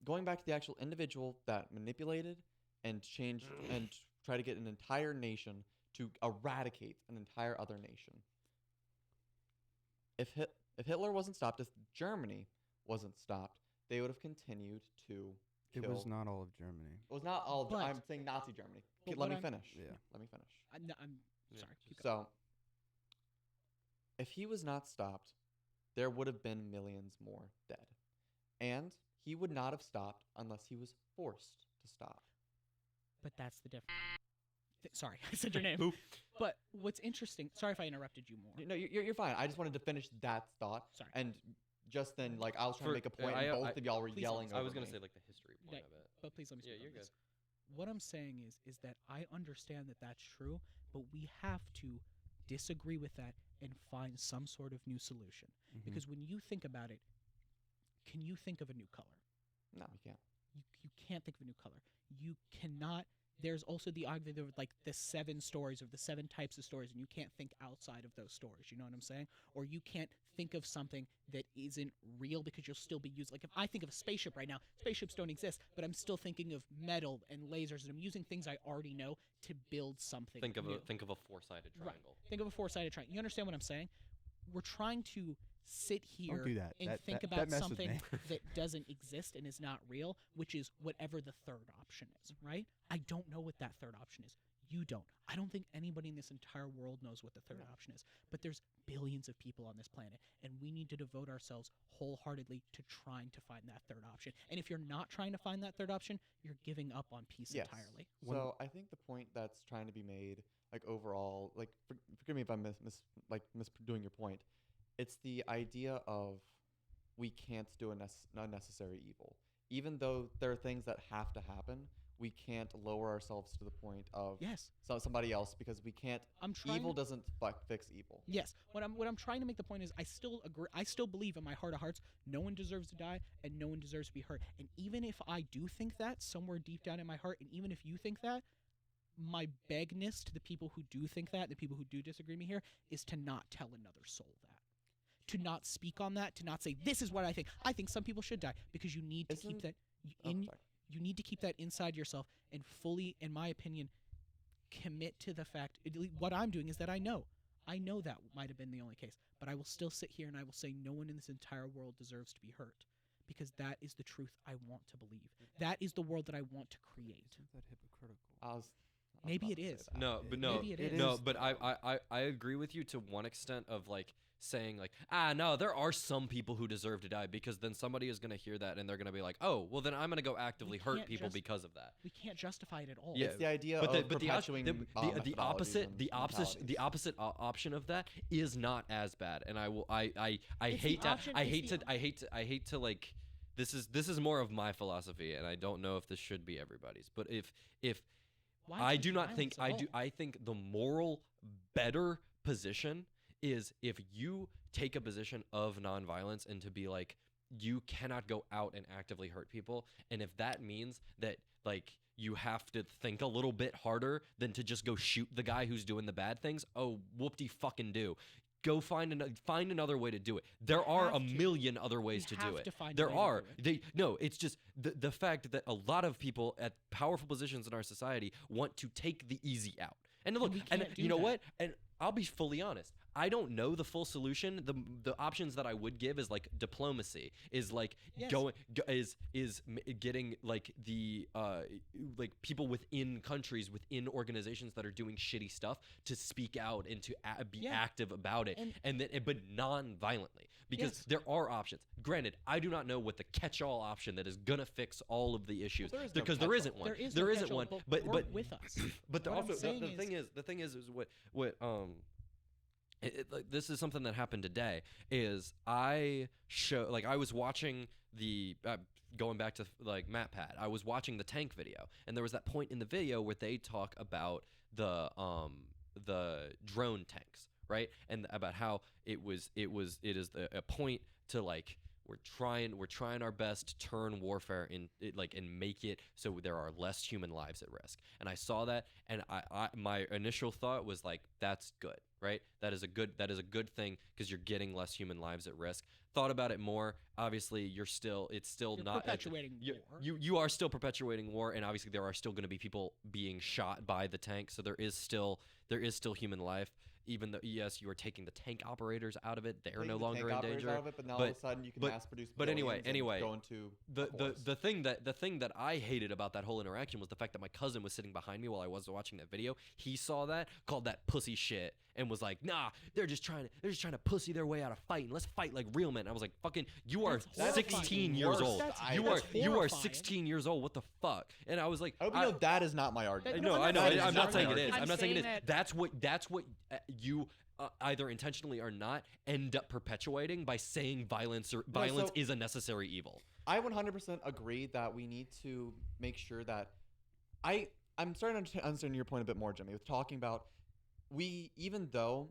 Going back to the actual individual that manipulated and changed and try to get an entire nation to eradicate an entire other nation. If Hitler wasn't stopped, if Germany wasn't stopped, they would have continued to It kill. was not all of Germany. It was not all. But- I'm saying Nazi Germany. but Let what me I'm- finish. Yeah. Let me finish. I'm Yeah, sorry. Keep going. So, if he was not stopped, there would have been millions more dead, and he would not have stopped unless he was forced to stop. But that's the difference. Sorry, I said your name. Who? But what's interesting, sorry if I interrupted you more. No, you're fine. I just wanted to finish that thought. Sorry. And just then, like, I was trying to make a point, and both of y'all were please yelling I over was gonna me. say like the history point Yeah, of it. But please let me Yeah, speak you're on good. this. What I'm saying is that I understand that that's true, but we have to disagree with that and find some sort of new solution. Mhm. Because when you think about it, can you think of a new color? No, you can't. You can't think of a new color. You cannot. There's also the argument of like the 7 stories of the 7 types of stories, and you can't think outside of those stories. You know what I'm saying? Or you can't think of something that isn't real because you'll still be used. Like if I think of a spaceship right now, spaceships don't exist, but I'm still thinking of metal and lasers, and I'm using things I already know to build something. Think of new. a four-sided Right. triangle. Think of a 4-sided triangle. You understand what I'm saying? We're trying to sit here Don't do that. and That- think that about messes something me. that doesn't exist and is not real, which is whatever the third option is, right? I don't know what that third option is. You don't. I don't think anybody in this entire world knows what the third option is. But there's billions of people on this planet, and we need to devote ourselves wholeheartedly to trying to find that third option. And if you're not trying to find that third option, you're giving up on peace Yes. entirely. So I think the point that's trying to be made, like overall, like forgive me if I'm misdoing your point. It's the idea of we can't do a unnecessary evil, even though there are things that have to happen. We can't lower ourselves to the point of Yes, somebody else because we can't. I'm trying. Evil doesn't fix evil. Yes. What I'm trying to make the point is I still agree. I still believe in my heart of hearts no one deserves to die and no one deserves to be hurt. And even if I do think that somewhere deep down in my heart, and even if you think that, my begness to the people who do think that, the people who do disagree with me here, is to not tell another soul that. To not speak on that, to not say this is what I think. I think some people should die because you need to keep Isn't- that Oh, in. sorry. You need to keep that inside yourself and fully, in my opinion, commit to the fact. What I'm doing is that I know that might have been the only case, but I will still sit here and I will say no one in this entire world deserves to be hurt, because that is the truth I want to believe. That is the world that I want to create. Isn't that hypocritical? I was Maybe about it to say is. that. No, but no, Maybe it It no, is. but I agree with you to one extent of like saying like no, there are some people who deserve to die, because then somebody is gonna hear that and they're gonna be like, oh, well then I'm gonna go actively hurt can't people just- because of that. We can't justify it at all. Yeah, It's the idea But of the perpetuating the opposite methodologies and opposite option of that is not as bad, and I It's the hate to option- it's the I hate to like this is more of my philosophy, and I don't know if this should be everybody's, but if Why I choose do not violence think at all? I think the moral better position is if you take a position of nonviolence and to be like, you cannot go out and actively hurt people, and if that means that like you have to think a little bit harder than to just go shoot the guy who's doing the bad things, oh whoop-de fucking do. Go find another way to do it. There are have a to. million other ways We to do have it. to find a There way to are. do it. It's just the fact that a lot of people at powerful positions in our society want to take the easy out. And look, we and can't do you know that. what? And I'll be fully honest. I don't know the full solution. The options that I would give is like diplomacy, is like Yes. getting like the like people within countries, within organizations that are doing shitty stuff to speak out and to be Yeah. active about it, And- but non-violently, because Yes. there are options. Granted, I do not know what the catch-all option that is gonna fix all of the issues, there is no because there catch-all. isn't one. There is There no isn't catch-all, one. but But with us. but What I'm also saying the thing is what like, this is something that happened today. Is I was watching the going back to like MatPat, I was watching the tank video, and there was that point in the video where they talk about the drone tanks, right? And about how it is a point to like we're trying our best to turn warfare and make it so there are less human lives at risk. And I saw that, and I my initial thought was like, that's good, right? That is a good thing, because you're getting less human lives at risk. Thought about it more. Obviously, it's still You're not perpetuating war. You are still perpetuating war, and obviously there are still going to be people being shot by the tank. So there is still human life. Even though, yes, you are taking the tank operators out of it, they are Taking no the longer tank in operators danger. out of it, but now all of a sudden you can mass produce. But anyway, billions and go into a forest. the thing that I hated about that whole interaction was the fact that my cousin was sitting behind me while I was watching that video. He saw that, called that pussy shit, and was like, "Nah, they're just trying to pussy their way out of fighting. Let's fight like real men." I was like, "Fucking, you are That's 16 horrifying. years old. That's- You that's are horrifying. 16 years old. What the fuck?" And I was like, I hope you know that is not my argument. No, No, I'm I know. not saying I'm it's not not saying my it is. argument. I'm not saying it is. saying that- That's what you either intentionally or not end up perpetuating by saying violence is a necessary evil. I 100% agree that we need to make sure that I'm starting to understand your point a bit more, Jimmy, with talking about even though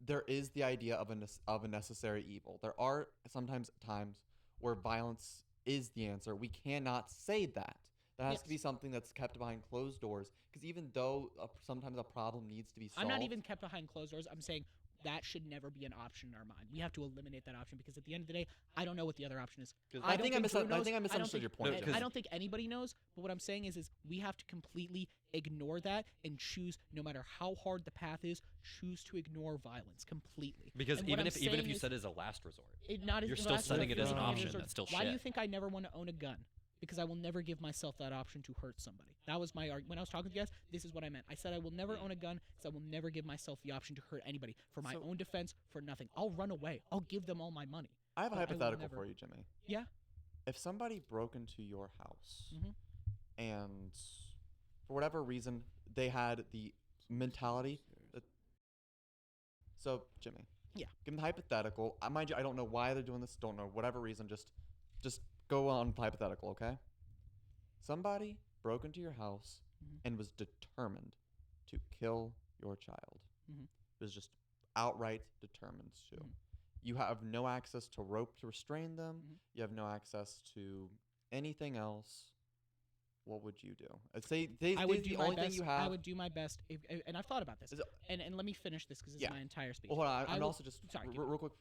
there is the idea of a necessary evil, there are sometimes times where violence is the answer. We cannot say that. That has to be something that's kept behind closed doors, because even though sometimes a problem needs to be solved. I'm not even kept behind closed doors. I'm saying that should never be an option in our mind. We have to eliminate that option, because at the end of the day, I don't know what the other option is. I think I Drew knows. misunderstood your point. No, Jimmy. I don't think anybody knows, but what I'm saying is we have to completely ignore that and choose, no matter how hard the path is, choose to ignore violence completely. Because And what even I'm if saying you is- said as a last resort, Not as you're the still last setting resort, it as an feeling option. resort. That's still Why do you shit. think I never want to own a gun? Because I will never give myself that option to hurt somebody. That was my argument. When I was talking to you guys, this is what I meant. I said I will never own a gun because I will never give myself the option to hurt anybody for my own defense, for nothing. I'll run away. I'll give them all my money. I have a But I will hypothetical never- for you, Jimmy. Yeah. If somebody broke into your house Mhm. and for whatever reason they had the mentality that, so Jimmy, Yeah. give them the hypothetical. Mind you, I don't know why they're doing this. Don't know, whatever reason. Just go on with the hypothetical, okay? Somebody broke into your house Mhm. and was determined to kill your child. Mhm. Was just outright determined to. Mhm. You have no access to rope to restrain them. Mhm. You have no access to anything else. What would you do? I'd say I would the do my only best. thing you have. I would do my best, and I've thought about this. Is it- And let me finish this because this Yeah. is my entire speech. Well, hold on. I And would- also just sorry, keep real quick,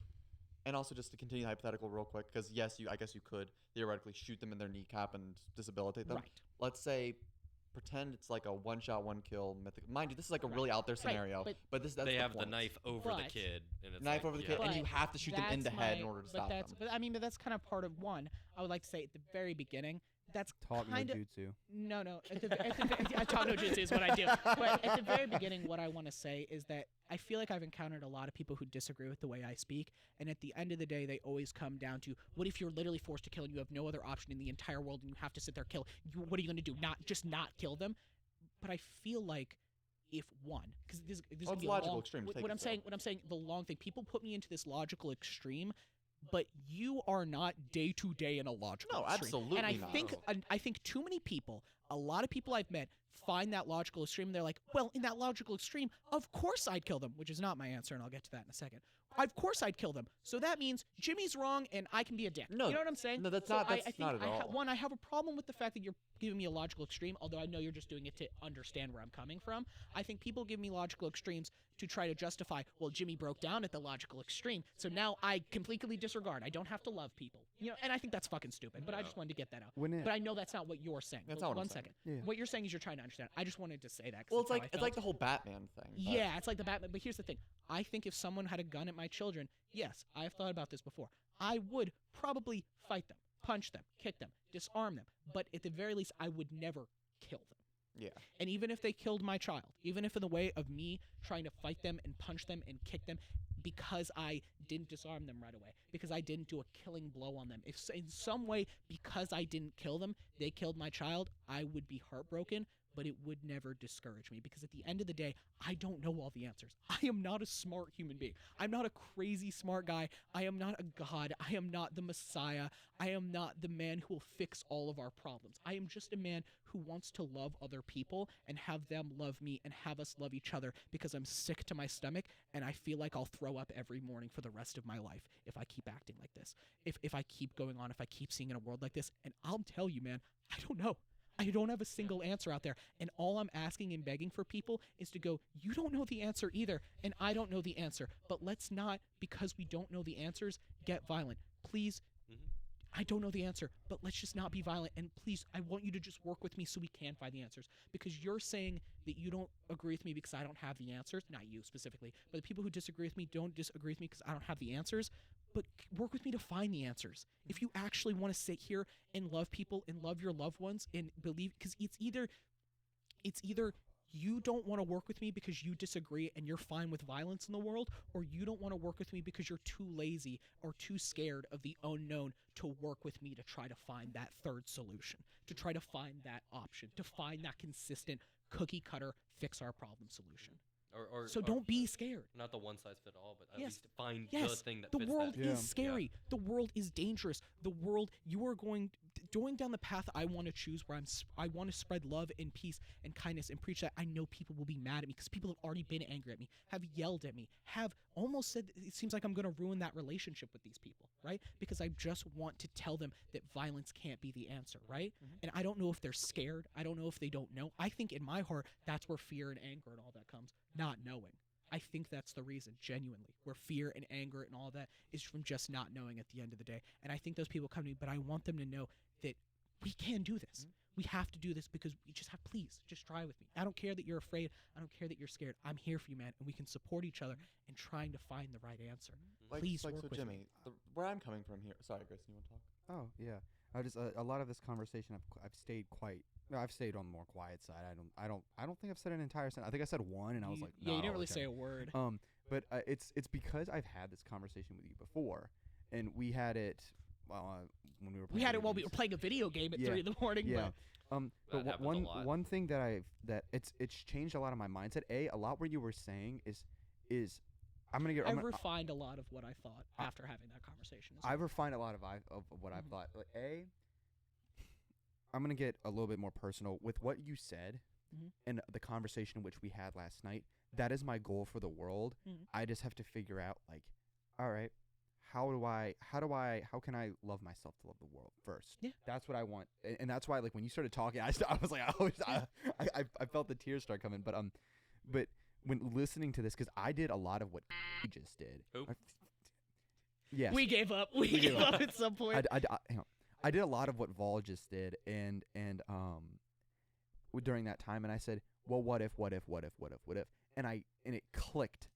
and also just to continue the hypothetical real quick, because yes, I guess you could theoretically shoot them in their kneecap and disabilitate them. Right. Let's say, pretend it's like a one shot, one kill mythic. Mind you, this is like a Right. really out there Right, the but that's they have the point. knife over the But- kid, and it's Knife like, over the yeah. kid, and you But have to shoot them in the that's head in my- order to but stop that's, them. But I mean, but that's kind of part of one. I would like to say at the very beginning, that's Talk no kind of jutsu. no. I talk no jutsu is what I do. But at the very beginning, what I want to say is that I feel like I've encountered a lot of people who disagree with the way I speak, and at the end of the day, they always come down to, what if you're literally forced to kill and you have no other option in the entire world and you have to sit there kill? What are you going to do? Not kill them? But I feel like if one, because this Oh, would it's be logical long, extreme to what take I'm it to. saying, what I'm saying, the long thing. People put me into this logical extreme, but you are not day to day in a logical No, extreme. absolutely And I not. think too many people, a lot of people I've met, find that logical extreme. And they're like, well, in that logical extreme, of course I'd kill them, which is not my answer, and I'll get to that in a second. Of course I'd kill them. So that means Jimmy's wrong and I can be a dick. No, you know what I'm saying? no, that's So not- I that's think not at all. One, I have a problem with the fact that you're giving me a logical extreme, although I know you're just doing it to understand where I'm coming from. I think people give me logical extremes to try to justify, well, Jimmy broke down at the logical extreme, so now I completely disregard. I don't have to love people. You know, and I think that's fucking stupid, but I just wanted to get that out. When it, But I know that's not what you're saying. That's But not what I'm one saying. second. Yeah. What you're saying is you're trying to I understand. I just wanted to say that. 'Cause Well, that's how I it's like felt. the whole Batman thing. but- Yeah, it's like the Batman. But here's the thing. I think if someone had a gun at my children, yes, I've thought about this before. I would probably fight them, punch them, kick them, disarm them. But at the very least, I would never kill them. Yeah. And even if they killed my child, even if in the way of me trying to fight them and punch them and kick them because I didn't disarm them right away, because I didn't do a killing blow on them, if in some way because I didn't kill them, they killed my child, I would be heartbroken, but it would never discourage me because at the end of the day, I don't know all the answers. I am not a smart human being. I'm not a crazy smart guy. I am not a god. I am not the Messiah. I am not the man who will fix all of our problems. I am just a man who wants to love other people and have them love me and have us love each other because I'm sick to my stomach and I feel like I'll throw up every morning for the rest of my life if I keep acting like this. If I keep going on, if I keep seeing in a world like this. And I'll tell you, man, I don't know. I don't have a single answer out there. And all I'm asking and begging for people is to go, you don't know the answer either, and I don't know the answer. But let's not, because we don't know the answers, get violent. Please, I don't know the answer, but let's just not be violent. And please, I want you to just work with me so we can find the answers. Because you're saying that you don't agree with me because I don't have the answers. Not you specifically, but the people who disagree with me don't disagree with me because I don't have the answers. But work with me to find the answers. If you actually want to sit here and love people and love your loved ones and believe, because it's either you don't want to work with me because you disagree and you're fine with violence in the world, or you don't want to work with me because you're too lazy or too scared of the unknown to work with me to try to find that third solution, to try to find that option, to find that consistent cookie cutter fix our problem solution. So don't be scared. Not the one size fit all, but at Yes. least find the Yes, thing that the fits world that. Yeah. is scary. The world is dangerous. The world, you are going down the path I want to choose, where I want to spread love and peace and kindness and preach that. I know people will be mad at me because people have already been angry at me, have yelled at me, have almost said it seems like I'm going to ruin that relationship with these people, right? Because I just want to tell them that violence can't be the answer, right? And I don't know if they're scared. I don't know if they don't know. I think in my heart, that's where fear and anger and all that comes, not knowing. I think that's the reason, genuinely, where fear and anger and all that is from just not knowing at the end of the day. And I think those people come to me, but I want them to know that we can do this. We have to do this because we just have, please, just try with me. I don't care that you're afraid. I don't care that you're scared. I'm here for you, man, and we can support each other in trying to find the right answer. Please work so with Jimmy, me. where I'm coming from here. Sorry, Grayson, you want to talk? Oh yeah, I just a lot of this conversation I've stayed quite. No, I've stayed on the more quiet side. I don't think I've said an entire sentence. I think I said one, and I was like, yeah, you "Nah, didn't really okay." say a word. But it's because I've had this conversation with you before, and we had it when we were. We had it while we games. were playing a video game at Yeah, 3 in the morning. Yeah. But But happens a one lot. one thing that it's changed a lot of my mindset. A lot what you were saying is I'm gonna get. I I'm gonna, refined a lot of what I thought after having that conversation. as I well. refined a lot of what I've thought. Like, I'm gonna get a little bit more personal with what you said and the conversation in which we had last night. That is my goal for the world. I just have to figure out, like, all right, how can I love myself to love the world first? Yeah. That's what I want, and that's why, like, when you started talking, I was like, I felt the tears start coming, but when listening to this, because I did a lot of what you just did. Who? Yes. We gave up. We gave up at some point. Hang on. I did a lot of what Vol just did, and during that time, and I said, well, what if, and it clicked.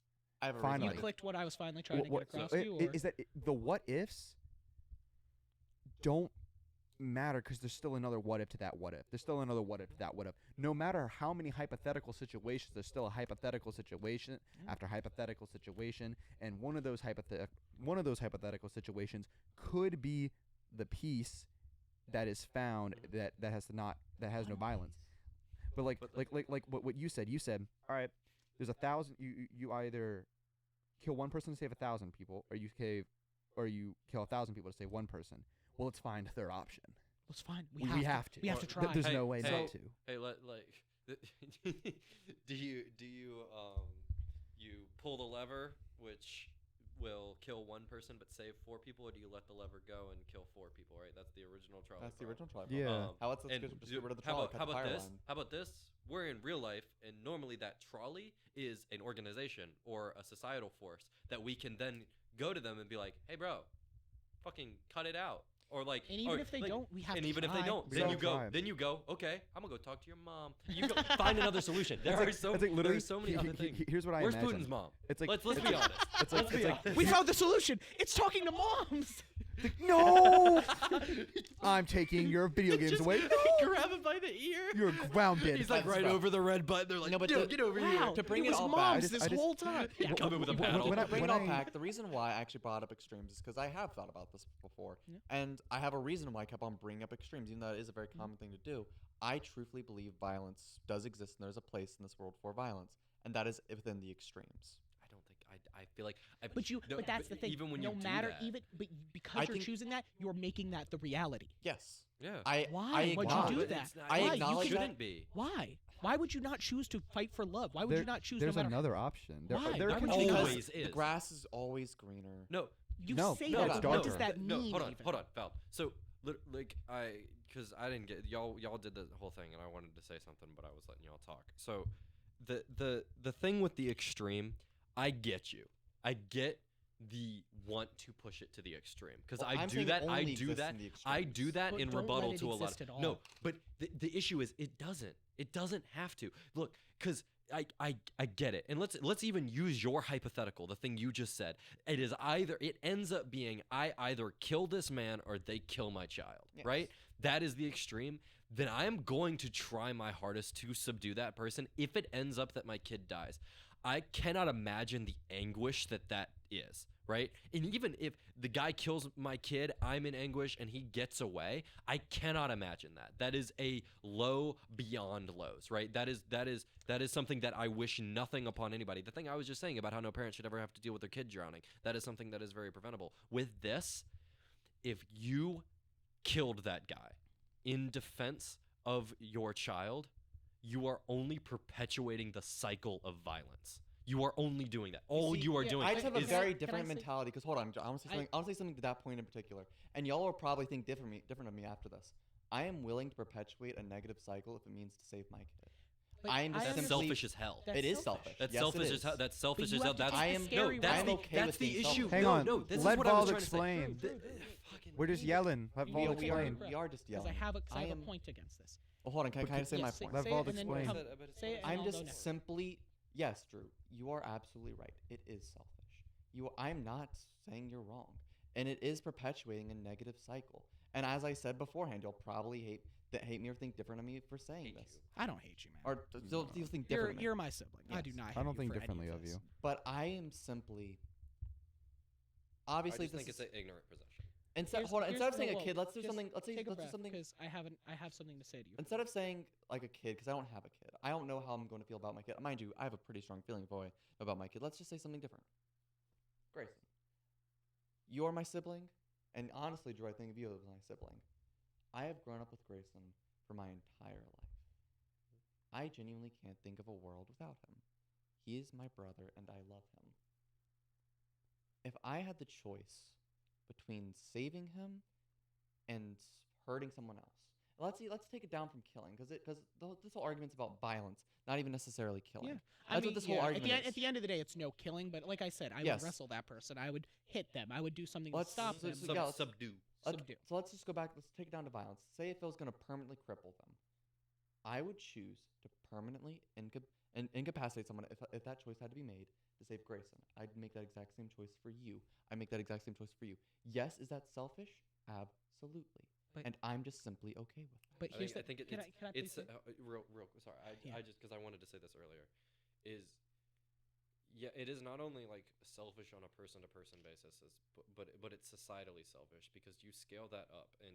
I have a Finally. You reason. clicked what I was finally trying to get across so to you. Or? is that the what ifs don't matter because there's still another what if to that what if. There's still another what if to that what if. No matter how many hypothetical situations, there's still a hypothetical situation after hypothetical situation, and one of those hypothetical situations could be the peace that is found that has no violence. But like what you said, all right, there's 1,000. You either kill one person to save 1,000 people, or you kill 1,000 people to save one person. Well, let's find a third option. It's fine. We have to. We have to try. There's no way not to. Hey, do you you pull the lever, which will kill one person but save 4 people, or do you let the lever go and kill 4 people? Right, that's the original trial. That's the original trial. Yeah. Let's and just do- get rid of the how trolley. about, cut how the about fire this? line. How about this? We're in real life, and normally that trolley is an organization or a societal force that we can then go to them and be like, "Hey, bro, fucking cut it out." Or like, And even or, if they like, don't, we have and to even if try. they don't, We then gotta you go. try. Then you go. Okay, I'm gonna go talk to your mom. You go find another solution. There are so It's like literally. there's so many other things. Here's what I Where's imagine. Putin's mom? It's like Let's it's be like- honest. It's like Let's be it's like honest. We found the solution. It's talking to moms. no. I'm taking your video games Just away. grab him by the ear. You're grounded. He's like That's right rough. over the red button. They're like, No, but "Yo, the- get over Wow. here. To bring it it was all back- moms I just- this I just- whole time. Yeah, come in with a When- paddle. when I- To bring it when all I- back, the reason why I actually brought up extremes is because I have thought about this before, Yeah. and I have a reason why I kept on bringing up extremes, even though it is a very common thing to do. I truthfully believe violence does exist, and there's a place in this world for violence, and that is within the extremes. I don't think I feel like. But no, but that's the thing. Even when no you do matter that, even but because I you're think- choosing that, you're making that the reality. Yes, yeah. Why? Why'd acknowledge you do it. that? I Why? acknowledge You that. shouldn't be. Why? Why would you not choose to fight for love? Why would you not choose? There's no matter another option. There, Why? there Why can would be you not? Always the is. grass is always greener. No, You No, say no, that, it's but what does darker. that No, mean? hold on, even? hold on, Val. So, like because I didn't get y'all did the whole thing, and I wanted to say something, but I was letting y'all talk. So, the thing with the extreme, I get you. I get the want to push it to the extreme because Well, I I'm do saying it that. I only do exists that. in the I extremes. do that But in don't rebuttal let it to a lot. exist at all. No, but the issue is it doesn't. It doesn't have to. Look, because I get it. And let's even use your hypothetical, the thing you just said. It ends up being I either kill this man or they kill my child, Yes. right? That is the extreme. Then I am going to try my hardest to subdue that person if it ends up that my kid dies. I cannot imagine the anguish that is, right? And even if the guy kills my kid, I'm in anguish and he gets away, I cannot imagine that. That is a low beyond lows, right? That is something that I wish nothing upon anybody. The thing I was just saying about how no parent should ever have to deal with their kid drowning, that is something that is very preventable. With this, if you killed that guy in defense of your child, you are only perpetuating the cycle of violence. You are only doing that. All see, you are yeah, doing I just have a is very can I different say- mentality because hold on, I want to say something. I want to say something to that point in particular, and y'all will probably think different of me after this. I am willing to perpetuate a negative cycle if it means to save my kid. But I am just that's simply- selfish as hell. That's It is selfish. selfish. That's Yes, it selfish as is. hell. That's selfish you as have hell. to That's take the I am- scary that's I'm the, okay that's with the being issue. selfish. Hang no, on. no, this Let is what I was Valds trying to say. explain. Fucking We're just yelling. Let We- Valds we are- explain. We are just Because yelling. I have I a am- point against this. Well, hold on. Can I say my Yes, point? Let say Valds it and then explain. come- But say it and I'm I'll go just next. simply yes, Drew. You are absolutely right. It is selfish. I'm not saying you're wrong, and it is perpetuating a negative cycle. And as I said beforehand, you'll probably hate me or think different of me for saying Hate this, you. I don't hate you, man. or still think You're, different. of me. you're my sibling. I do Yes. not. I hate don't you think for any differently of this. you. But I am simply I obviously just think this it's is, an ignorant possession. instead. Here's- Hold on. here's- Instead of saying whoa, a kid, let's do just something. Let's take a do breath, something. because I have something to say to you. Instead of saying like a kid, because I don't have a kid, I don't know how I'm going to feel about my kid. Mind you, I have a pretty strong feeling about my kid. Let's just say something different. Grayson, you're my sibling, and honestly, Drew, I think of you as my sibling. I have grown up with Grayson for my entire life. I genuinely can't think of a world without him. He is my brother, and I love him. If I had the choice between saving him and hurting someone else, let's take it down from killing, because this whole argument's about violence, not even necessarily killing. Yeah. That's what this whole argument at is. the end of the day, it's no killing. But like I said, I Yes. would wrestle that person. I would hit them. I would do something Let's- to stop so- them. so- yeah, let's- Subdue. Subdue. So let's just go back. Let's take it down to violence. Say if it was going to permanently cripple them, I would choose to permanently incapacitate someone if that choice had to be made to save Grayson. I'd make that exact same choice for you. I make that exact same choice for you. Yes, is that selfish? Absolutely. But- And I'm just simply okay with that. But I here's think, the, I think can it's, I, can I please it's say- real sorry Yeah. I just because I wanted to say this earlier is yeah, it is not only like selfish on a person to person basis but it's societally selfish because you scale that up and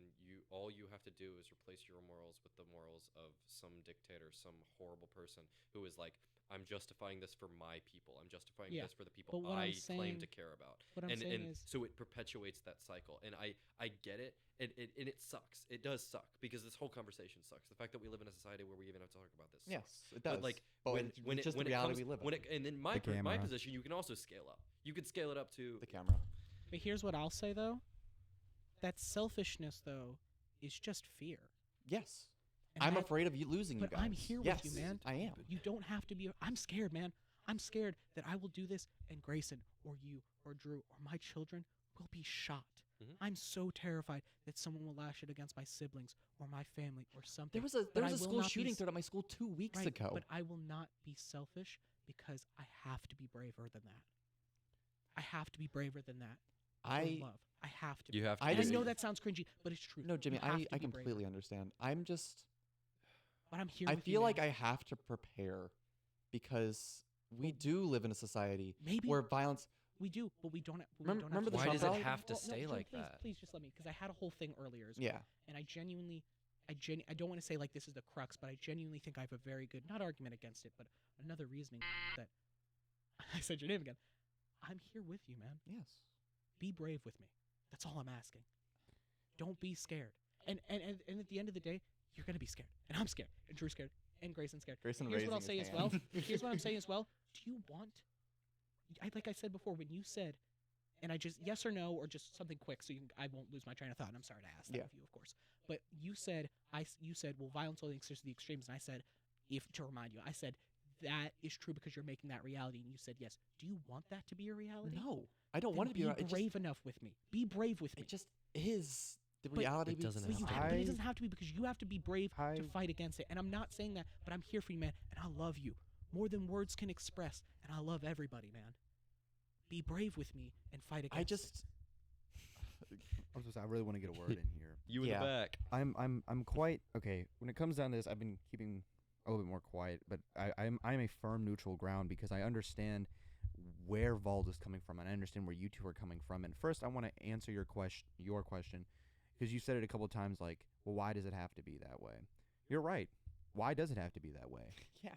all you have to do is replace your morals with the morals of some dictator, some horrible person who is like, I'm justifying this for my people, I'm justifying Yeah, this for the people but what I I'm claim to saying- care about. what I'm and saying is- so it perpetuates that cycle, and I get it, and it sucks. It does suck because this whole conversation sucks. The fact that we live in a society where we even have to talk about this. Yes, sucks. it does. But like but when it's just when the it reality comes, we live when in. and in my The my camera. position, you can also scale up. You could scale it up to The camera. But here's what I'll say though. That selfishness though is just fear. Yes. And I'm that- afraid of you losing But you guys. I'm here with yes, you, man. I am. You don't have to be. I'm scared, man. I'm scared that I will do this and Grayson or you or Drew or my children will be shot. Mhm. I'm so terrified that someone will lash it against my siblings or my family or something. There was a But I will school not be shooting s- threat at my school 2 weeks Right, ago. but I will not be selfish because I have to be braver than that. I have to be braver than that. For love. I have to. You be. have to. I And I just- know that sounds cringy, but it's true. No, Jimmy, You have I to be braver. completely understand. I'm just But I'm here. I with you, feel like man. I have to prepare because we do live in a society Maybe where violence. we do, but we don't. We Remember- don't remember the have Why to does it Trump rally? have to Well, no, stay Jim, like please, that? Please just let me, because I had a whole thing earlier as well. Yeah. And I don't want to say like this is the crux, but I genuinely think I have a very good, not argument against it, but another reasoning that I said your name again. I'm here with you, man. Yes. Be brave with me. That's all I'm asking. Don't be scared. And at the end of the day, you're gonna be scared, and I'm scared, and Drew's scared, and Grayson's scared. Grayson Here's what I'll raising say his as well. hand. Here's what I'm saying as well. Do you want? Like I said before, when you said, and I just yes or no or just something quick, so I won't lose my train of thought. And I'm sorry to ask that Yeah. of you, of course. But you said well, violence only exists to the extremes, and I said, to remind you, I said that is true because you're making that reality, and you said yes. Do you want that to be a reality? No, I don't Then want to be. be brave enough with me. Be brave with me. It just is the But reality. it doesn't But, have to but be. it doesn't have to be, because you have to be brave to I- fight against it. And I'm not saying that, but I'm here for you, man. And I love you more than words can express. And I love everybody, man. Be brave with me and fight against I it. just. I'm supposed to, I really want to get a word in here. You in Yeah. the back. I'm quite okay. When it comes down to this, I've been keeping a little bit more quiet, but I'm a firm neutral ground because I understand where Vald is coming from, and I understand where you two are coming from. And first, I want to answer your question, because you said it a couple of times, like, well, why does it have to be that way? You're right. Why does it have to be that way? Yeah.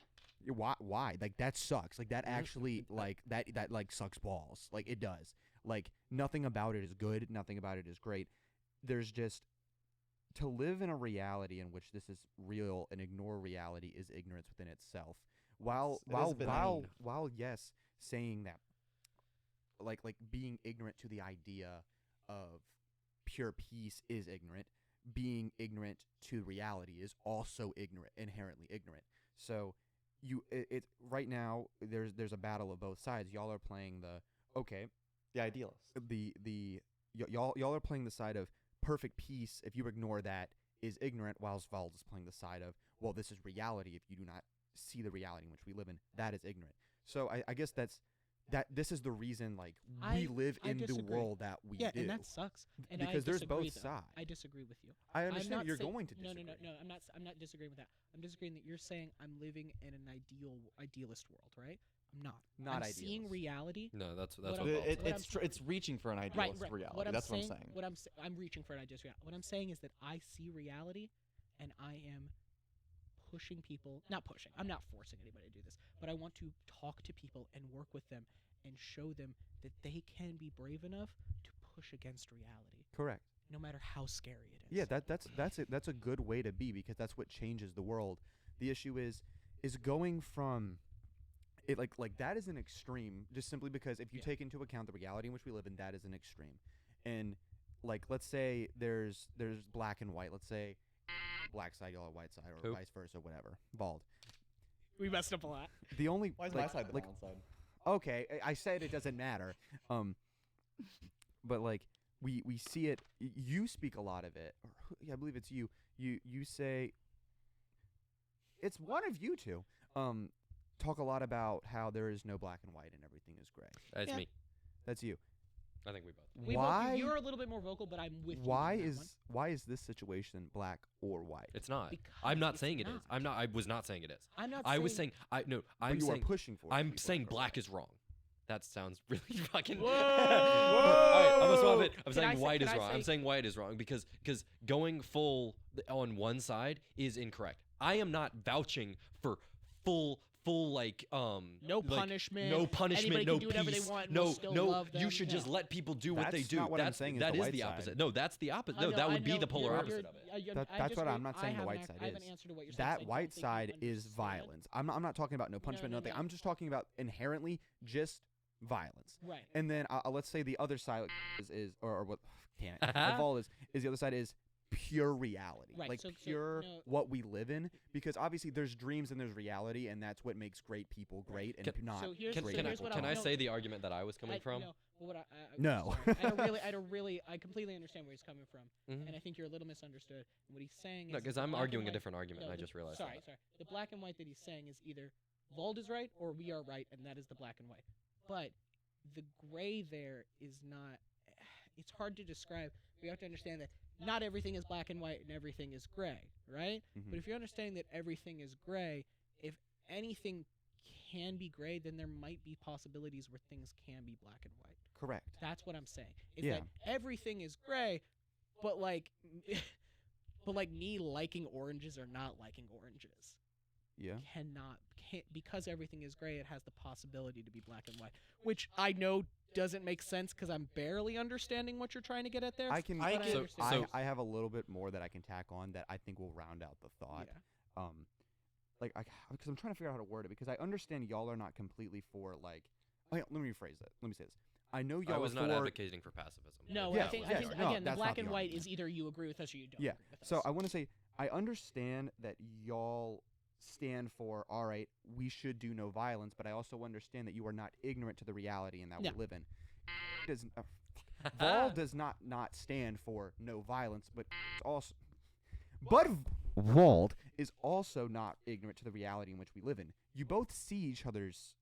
Why? Like, that sucks. Like, that Mhm. actually, like, that like sucks balls. Like, it does. Like, nothing about it is good. Nothing about it is great. There's just, to live in a reality in which this is real and ignore reality is ignorance within itself. While It is a bit mean. while yes, saying that, like being ignorant to the idea of pure peace is ignorant. Being ignorant to reality is also inherently ignorant. So it right now there's a battle of both sides. Y'all are playing The idealist. y'all are playing the side of perfect peace. If you ignore that, is ignorant, whilst Vald is playing the side of, well, this is reality. If you do not see the reality in which we live in, that is ignorant. So I guess this is the reason, like, we live I in the disagree. world that we yeah, do. and that sucks. And Because I there's disagree, both though. sides. I disagree with you. I I'm understand not you're saying- going to no, disagree. no. I'm not disagreeing with that. I'm disagreeing that you're saying I'm living in an idealist world, right? I'm not. Not I'm seeing idealist. reality. No, that's What what I'm- Vald It, said. it's it's reaching for an idealist Right. reality. What I'm That's saying, what I'm saying. I'm reaching for an idealist reality. What I'm saying is that I see reality, and I am pushing people. Not pushing. I'm not forcing anybody to do this, but I want to talk to people and work with them and show them that they can be brave enough to push against reality, Correct. no matter how scary it is. Yeah, that's a good way to be, because that's what changes the world. The issue is going from it, like that is an extreme, just simply because if you Yeah. take into account the reality in which we live in, that is an extreme. And like, let's say there's black and white. Let's say black side, y'all are white side, or Who? vice versa, whatever. Bald. We messed up a lot. The only Why is like, my side the like, balance side? okay, I said it doesn't matter. But like we see it. You speak a lot of it. Or I believe it's you. You say it's one of you two. Talk a lot about how there is no black and white and everything is gray. That's Yeah. me. That's you. I think we both. Why? You're a little bit more vocal, but I'm with you. Why on that is one. why is this situation black or white? It's not. Because I'm not it's saying it is. not. I'm not. I was not saying it is. I'm not. I was saying. I'm But you saying. are pushing for it to I'm be saying or black white. is wrong. That sounds really fucking. Whoa! All right, I'm gonna swap it. I'm Can saying I say- white can is I wrong. I'm say- saying white is wrong because going full on one side is incorrect. I am not vouching for full like No like, punishment. no punishment, Anybody no can do whatever they peace, want and no we'll still no. love You them. should just Yeah. let people do what they That's do. not what I'm that's saying is that the is white the side. opposite. No, that's the opposite. I No, know- that I would be know the polar you're- opposite you're- of it. That's what I'm not I saying the have white an side I have an is. answer to what you're saying. That 'cause I don't white think you side is understand. violence. I'm not talking about no punishment, no, nothing. no. I'm just talking about inherently just violence. Right. And then let's say the other side is or what? Damn it. My fault is the other side is pure reality, Right, like so pure no- what we live in. Because obviously there's dreams and there's reality, and that's what makes great people great and Can- not So here's- great Can I, people. what can I no, say the argument that I was coming from? No, well, what No. sorry. I completely understand where he's coming from, Mhm. and I think you're a little misunderstood. What he's saying No, is because the I'm black and arguing a white- different argument, no, and I the- just realized Sorry, that. sorry. The black and white that he's saying is either Vald is right or we are right, and that is the black and white. But the gray there is not. It's hard to describe. We have to understand that not everything is black and white and everything is gray, right? Mhm. But if you're understanding that everything is gray, if anything can be gray, then there might be possibilities where things can be black and white. Correct. That's what I'm saying. Is Yeah. that everything is gray, but like, but like me liking oranges or not liking oranges Yeah. can't because everything is gray. It has the possibility to be black and white, which I know doesn't make sense because I'm barely understanding what you're trying to get at there. I can. but I So- understand. I have a little bit more that I can tack on that I think will round out the thought. Yeah. Like because I'm trying to figure out how to word it because I understand y'all are not completely for like. Oh, yeah, let me rephrase that. Let me say this. I know y'all I was are not for. advocating for pacifism. No, Yeah, I think yes, no, again the that's black not the and white argument. is either you agree with us or you don't. Yeah. Agree with So us. I want to say I understand that y'all stand for all right. We should do no violence, but I also understand that you are not ignorant to the reality in that Yeah. we live in. Does Vol does not stand for no violence, but it's also Wald is also not ignorant to the reality in which we live in. You both see each other's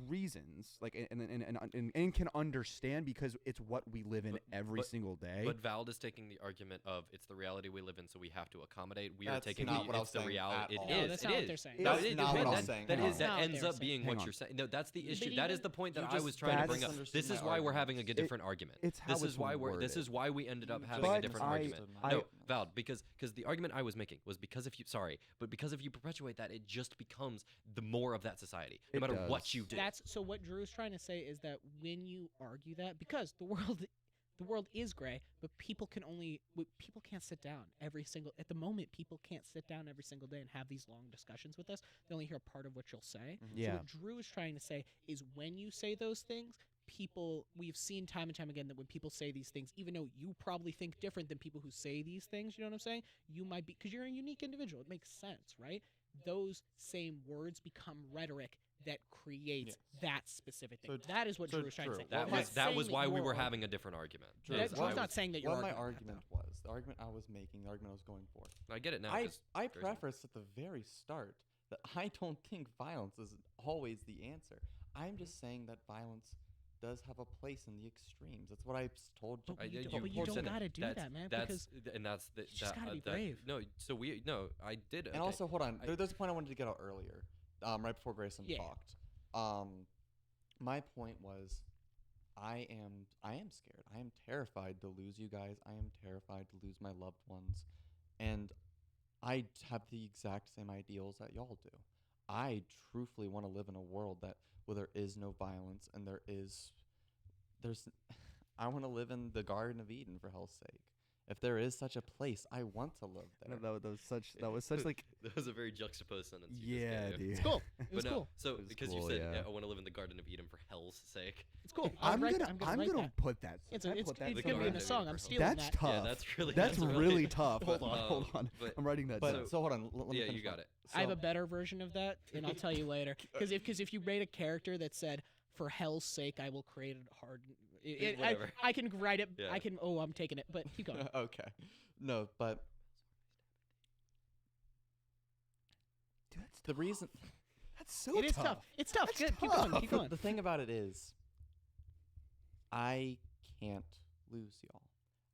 reasons, like and can understand because it's what we live in every single day. But Vald is taking the argument of it's the reality we live in, so we have to accommodate. We are That's taking not the, what I it's was the saying reality. at all. It No, is. that's It not what is. they're saying. That's That is- not what I was that- saying. That Hang is. on. That That's not ends what they up were being saying. what Hang you're on. saying. No, that's the But issue. even- That is the point that You I just- was trying to that's- bring up. This is why we're having a different argument. It's how This it's is why we're. This worded. is why we ended up You having a just different misunderstood argument. my No, argument. Vald, because the argument I was making was because if you perpetuate that, it just becomes the more of that society, no It matter what does. you do. That's so. What Drew's trying to say is that when you argue that, because the world is gray, but people can't sit down at the moment. People can't sit down every single day and have these long discussions with us. They only hear part of what you'll say. So Yeah. what Drew is trying to say is when you say those things, we've seen time and time again that when people say these things, even though you probably think different than people who say these things, you know what I'm saying? You might be, because you're a unique individual. It makes sense, right? Those same words become rhetoric that creates Yes. that specific thing. So- that is what so Drew was trying to Drew, say. That I'm not was that saying was why we you're were wrong. having a different argument. Drew, That- That's what why Drew's I not was- saying that you're what my arguing that, argument was, the argument I was making, the argument I was going for. I get it now. I 'cause I there's- prefaced at the very start that I don't think violence is always the answer. I'm just saying that violence does have a place in the extremes. That's what I told you. But I- you you don't- but you said don't that. gotta do That's- that, man, That's because and that's the, you just gotta be that- brave. No, so I did. And okay. also, hold on. I- There's a point I wanted to get out earlier, right before Grayson Yeah. talked. My point was, I am scared. I am terrified to lose you guys. I am terrified to lose my loved ones, and I have the exact same ideals that y'all do. I truthfully want to live in a world where there is no violence and there's I want to live in the Garden of Eden, for hell's sake. If there is such a place, I want to live there. No, that was such like that was a very juxtaposed sentence. you just yeah, gave. dude. It's cool. It was But no, cool. so It was because cool, you said yeah. I want to live in the Garden of Eden for hell's sake. It's cool. I'm write gonna write that. put that. It's I it's put that it's The gonna be in Garden a of song. Eden I'm for stealing That's that. tough. Yeah, that's really That's really tough. Hold Hold on. but- I'm writing that But down. so hold on. Let me Yeah, finish you got my- it. I have so- a better version of that, and I'll tell you later. Because if you made a character that said, "For hell's sake, I will create a hard," Whatever. I can write it. Yeah. I can. Oh, I'm taking it. But keep going. Okay. No, but Dude, that's the reason That's so It is tough. It's tough. That's Good. Keep going. tough. Keep going. the thing about it is, I can't lose y'all.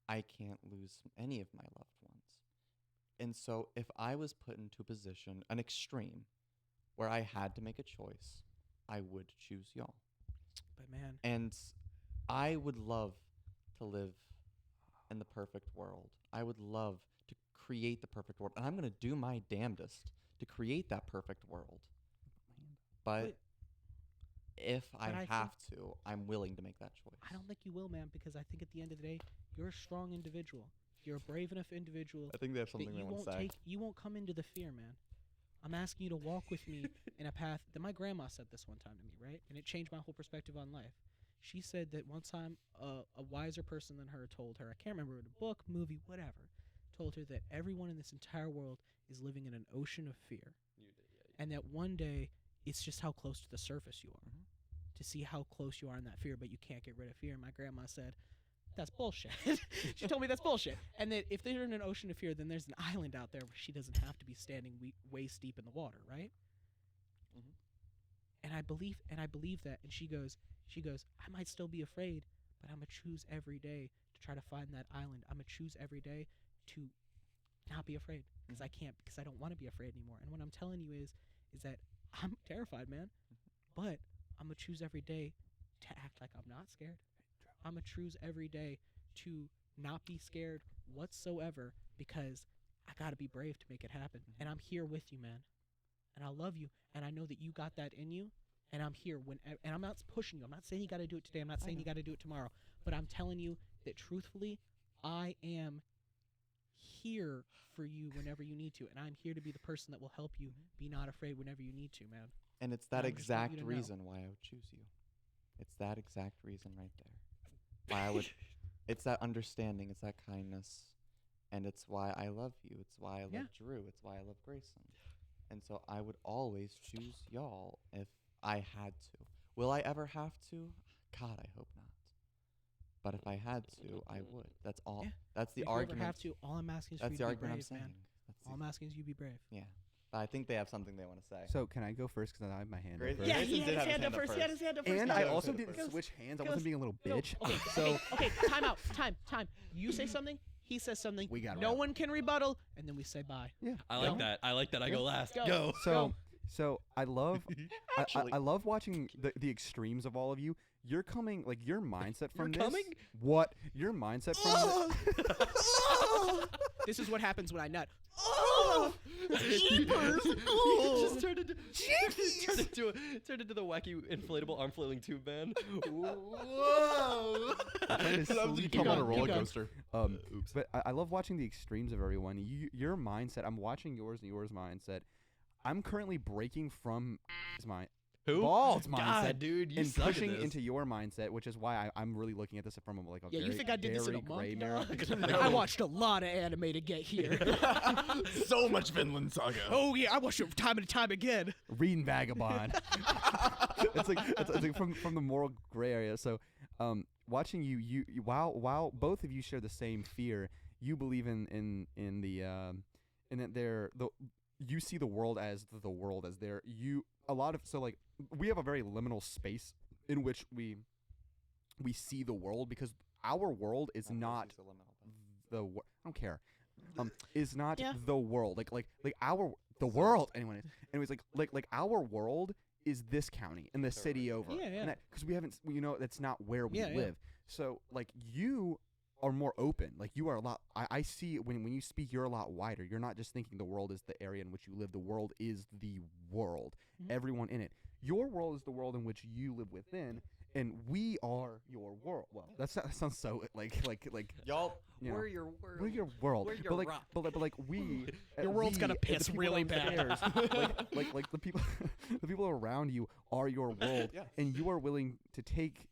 I can't lose any of my loved ones. And so if I was put into a position, an extreme, where I had to make a choice, I would choose y'all. But man, And I would love to live in the perfect world. I would love to create the perfect world. And I'm going to do my damnedest to create that perfect world. But Wait. if I But I think- have to, I'm willing to make that choice. I don't think you will, man. Because I think at the end of the day, you're a strong individual. You're a brave enough individual I think they have that something they you want won't to say. you won't come into the fear, man. I'm asking you to walk with me in a path that my grandma said this one time to me, right? And it changed my whole perspective on life. She said that one time a wiser person than her told her, I can't remember, in a book, movie, whatever, told her that everyone in this entire world is living in an ocean of fear, You did, yeah. and that one day it's just how close to the surface you are, to see how close you are in that fear, but you can't get rid of fear. And my grandma said, that's bullshit. She told me that's bullshit. And that if they're in an ocean of fear, then there's an island out there where she doesn't have to be standing waist deep in the water, right? Mhm. And I believe that. And she goes, I might still be afraid, but I'm gonna choose every day to try to find that island. I'm gonna choose every day to not be afraid because I can't, because I don't want to be afraid anymore. And what I'm telling you is that I'm terrified, man, but I'm gonna choose every day to act like I'm not scared. I'm gonna choose every day to not be scared whatsoever because I gotta be brave to make it happen. And I'm here with you, man. And I love you, and I know that you got that in you. And I'm here and I'm not pushing you. I'm not saying you gotta do it today. I'm not saying you gotta do it tomorrow. But I'm telling you that truthfully, I am here for you whenever you need to, and I'm here to be the person that will help you be not afraid whenever you need to, man. And it's that I just want you exact to know. reason why I would choose you. It's that exact reason right there. Why I would. It's that understanding. It's that kindness, and it's why I love you. It's why I love Yeah. Drew. It's why I love Grayson. And so I would always choose y'all if I had to. Will I ever have to? God, I hope not. But if I had to, I would. That's all. Yeah. That's the If argument. you ever have to, all I'm asking is for That's you the to be argument I'm brave, saying. man. That's All I'm asking is you be brave. yeah. But I think they have something they want to say. So can I go first because I have my hand up Great. first? Yeah, Grayson he had did his have his hand up hand up first. He had his hand up first. And Go, I go, also go didn't first. switch hands. I Go, wasn't being a little go. bitch. Okay, So okay, time out. Time. You say something, he says something. We gotta No wrap. one can rebuttal, and then we say bye. yeah. I like Go. that. I like that. I go last. Go. Go. So I love Actually- I love watching the extremes of all of you. You're coming like your mindset from You're this. coming? What your mindset from this? This is what happens when I nut. Jeepers! Just turned into the wacky inflatable arm flailing tube man. Whoa! Trying to That was sleep become on a going, roller keep going. coaster. But I love watching the extremes of everyone. Your mindset. I'm watching yours and yours mindset. I'm currently breaking from my Who? Bald's mindset, God, dude, you and suck at pushing this. into your mindset, which is why I'm really looking at this from a, like a Yeah, very, you think I did this in a very month? gray No. mirror. I watched a lot of anime to get here. So much Vinland Saga. Oh yeah, I watched it time and time again. Reading Vagabond. it's like from the moral gray area. So, watching you while both of you share the same fear, you believe in that you see the world as there. We have a very liminal space in which we see the world because our world is not I don't care. Is not Yeah. the world. The world. Anyways, like our world is this county and the city over. Yeah. Because we haven't, that's not where we Yeah, yeah. live. So like you are more open. Like you are a lot. I see when you speak, you're a lot wider. You're not just thinking the world is the area in which you live. The world is the world. Mhm. Everyone in it. Your world is the world in which you live within. And we are your world. Well, that sounds so like Y'all, you know, We're your world. we're your world. We're your but like, rock. but like we, Your world's we, gonna and the piss people really bad. downstairs, like the people, the people around you are your world, Yes. and you are willing to take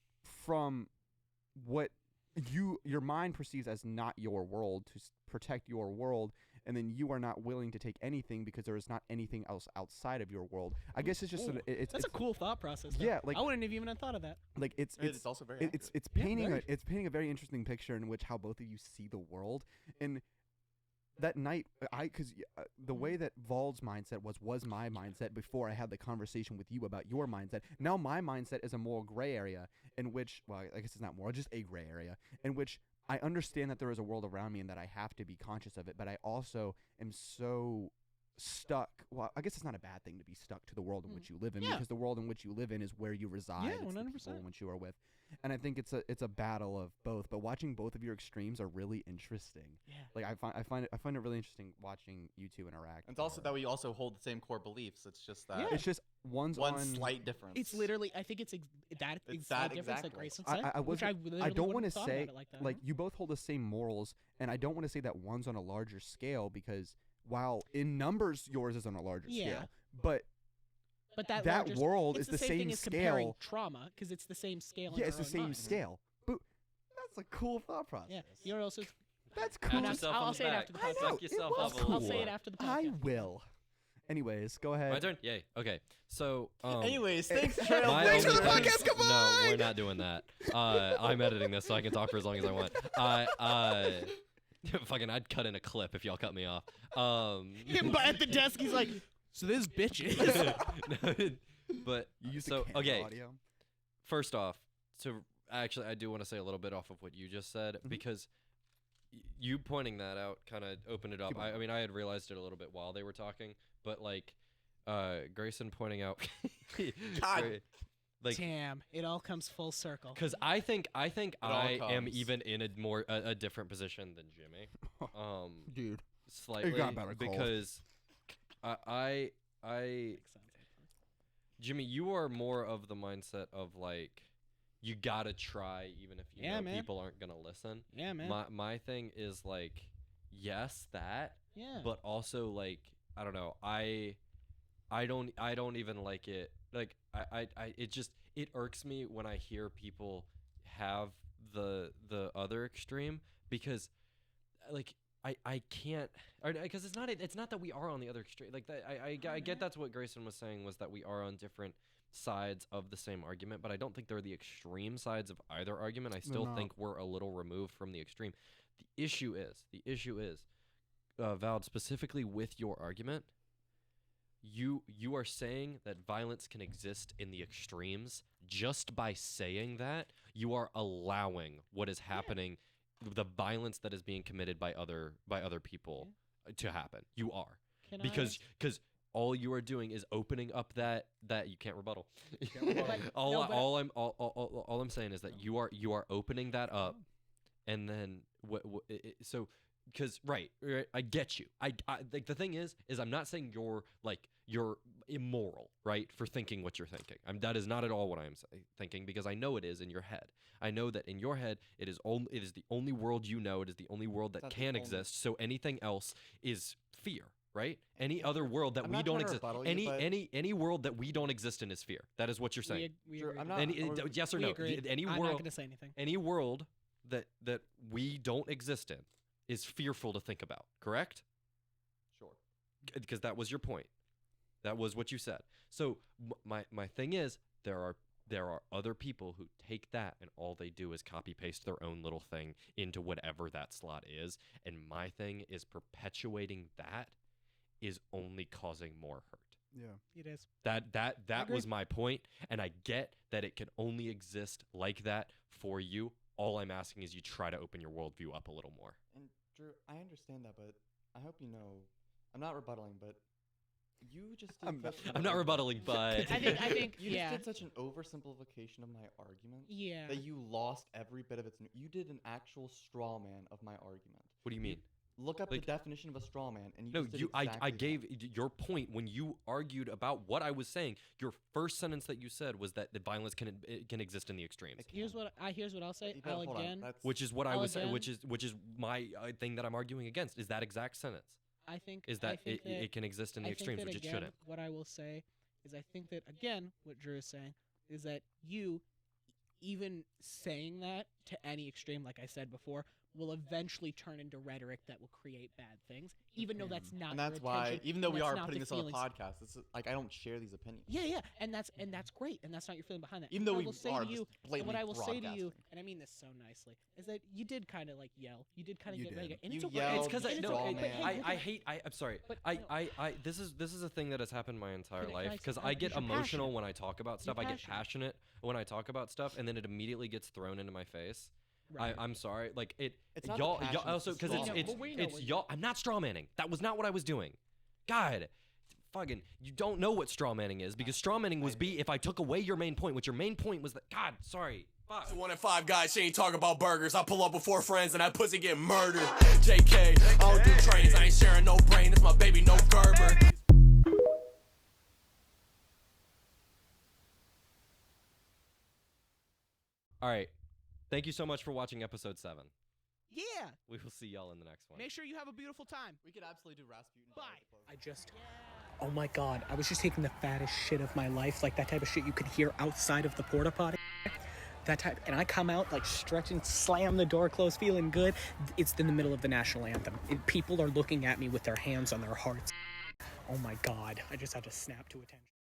from what your mind perceives as not your world to protect your world, and then you are not willing to take anything because there is not anything else outside of your world. I guess it's just Ooh, it's That's a cool thought process. though. Yeah, like- I wouldn't have even thought of that. like it's it's also very it's accurate. Yeah, painting very. it's painting a very interesting picture in which how both of you see the world. And that night, the way that Valds' mindset was my mindset before I had the conversation with you about your mindset. Now my mindset is a more gray area in which, well, I guess it's not more, just a gray area in which I understand that there is a world around me and that I have to be conscious of it, but I also am so stuck. Well, I guess it's not a bad thing to be stuck to the world in which you live in, Yeah. because the world in which you live in is where you reside. Yeah, it's the people 100%. in which you are with. And I think it's a battle of both. But watching both of your extremes are really interesting. Yeah. Like I find it really interesting watching you two interact. And it's also more. that we also hold the same core beliefs. It's just that Yeah. It's just one's one on. slight difference. It's literally, I think it's that It's exact that difference that exactly. Grayson said. I which wasn't- literally I don't wouldn't want to have thought say about it like that. like you both hold the same morals, and I don't want to say that one's on a larger scale because while in numbers yours is on a larger Yeah. scale, but but that that larger, world it's is the same same thing as comparing scale. trauma because it's the same scale. in Yeah, it's our the own same mind. scale. But that's a cool thought process. Yeah, you're also That's Pat cool. yourself I'll on say the it back. after the I podcast. know, Suck it yourself was up a little I'll say more. it after the podcast. I will. Anyways, go ahead. My turn. Yay. Okay. So. Anyways, thanks, my Trailblazers. for the only thing- podcast, come No, we're on! not doing that. I'm editing this so I can talk for as long as I want. Fucking, I'd cut in a clip if y'all cut me off. Him at the desk, he's like, so this bitches. No, but You used so the camera okay. audio. First off, so actually, I do want to say a little bit off of what you just said because you pointing that out kind of opened it up. Keep on. I mean, I had realized it a little bit while they were talking, but like Grayson pointing out, God. like, Damn, it all comes full circle. because I think all I am comes. even in a more a different position than Jimmy, Dude. slightly got better calls. because I Jimmy, you are more of the mindset of like you gotta try even if you Yeah, know man. people aren't gonna listen. Yeah, man. My thing is like yes that, yeah. but also like I don't know I don't even like it like I it just it irks me when I hear people have the other extreme because like I can't because it's not that we are on the other extreme like that I get that's what Grayson was saying was that we are on different sides of the same argument, but I don't think they're the extreme sides of either argument. I still not. think we're a little removed from the extreme. The issue is Vald, specifically with your argument, you are saying that violence can exist in the extremes. Just by saying that, you are allowing what is happening, the violence that is being committed by other people to happen. You are. Can Because all you are doing is opening up that you can't rebuttal. All I'm saying is that you are opening that up, and then so because right, I get you. I like the thing is I'm not saying you're immoral, right, for thinking what you're thinking. That is not at all what I am thinking because I know it is in your head. I know that in your head it is the only world you know. It is the only world that That's the can only- exist. So anything else is fear. Right? Any other world that I'm we not don't trying to exist. rebuttal you, but- Any world that we don't exist in is fear. That is what you're saying. We Sure, agree. I'm not- Yes or We no? agree. Any I'm not world, gonna say anything. any world that we don't exist in is fearful to think about. Correct? Sure. Because that was your point. That was what you said. So my thing is there are other people who take that and all they do is copy paste their own little thing into whatever that slot is. And my thing is perpetuating that is only causing more hurt. Yeah. It is. That agree. was my point, and I get that it can only exist like that for you. All I'm asking is you try to open your worldview up a little more. And Drew, I understand that, but I hope you know, I'm not rebuttaling, but you just did such an I'm not rebuttaling, but I think you yeah. just did such an oversimplification of my argument Yeah. that you lost every bit of its. You did an actual straw man of my argument. what do you mean? Look up Like- the definition of a straw man, and you No, just did you. exactly I that. gave your point when you argued about what I was saying. Your first sentence that you said was that the violence can exist in the extremes, It Here's can. what I'll say. You better- I'll hold on, again. that's- which is what I I'll was saying. again- Which is my thing that I'm arguing against. Is that exact sentence? I think Is I that think it can exist in the I think extremes, that which it again, shouldn't. What I will say is I think that again, what Drew is saying is that you, even saying that to any extreme, like I said before, will eventually turn into rhetoric that will create bad things, even though that's not. And your that's why, intention, even though and we that's are not putting the this on a feelings- podcast, it's like I don't share these opinions. Yeah, and that's great, and that's not your feeling behind that. Even though What I we will say are to you, just and blatantly what I will say to you, broadcasting. and I mean this so nicely, is that you did kind of like yell. You did kind of You get did. ready, and You it's okay. yelled, It's because and I it's no, okay, straw but man. hey, I look I at- hate I'm sorry. But, I, no. I this is a thing that has happened my entire Can I life say- because I- I get you're emotional passionate. when I talk about stuff. You're I get passionate. passionate when I talk about stuff, and then it immediately gets thrown into my face. Right. I'm sorry, like it. It's not the y'all passion, it's also the because straw it's man. it's Well, we know it's what you- y'all. I'm not straw manning. That was not what I was doing. God, fucking, you don't know what straw manning is because straw manning was if I took away your main point, which your main point was that. God, sorry. Fuck. So 1 in 5 guys, she ain't talking about burgers. I pull up with 4 friends and that pussy get murdered. JK, I don't do trains, I ain't sharing no brain. It's my baby, no Gerber. All right. Thank you so much for watching episode 7. Yeah. We will see y'all in the next one. Make sure you have a beautiful time. We could absolutely do Rasputin. Bye. I just. Oh my god, I was just taking the fattest shit of my life, like that type of shit you could hear outside of the porta potty. that type, and I come out like stretching, slam the door closed, feeling good. It's in the middle of the national anthem. People are looking at me with their hands on their hearts. Oh my God, I just had to snap to attention.